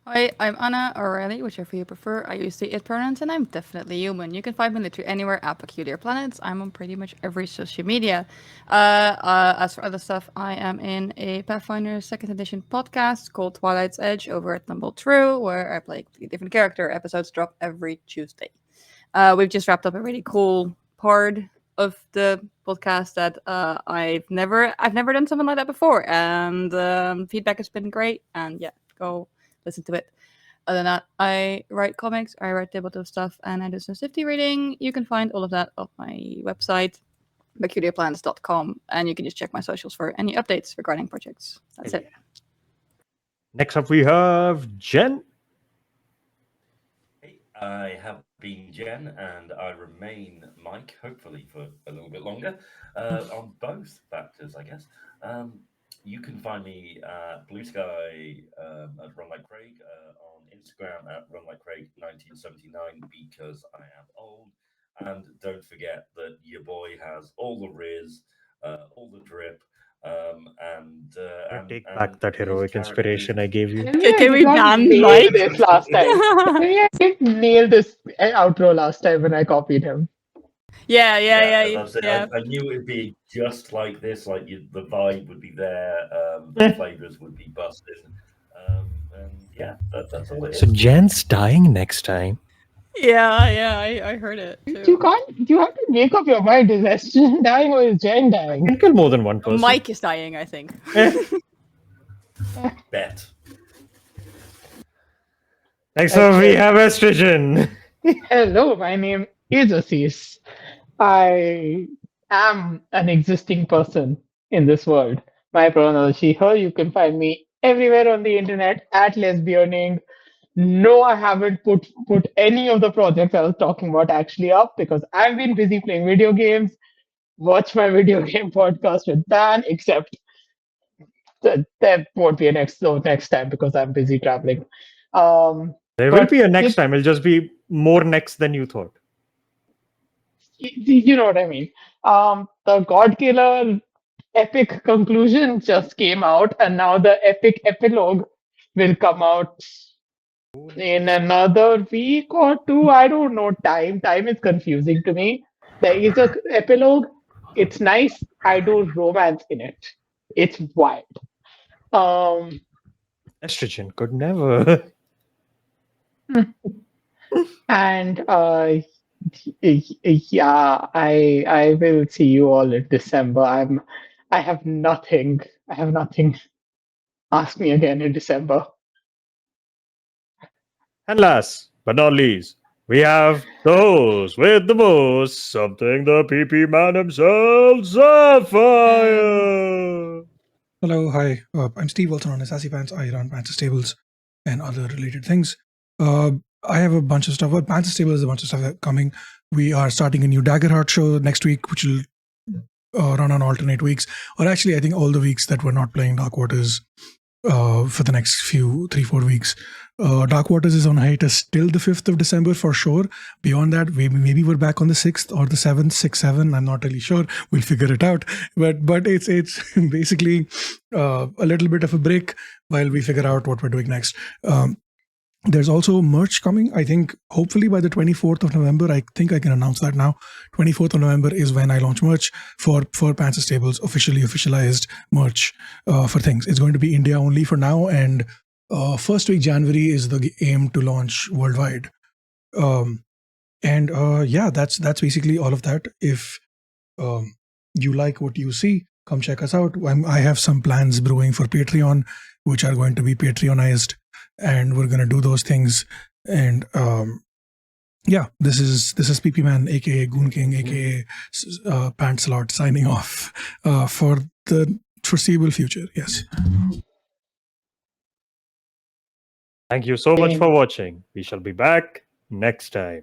Hi, I'm Anna or Riley, whichever you prefer. I use the it pronouns, and I'm definitely human. You can find me literally anywhere at Peculiar Planets. I'm on pretty much every social media. As for other stuff, I am in a Pathfinder 2nd edition podcast called Twilight's Edge over at Tumble True, where I play a different character. Episodes drop every Tuesday. We've just wrapped up a really cool part of the podcast that I've never done something like that before, and feedback has been great. And yeah, go listen to it. Other than that, I write comics, I write tabletop stuff, and I do some safety reading. You can find all of that on my website, peculiarplans.com, and you can just check my socials for any updates regarding projects. That's it. Next up, we have Jen. I have been Jen, and I remain Mike, hopefully for a little bit longer, on both factors, I guess. You can find me at Blue Sky at Run Like Craig, on Instagram at Run Like Craig 1979 because I am old. And don't forget that your boy has all the riz, all the drip, I and take back that his heroic characters. inspiration I gave you. Henry, Can I we did not ban nail Mike? this last time. Henry, I did nail this outro last time when I copied him. Yeah, As I said, I knew it would be just like this. Like the vibe would be there, the flavors would be busted, and yeah, that's all it is. So Jen's dying next time. Yeah, I heard it You too. can't. You have to make up your mind. Is Estrogen dying or is Jen I dying? can kill more than one person. Mike is dying, I think. Bet. Next up, we have estrogen. Hello, my name is Assis. I am an existing person in this world. My pronoun is she, her. You can find me everywhere on the internet at lesbianing. No, I haven't put any of the projects I was talking about actually up because I've been busy playing video games. Watch my video game podcast with Dan, except there won't be a next time because I'm busy traveling. There will But be a next it- time. It'll just be more next than you thought. you know what I mean. The God Killer epic conclusion just came out, and now the epic epilogue will come out in another week or two. I don't know. Time is confusing to me. There is a epilogue. It's nice. I do romance in it. It's wild. Um, Estrogen could never. and yeah, I will see you all in December. I have nothing. I have nothing. Ask me again in December. And last but not least, we have the host with the most, something the PP man himself, Sapphire. Hello, hi. I'm Steve, also known as Sassy Pants. I run Pantsless tables and other related things. I have a bunch of stuff. Well, Pantsless table is a bunch of stuff coming. We are starting a new Daggerheart show next week, which will run on alternate weeks. Or actually, I think all the weeks that we're not playing Dark Waters for the next 3-4 weeks. Dark Waters is on hiatus till the 5th of December for sure. Beyond that, maybe we're back on the 6th or the 7th, 6, 7. I'm not really sure. We'll figure it out. But it's basically a little bit of a break while we figure out what we're doing next. There's also merch coming. I think hopefully by the 24th of November, I think I can announce that now. 24th of November is when I launch merch for Pantsless Tables, officialized merch for things. It's going to be India only for now, and first week January is the aim to launch worldwide. Yeah, that's basically all of that. If you like what you see, come check us out. I have some plans brewing for Patreon, which are going to be Patreonized, and we're going to do those things. And yeah, this is PP Man, aka Goon King, aka Pantslot, signing off for the foreseeable future. Yes. Thank you so much for watching. We shall be back next time.